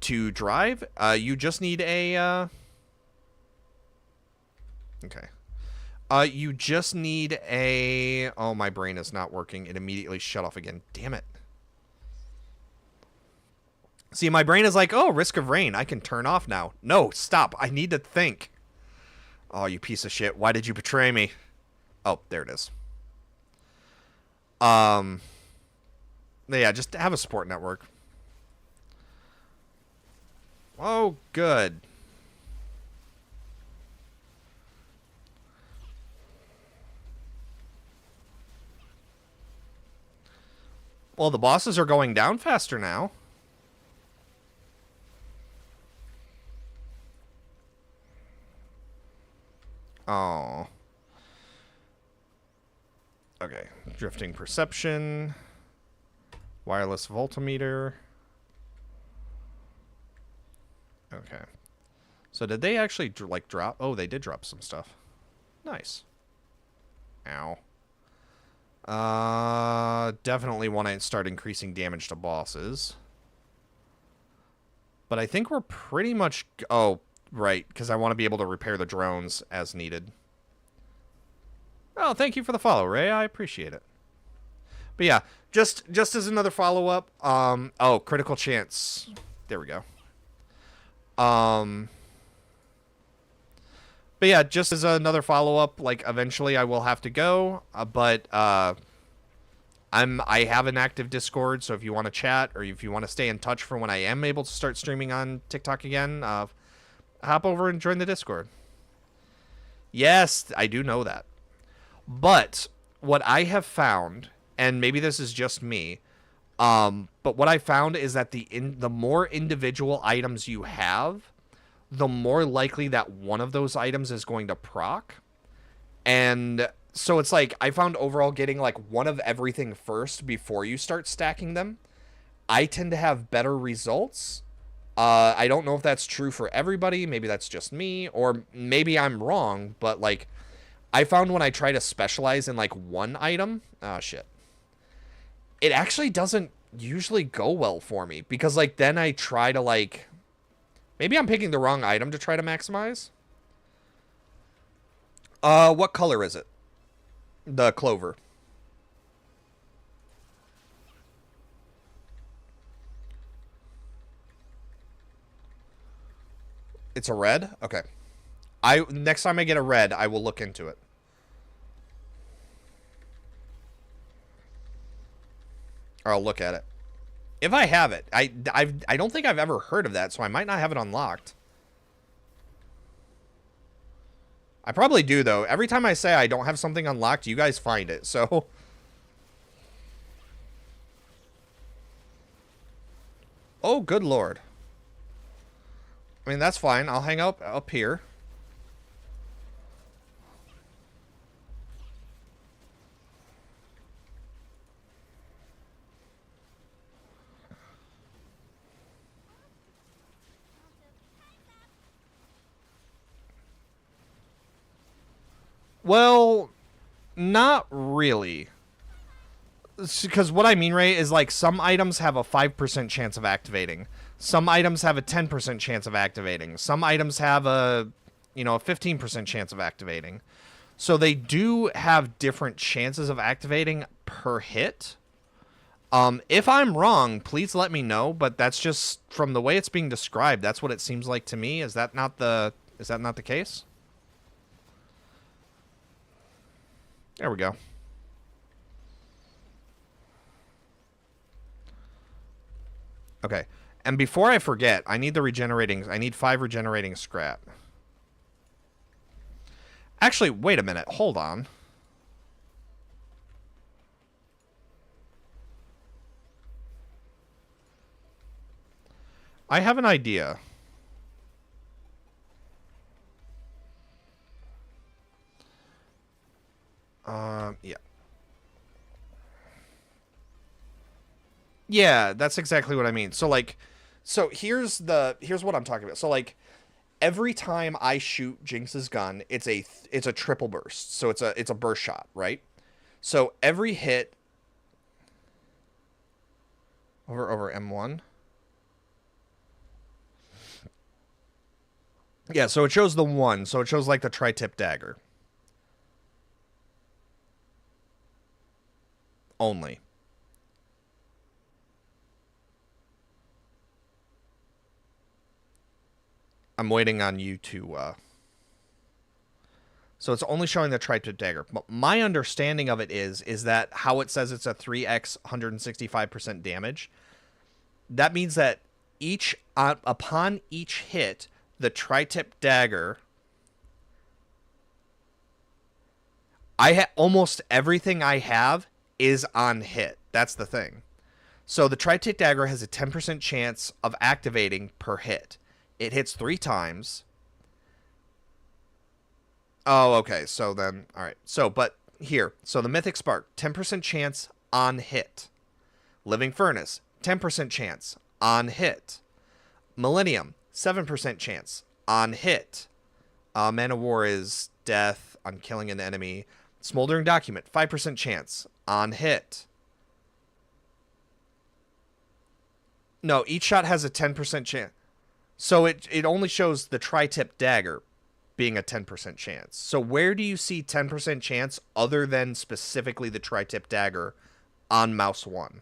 to drive. You just need a. Okay. You just need a. Oh, my brain is not working. It immediately shut off again. Damn it. See, my brain is like, oh, risk of rain. I can turn off now. No, stop. I need to think. Oh, you piece of shit. Why did you betray me? Oh, there it is. Yeah, just have a support network. Oh, good. Well, the bosses are going down faster now. Oh. Okay. Drifting perception. Wireless voltmeter. Okay. So did they actually, like, drop? Oh, they did drop some stuff. Nice. Ow. Definitely want to start increasing damage to bosses. But I think we're pretty much... Oh, right, because I want to be able to repair the drones as needed. Oh, thank you for the follow, Ray. I appreciate it. But yeah, just as another follow-up, oh, critical chance. There we go. But yeah, just as another follow-up, like, eventually I will have to go, but, I have an active Discord, so if you want to chat, or if you want to stay in touch for when I am able to start streaming on TikTok again, hop over and join the Discord. Yes, I do know that. But what I have found, and maybe this is just me, but what I found is that the more individual items you have, the more likely that one of those items is going to proc. And so it's like, I found overall getting like one of everything first before you start stacking them, I tend to have better results. I don't know if that's true for everybody. Maybe that's just me, or maybe I'm wrong, but like, I found when I try to specialize in like one item, shit, it actually doesn't usually go well for me because like then I try to like, maybe I'm picking the wrong item to try to maximize. What color is it? The clover. It's a red? Okay. Next time I get a red, I will look into it. Or I'll look at it. If I have it. I don't think I've ever heard of that, so I might not have it unlocked. I probably do, though. Every time I say I don't have something unlocked, you guys find it, so... Oh, good lord. I mean, that's fine. I'll hang up here. Well, not really. Because what I mean, Ray, is like some items have a 5% chance of activating. Some items have a 10% chance of activating. Some items have a 15% chance of activating. So they do have different chances of activating per hit. If I'm wrong, please let me know, but that's just from the way it's being described, that's what it seems like to me. Is that not the case? There we go. Okay. And before I forget, I need 5 regenerating scrap. Actually, wait a minute. Hold on. I have an idea. Yeah. Yeah, that's exactly what I mean. So like, here's what I'm talking about. So like, every time I shoot Jinx's gun, it's a triple burst. So it's a burst shot, right? So every hit over M1. Yeah, so it shows the one. So it shows like the tri-tip dagger only. I'm waiting on you to. So it's only showing the tri-tip dagger. But my understanding of it is that how it says it's a 3x 165% damage. That means that upon each hit, the tri-tip dagger. Almost everything I have is on hit. That's the thing. So the tri-tip dagger has a 10% chance of activating per hit. It hits 3 times. Oh, okay. So then, all right. So, but here, so the Mythic Spark, 10% chance on hit. Living Furnace, 10% chance on hit. Millennium, 7% chance on hit. Man of War is death on killing an enemy. Smoldering Document, 5% chance on hit. No, each shot has a 10% chance. So it only shows the tri-tip dagger being a 10% chance. So where do you see 10% chance other than specifically the tri-tip dagger on mouse 1?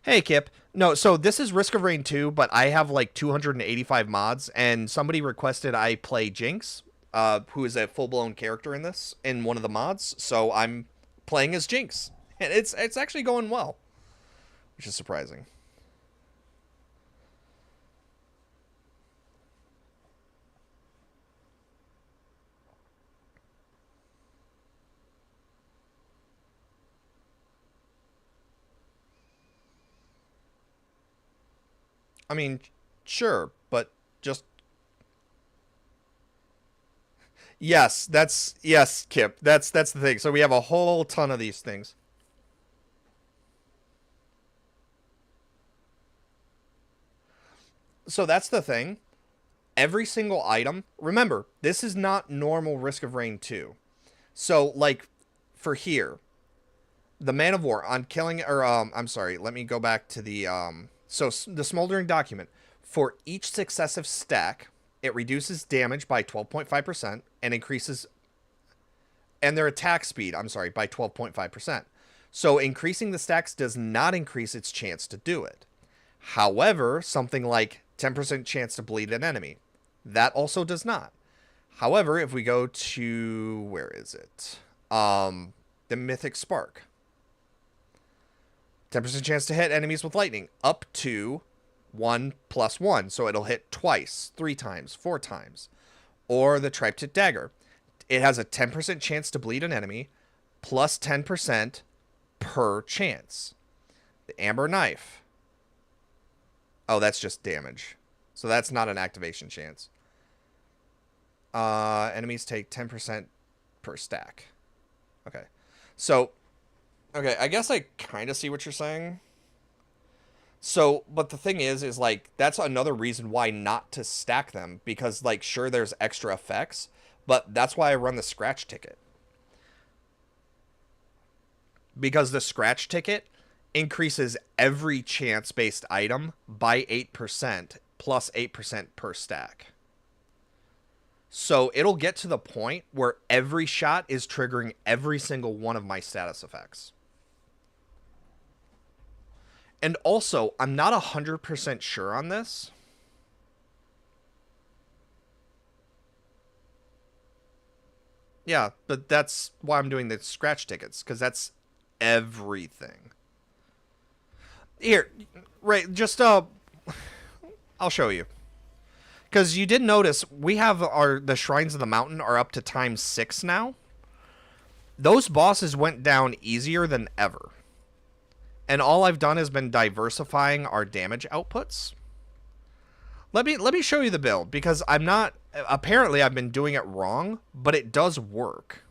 Hey, Kip. No, so this is Risk of Rain 2, but I have like 285 mods, and somebody requested I play Jinx, who is a full-blown character in this, in one of the mods, so I'm playing as Jinx. And it's actually going well, which is surprising. I mean, sure, but just yes, Kip. That's the thing. So we have a whole ton of these things. So that's the thing. Every single item, remember, this is not normal Risk of Rain 2. So like for here, the Man of War on killing or I'm sorry, let me go back to the the Smoldering Document. For each successive stack, it reduces damage by 12.5% and increases and their attack speed, I'm sorry, by 12.5%. So increasing the stacks does not increase its chance to do it. However, something like 10% chance to bleed an enemy, that also does not. However, if we go to where is it? The Mythic Spark. 10% chance to hit enemies with lightning up to 1+1. So it'll hit twice, 3 times, 4 times. Or the tri-tip dagger. It has a 10% chance to bleed an enemy plus 10% per chance. The Amber Knife. Oh, that's just damage. So that's not an activation chance. Enemies take 10% per stack. Okay. So, okay, I guess I kind of see what you're saying. So, but the thing is like, that's another reason why not to stack them. Because, like, sure, there's extra effects. But that's why I run the scratch ticket. because the scratch ticket increases every chance-based item by 8% plus 8% per stack. So it'll get to the point where every shot is triggering every single one of my status effects. And also, I'm not 100% sure on this. Yeah, but that's why I'm doing the scratch tickets, because that's everything. Here, right, just, I'll show you. Because you did notice, we have the Shrines of the Mountain are up to times 6 now. Those bosses went down easier than ever. And all I've done has been diversifying our damage outputs. Let me show you the build, because I'm not... Apparently, I've been doing it wrong, but it does work,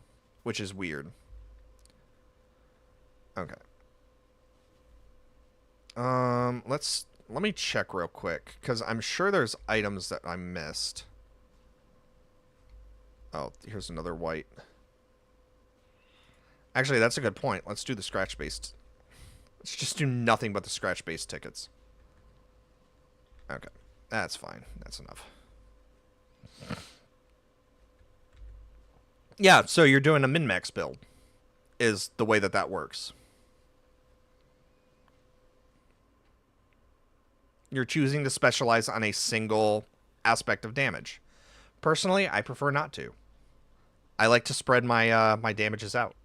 which is weird. Okay. Let me check real quick, because I'm sure there's items that I missed. Oh, here's another white. Actually, that's a good point. Let's do the scratch-based. Let's just do nothing but the scratch-based tickets. Okay. That's fine. That's enough. Yeah, so you're doing a min-max build, is the way that works. You're choosing to specialize on a single aspect of damage. Personally, I prefer not to. I like to spread my my damages out.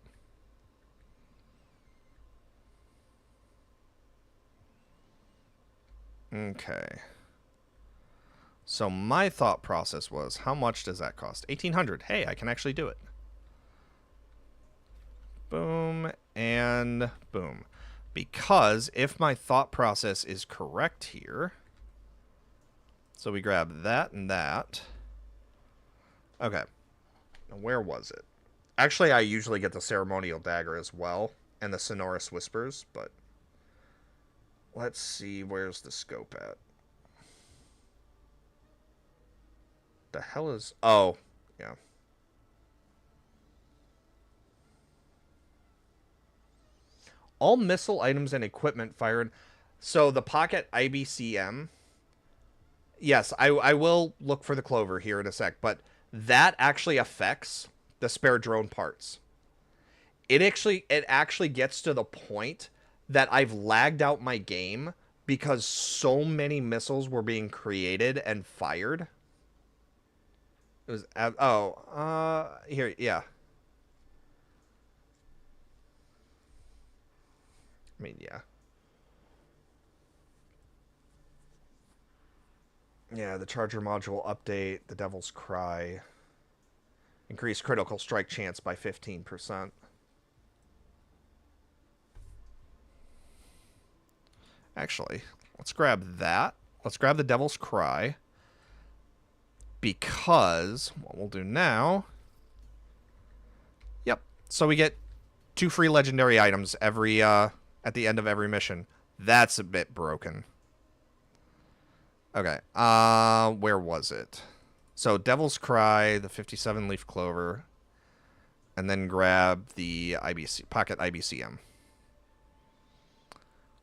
Okay. So my thought process was, how much does that cost? 1,800. Hey, I can actually do it. Boom and boom. Because if my thought process is correct here, so we grab that and that. Okay. Now where was it? Actually, I usually get the Ceremonial Dagger as well, and the Sonorous Whispers, but let's see, where's the scope at? The hell is... Oh, yeah. All missile items and equipment fired. So the Pocket IBCM... Yes, I will look for the clover here in a sec, but that actually affects the spare drone parts. It actually gets to the point that I've lagged out my game because so many missiles were being created and fired. It was here, yeah. I mean, yeah. Yeah, the charger module update, the Devil's Cry. Increase critical strike chance by 15%. Actually, let's grab that. Let's grab the Devil's Cry. Because what we'll do now... Yep. So we get 2 free legendary items every at the end of every mission. That's a bit broken. Okay. Where was it? So Devil's Cry, the 57-leaf clover, and then grab the Pocket IBCM.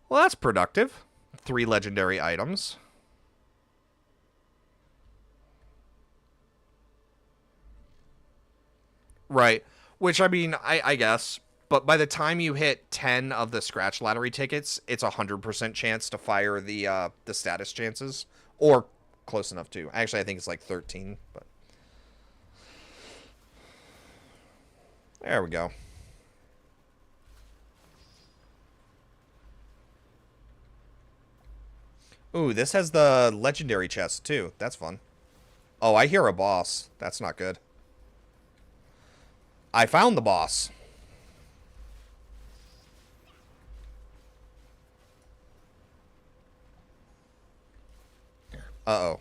Well, that's productive. 3 legendary items. Right. Which, I mean, I guess. But by the time you hit 10 of the scratch lottery tickets, it's a 100% chance to fire the status chances. Or close enough to. Actually, I think it's like 13. But there we go. Ooh, this has the legendary chest, too. That's fun. Oh, I hear a boss. That's not good. I found the boss. Uh-oh.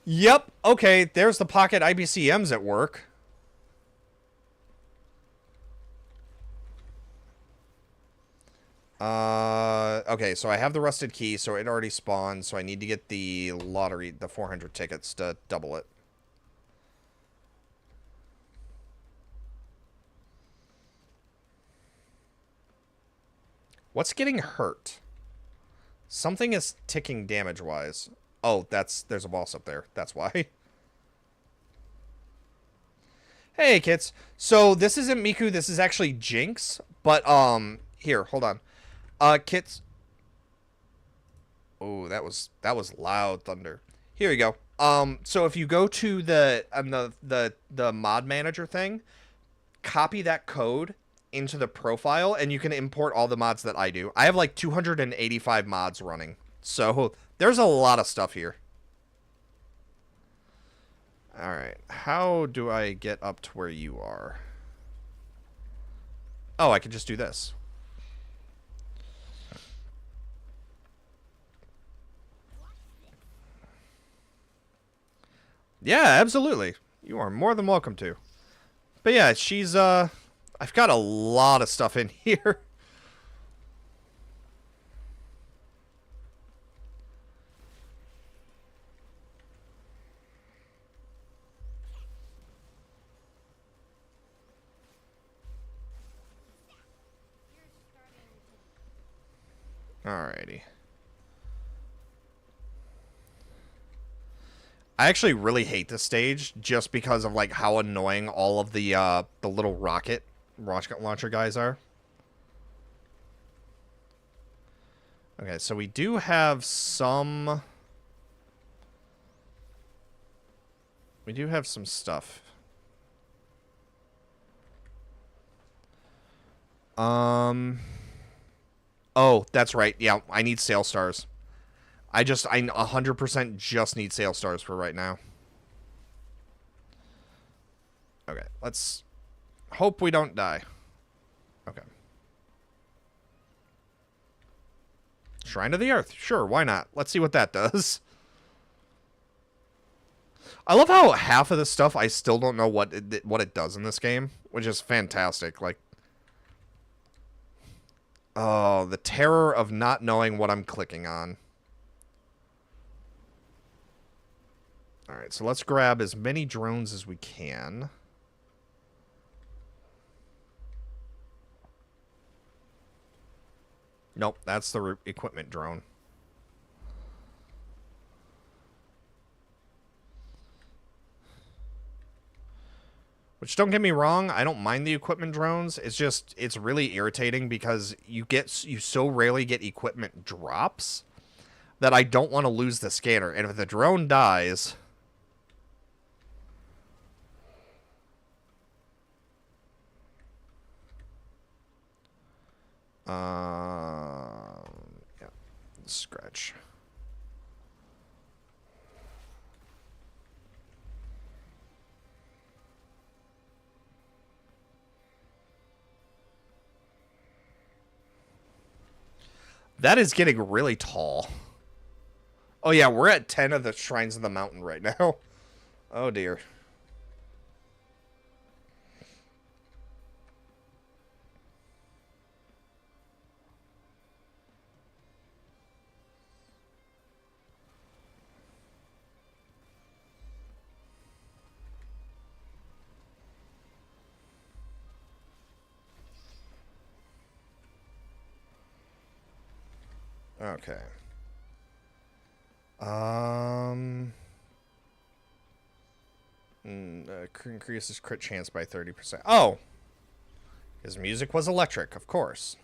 Yep, okay, there's the Pocket IBCMs at work. Okay, so I have the Rusted Key, so it already spawned, so I need to get the lottery, the 400 tickets to double it. What's getting hurt? Something is ticking damage-wise. Oh, there's a boss up there. That's why. Hey, Kits. So, this isn't Miku. This is actually Jinx. But, here, hold on. Kits. Oh, that was loud thunder. Here we go. So if you go to the mod manager thing, copy that code into the profile, and you can import all the mods that I do. I have like 285 mods running. So, there's a lot of stuff here. Alright, how do I get up to where you are? Oh, I can just do this. Yeah, absolutely. You are more than welcome to. But yeah, she's, I've got a lot of stuff in here. Alrighty. I actually really hate this stage just because of like how annoying all of the little rocket launcher guys are. Okay, so we do have some. We do have some stuff. Oh, that's right. Yeah, I need sale stars. I 100% just need sale stars for right now. Okay, let's hope we don't die. Okay. Shrine of the Earth. Sure, why not? Let's see what that does. I love how half of this stuff I still don't know what it does in this game, which is fantastic. Like, oh, the terror of not knowing what I'm clicking on. Alright, so let's grab as many drones as we can. Nope, that's the equipment drone. Which, don't get me wrong, I don't mind the equipment drones. It's just, it's really irritating because you so rarely get equipment drops that I don't want to lose the scanner. And if the drone dies... yeah, scratch. That is getting really tall. Oh yeah, we're at 10 of the Shrines of the Mountain right now. Oh dear. Okay. Increases crit chance by 30%. Oh! His music was electric, of course.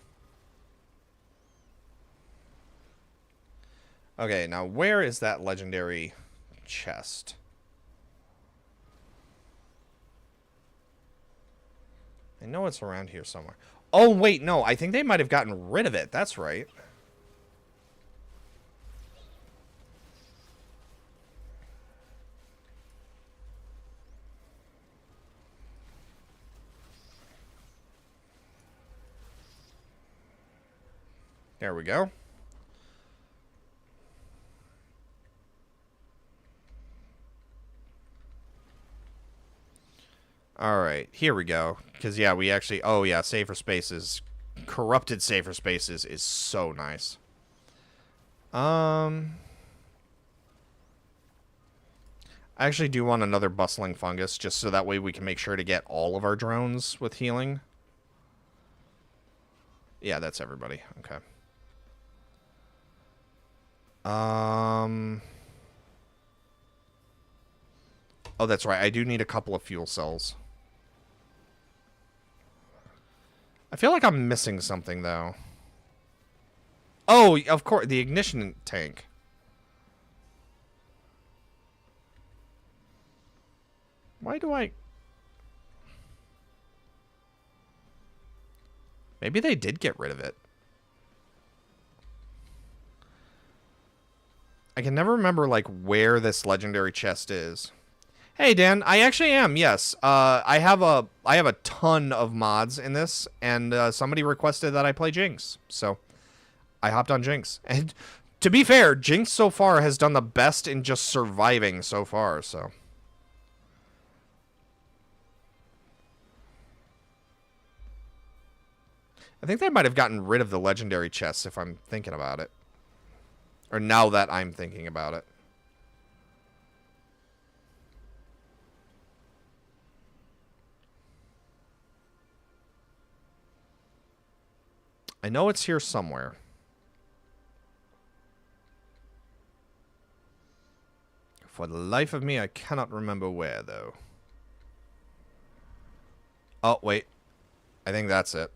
Okay, now where is that legendary chest? I know it's around here somewhere. Oh, wait, no. I think they might have gotten rid of it. That's right. There we go. Alright, here we go. Because, yeah, we actually... Oh, yeah, Safer Spaces. Corrupted Safer Spaces is so nice. I actually do want another Bustling Fungus, just so that way we can make sure to get all of our drones with healing. Yeah, that's everybody. Okay. Oh, that's right. I do need a couple of fuel cells. I feel like I'm missing something, though. Oh, of course, the ignition tank. Why do I... Maybe they did get rid of it. I can never remember, like, where this legendary chest is. Hey, Dan, I actually am, yes. I have a ton of mods in this, and somebody requested that I play Jinx, so I hopped on Jinx. And to be fair, Jinx so far has done the best in just surviving so far, so... I think they might have gotten rid of the legendary chests if I'm thinking about it. Or now that I'm thinking about it. I know it's here somewhere. For the life of me, I cannot remember where, though. Oh, wait. I think that's it.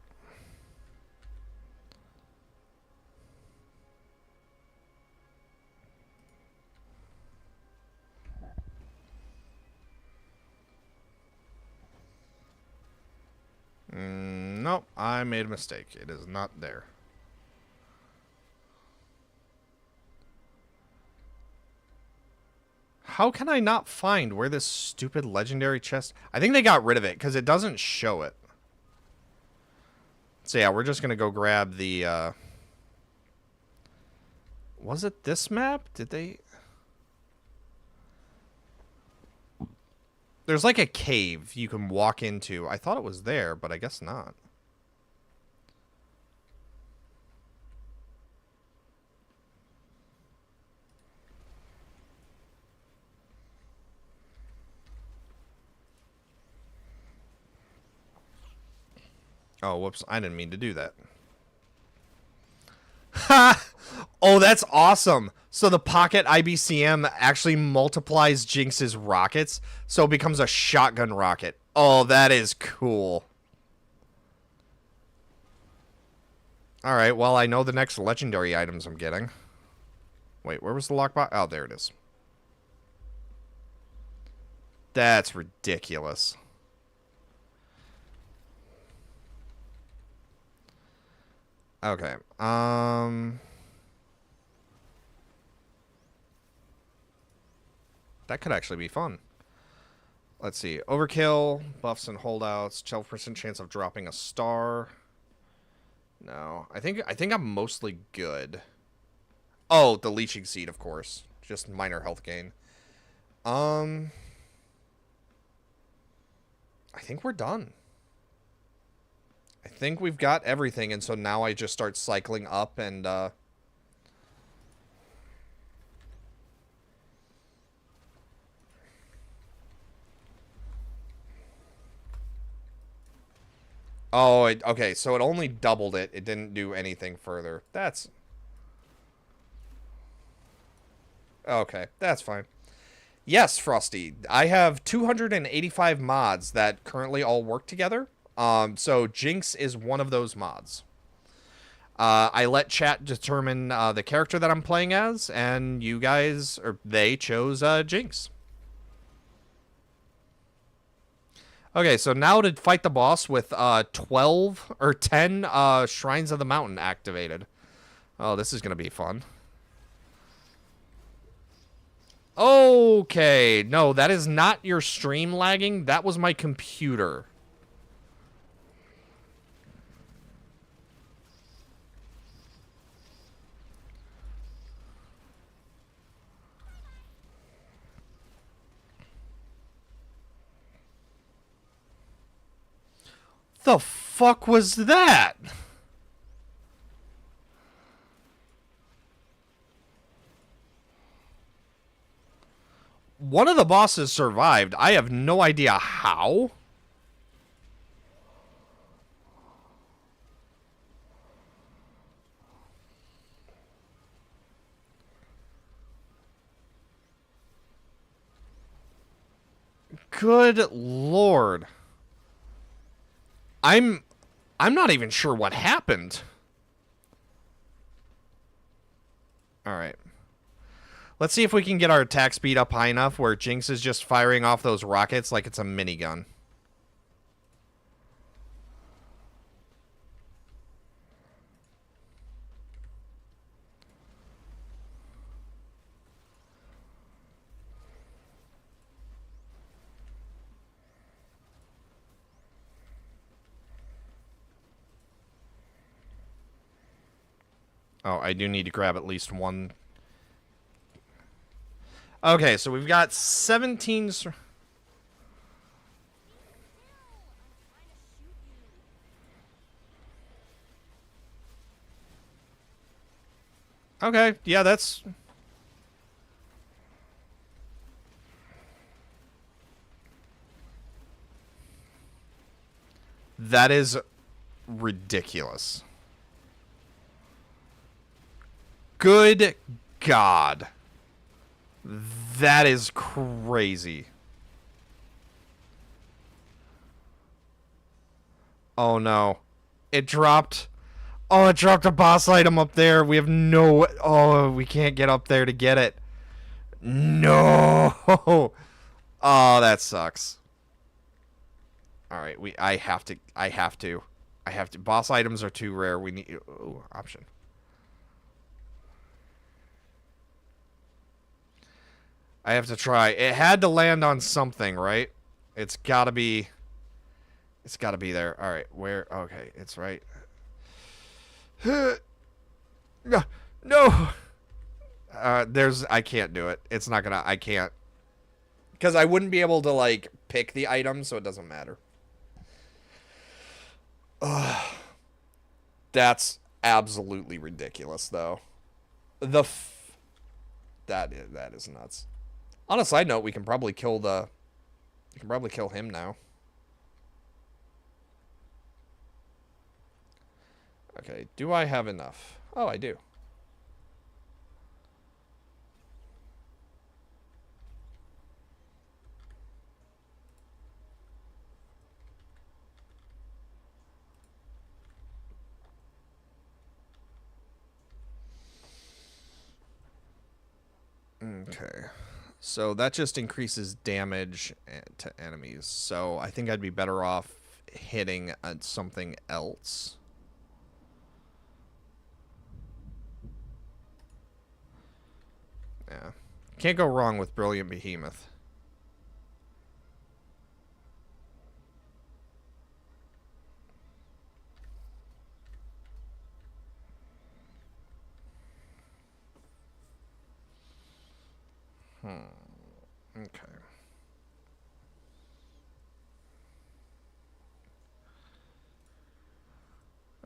Nope, I made a mistake. It is not there. How can I not find where this stupid legendary chest... I think they got rid of it because it doesn't show it. So yeah, we're just going to go grab the... Was it this map? Did they... There's like a cave you can walk into. I thought it was there, but I guess not. Oh, whoops. I didn't mean to do that. Ha! Oh, that's awesome. So the Pocket IBCM actually multiplies Jinx's rockets, so it becomes a shotgun rocket. Oh, that is cool. Alright, well, I know the next legendary items I'm getting. Wait, where was the lockbox? Oh, there it is. That's ridiculous. Okay, that could actually be fun. Let's see. Overkill, buffs and holdouts, 12% chance of dropping a star. No. I think I'm mostly good. Oh, the leeching seed, of course. Just minor health gain. I think we're done. I think we've got everything, and so now I just start cycling up and Oh, okay, so it only doubled it. It didn't do anything further. That's... Okay, that's fine. Yes, Frosty. I have 285 mods that currently all work together. So Jinx is one of those mods. I let chat determine the character that I'm playing as, and you guys, or they chose Jinx. Okay, so now to fight the boss with 12 or 10 Shrines of the Mountain activated. Oh, this is going to be fun. Okay, no, that is not your stream lagging. That was my computer. The fuck was that? One of the bosses survived. I have no idea how. Good lord. I'm not even sure what happened. Alright. Let's see if we can get our attack speed up high enough where Jinx is just firing off those rockets like it's a minigun. Oh, I do need to grab at least one. Okay, so we've got 17... Okay, yeah, that's... That is ridiculous. Good God. That is crazy. Oh no. It dropped... Oh, it dropped a boss item up there. We have no... Oh, we can't get up there to get it. No. Oh, that sucks. Alright, I have to. Boss items are too rare. We need... Ooh, option. I have to try. It had to land on something, right? It's gotta be... It's gotta be there. Alright, where... Okay, it's right... No, no. I can't do it. It's not gonna. I can't, because I wouldn't be able to like pick the item, so it doesn't matter. That's absolutely ridiculous, though. That is nuts. On a side note, we can probably kill him now. Okay, do I have enough? Oh, I do. Okay. So that just increases damage to enemies. So I think I'd be better off hitting something else. Yeah. Can't go wrong with Brilliant Behemoth. Okay.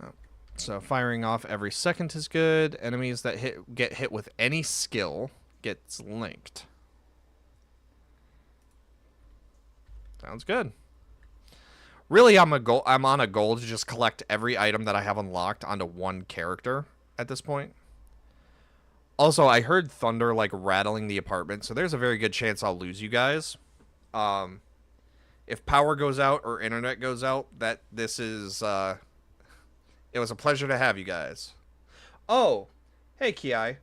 Oh. So firing off every second is good. Enemies that get hit with any skill gets linked. Sounds good. Really, I'm on a goal to just collect every item that I have unlocked onto one character at this point. Also, I heard thunder like rattling the apartment, so there's a very good chance I'll lose you guys. If power goes out or internet goes out, this is it was a pleasure to have you guys. Oh, hey Ki.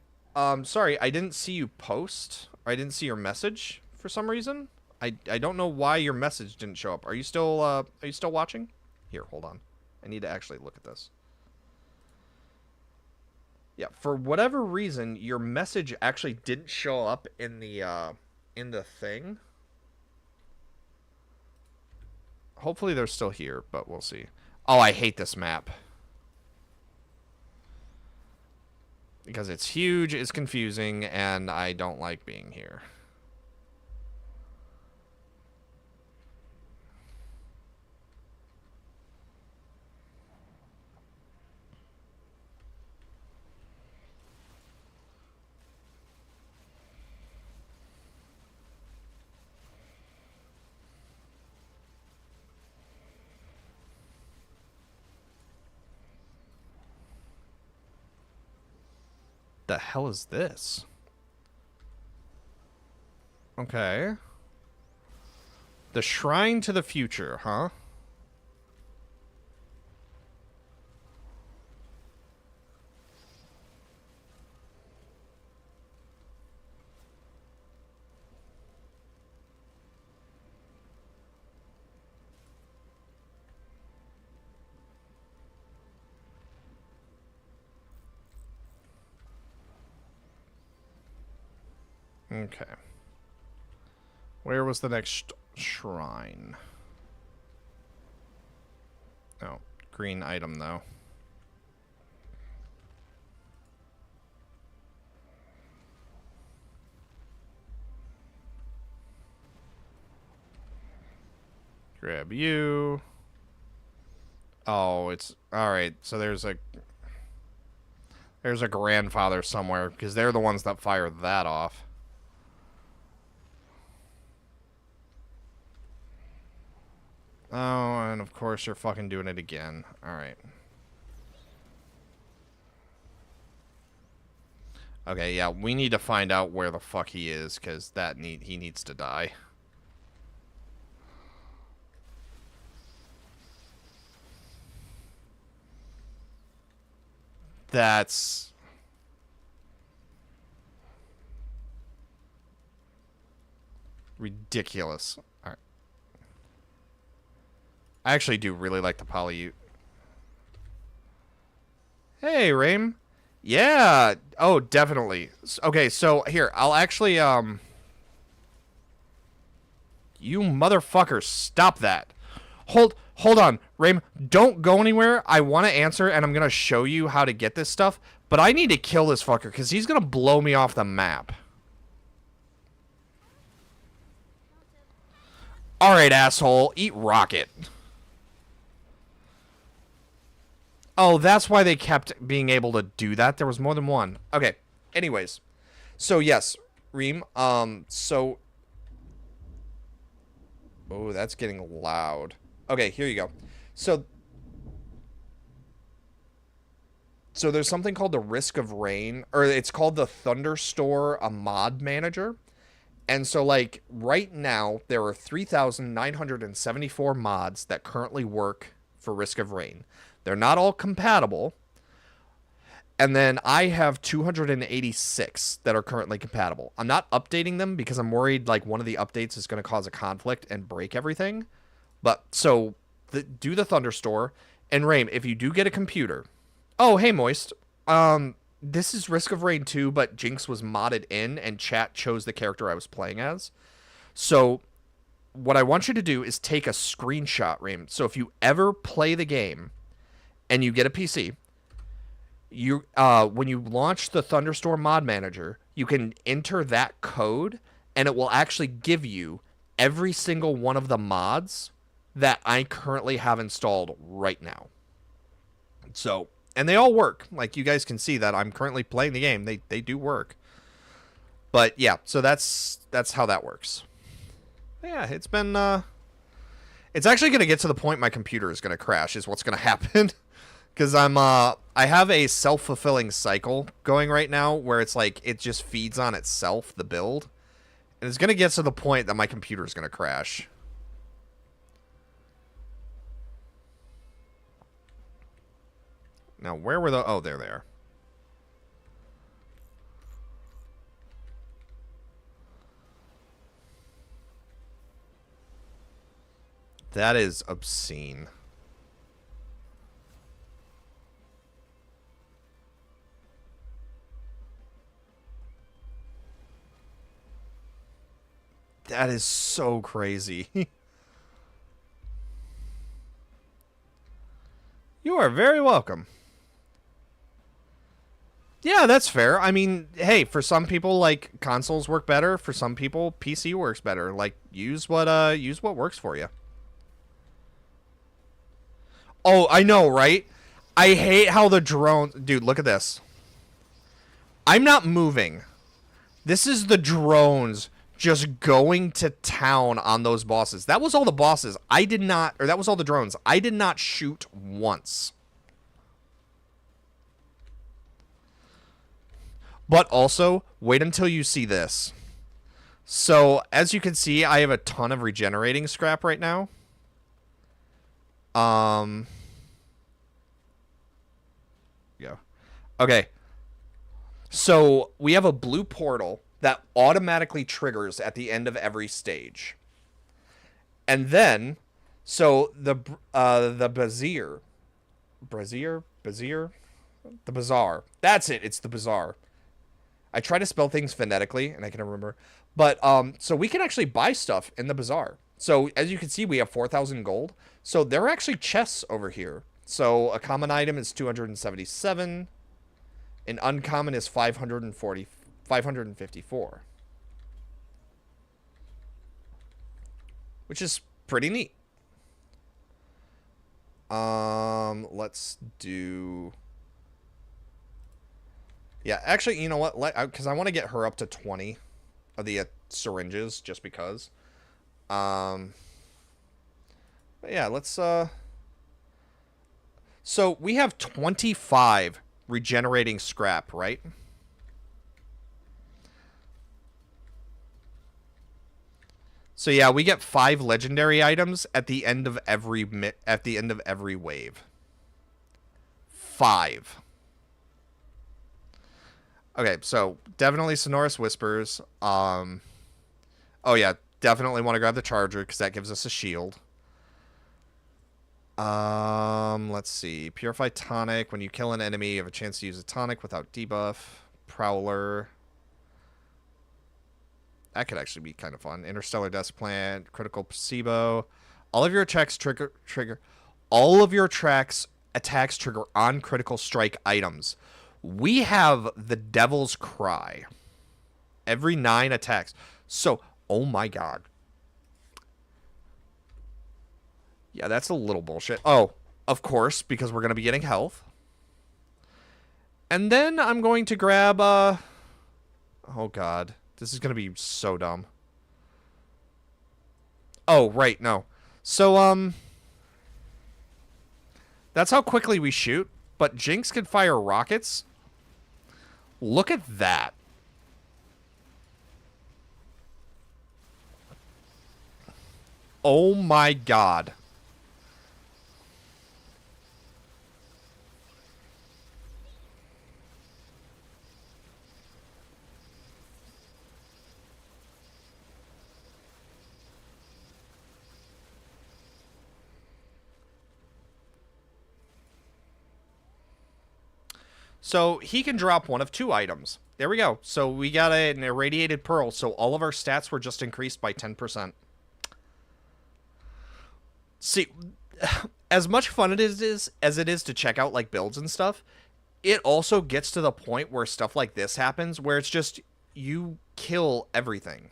Sorry, I didn't see you post. Or I didn't see your message for some reason. I don't know why your message didn't show up. Are you still watching? Here, hold on. I need to actually look at this. Yeah, for whatever reason, your message actually didn't show up in the thing. Hopefully they're still here, but we'll see. Oh, I hate this map. Because it's huge, it's confusing, and I don't like being here. The hell is this? Okay. The Shrine to the Future, huh? Okay. Where was the next shrine? Oh, green item, though. Grab you. Oh, it's... Alright, so there's a grandfather somewhere, because they're the ones that fired that off. Oh, and of course you're fucking doing it again. Alright. Okay, yeah, we need to find out where the fuck he is, because he needs to die. That's... ridiculous. Alright. I actually do really like the Polyute. Hey, Raim. Yeah. Oh, definitely. Okay, so here, I'll actually, You motherfucker, stop that. Hold on, Raim. Don't go anywhere. I want to answer, and I'm going to show you how to get this stuff. But I need to kill this fucker, because he's going to blow me off the map. Alright, asshole. Eat rocket. Oh, that's why they kept being able to do that. There was more than one. Okay. Anyways. So, yes. Reem. So... Oh, that's getting loud. Okay, here you go. So there's something called the Risk of Rain. Or it's called the Thunderstore, a mod manager. And so, like, right now, there are 3,974 mods that currently work for Risk of Rain. They're not all compatible. And then I have 286 that are currently compatible. I'm not updating them because I'm worried, like, one of the updates is going to cause a conflict and break everything. But, so, do the Thunderstore. And, Raim, if you do get a computer... Oh, hey, Moist. This is Risk of Rain 2, but Jinx was modded in, and chat chose the character I was playing as. So, what I want you to do is take a screenshot, Raim. So, if you ever play the game, and you get a PC, when you launch the Thunderstorm Mod Manager, you can enter that code, and it will actually give you every single one of the mods that I currently have installed right now. So... And they all work. Like, you guys can see that I'm currently playing the game. They do work. But, yeah, so that's how that works. Yeah, it's been, It's actually going to get to the point my computer is going to crash, is what's going to happen. Because I have a self-fulfilling cycle going right now, where it's like, it just feeds on itself, the build. And it's going to get to the point that my computer is going to crash. Now, where were the... Oh, there they are. That is obscene. That is so crazy. You are very welcome. Yeah, that's fair. I mean, hey, for some people, like, consoles work better. For some people, PC works better. Like, use what works for you. Oh, I know, right? I hate how the drones... Dude, look at this. I'm not moving. This is the drones just going to town on those bosses. That was all the bosses. I did not... Or that was all the drones. I did not shoot once. But also, wait until you see this. So, as you can see, I have a ton of regenerating scrap right now. Go. Okay. So, we have a blue portal that automatically triggers at the end of every stage. And then, so the the bazaar. That's it. It's the bazaar. I try to spell things phonetically, and I can remember. But so we can actually buy stuff in the bazaar. So as you can see, we have 4,000 gold. So there are actually chests over here. So a common item is 277. An uncommon is 554. Which is pretty neat. Let's do... Yeah, actually, you know what? Because I want to get her up to 20 of the syringes, just because. But yeah, let's... So, we have 25 regenerating scrap, right? So yeah, we get 5 legendary items at the end of every wave. 5. Okay, so definitely Sonorous Whispers. Oh yeah, definitely want to grab the charger because that gives us a shield. Let's see. Purify Tonic. When you kill an enemy, you have a chance to use a tonic without debuff. Prowler. That could actually be kind of fun. Interstellar Death Plant, Critical Placebo. All of your attacks trigger. All of your attacks trigger on critical strike items. We have the Devil's Cry. Every 9 attacks. So, oh my god. Yeah, that's a little bullshit. Oh, of course, because we're going to be getting health. And then I'm going to grab, oh god. This is going to be so dumb. Oh, right, no. So, that's how quickly we shoot, but Jinx can fire rockets. Look at that. Oh my god. So he can drop one of 2 items. There we go. So we got an irradiated pearl, so all of our stats were just increased by 10%. See, as much fun as it is to check out like builds and stuff, it also gets to the point where stuff like this happens where it's just you kill everything.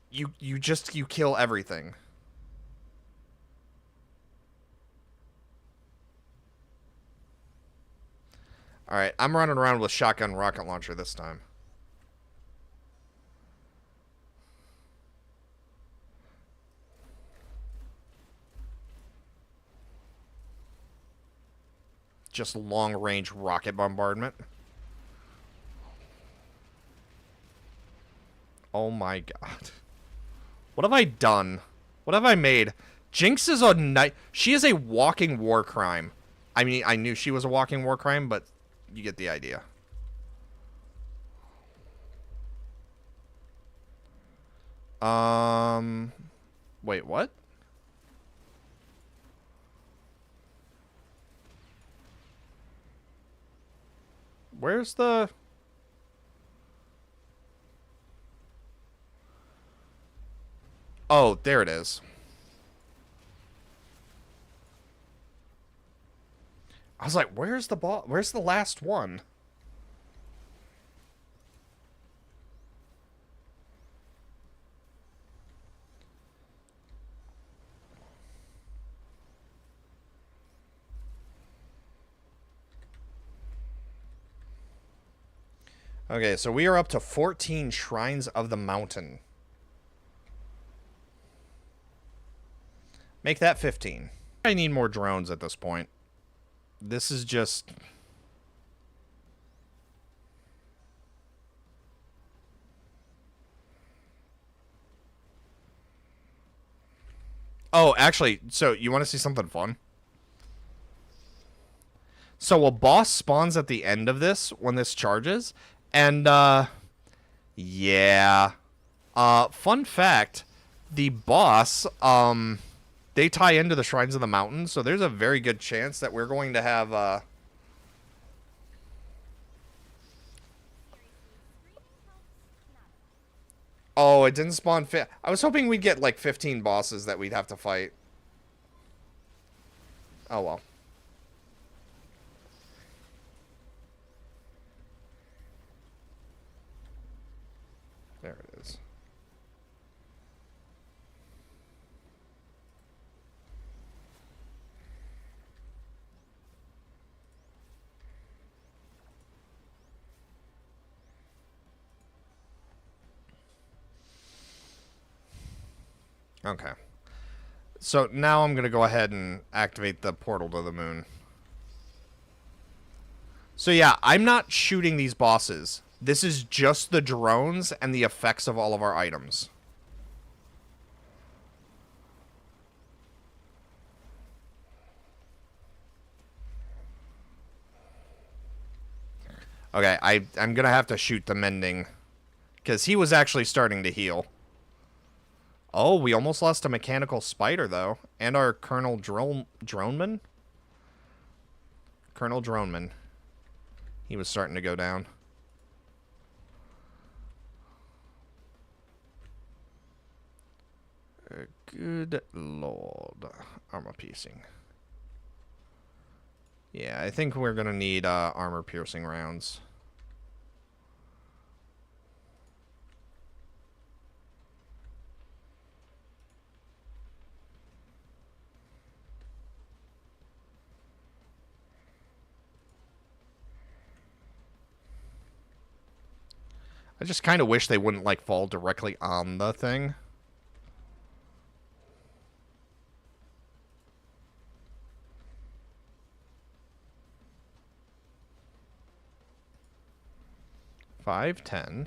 You kill everything. Alright, I'm running around with shotgun rocket launcher this time. Just long-range rocket bombardment. Oh my god. What have I done? What have I made? Jinx is a night. She is a walking war crime. I mean, I knew she was a walking war crime, but you get the idea. Wait, what? Where's the... Oh, there it is. I was like, where's the ball? Where's the last one? Okay, so we are up to 14 Shrines of the Mountain. Make that 15. I need more drones at this point. This is just... Oh, actually, so you want to see something fun? So a boss spawns at the end of this when this charges, and yeah. Fun fact, the boss they tie into the Shrines of the Mountain, so there's a very good chance that we're going to have oh, it didn't spawn I was hoping we'd get like 15 bosses that we'd have to fight. Oh well. There it is. Okay. So now I'm going to go ahead and activate the portal to the moon. So yeah, I'm not shooting these bosses. This is just the drones and the effects of all of our items. Okay, I'm going to have to shoot the mending, because he was actually starting to heal. Oh, we almost lost a mechanical spider, though. And our Colonel Droneman? Colonel Droneman. He was starting to go down. Good lord. Armor piercing. Yeah, I think we're going to need armor piercing rounds. I just kind of wish they wouldn't, like, fall directly on the thing. $5.10.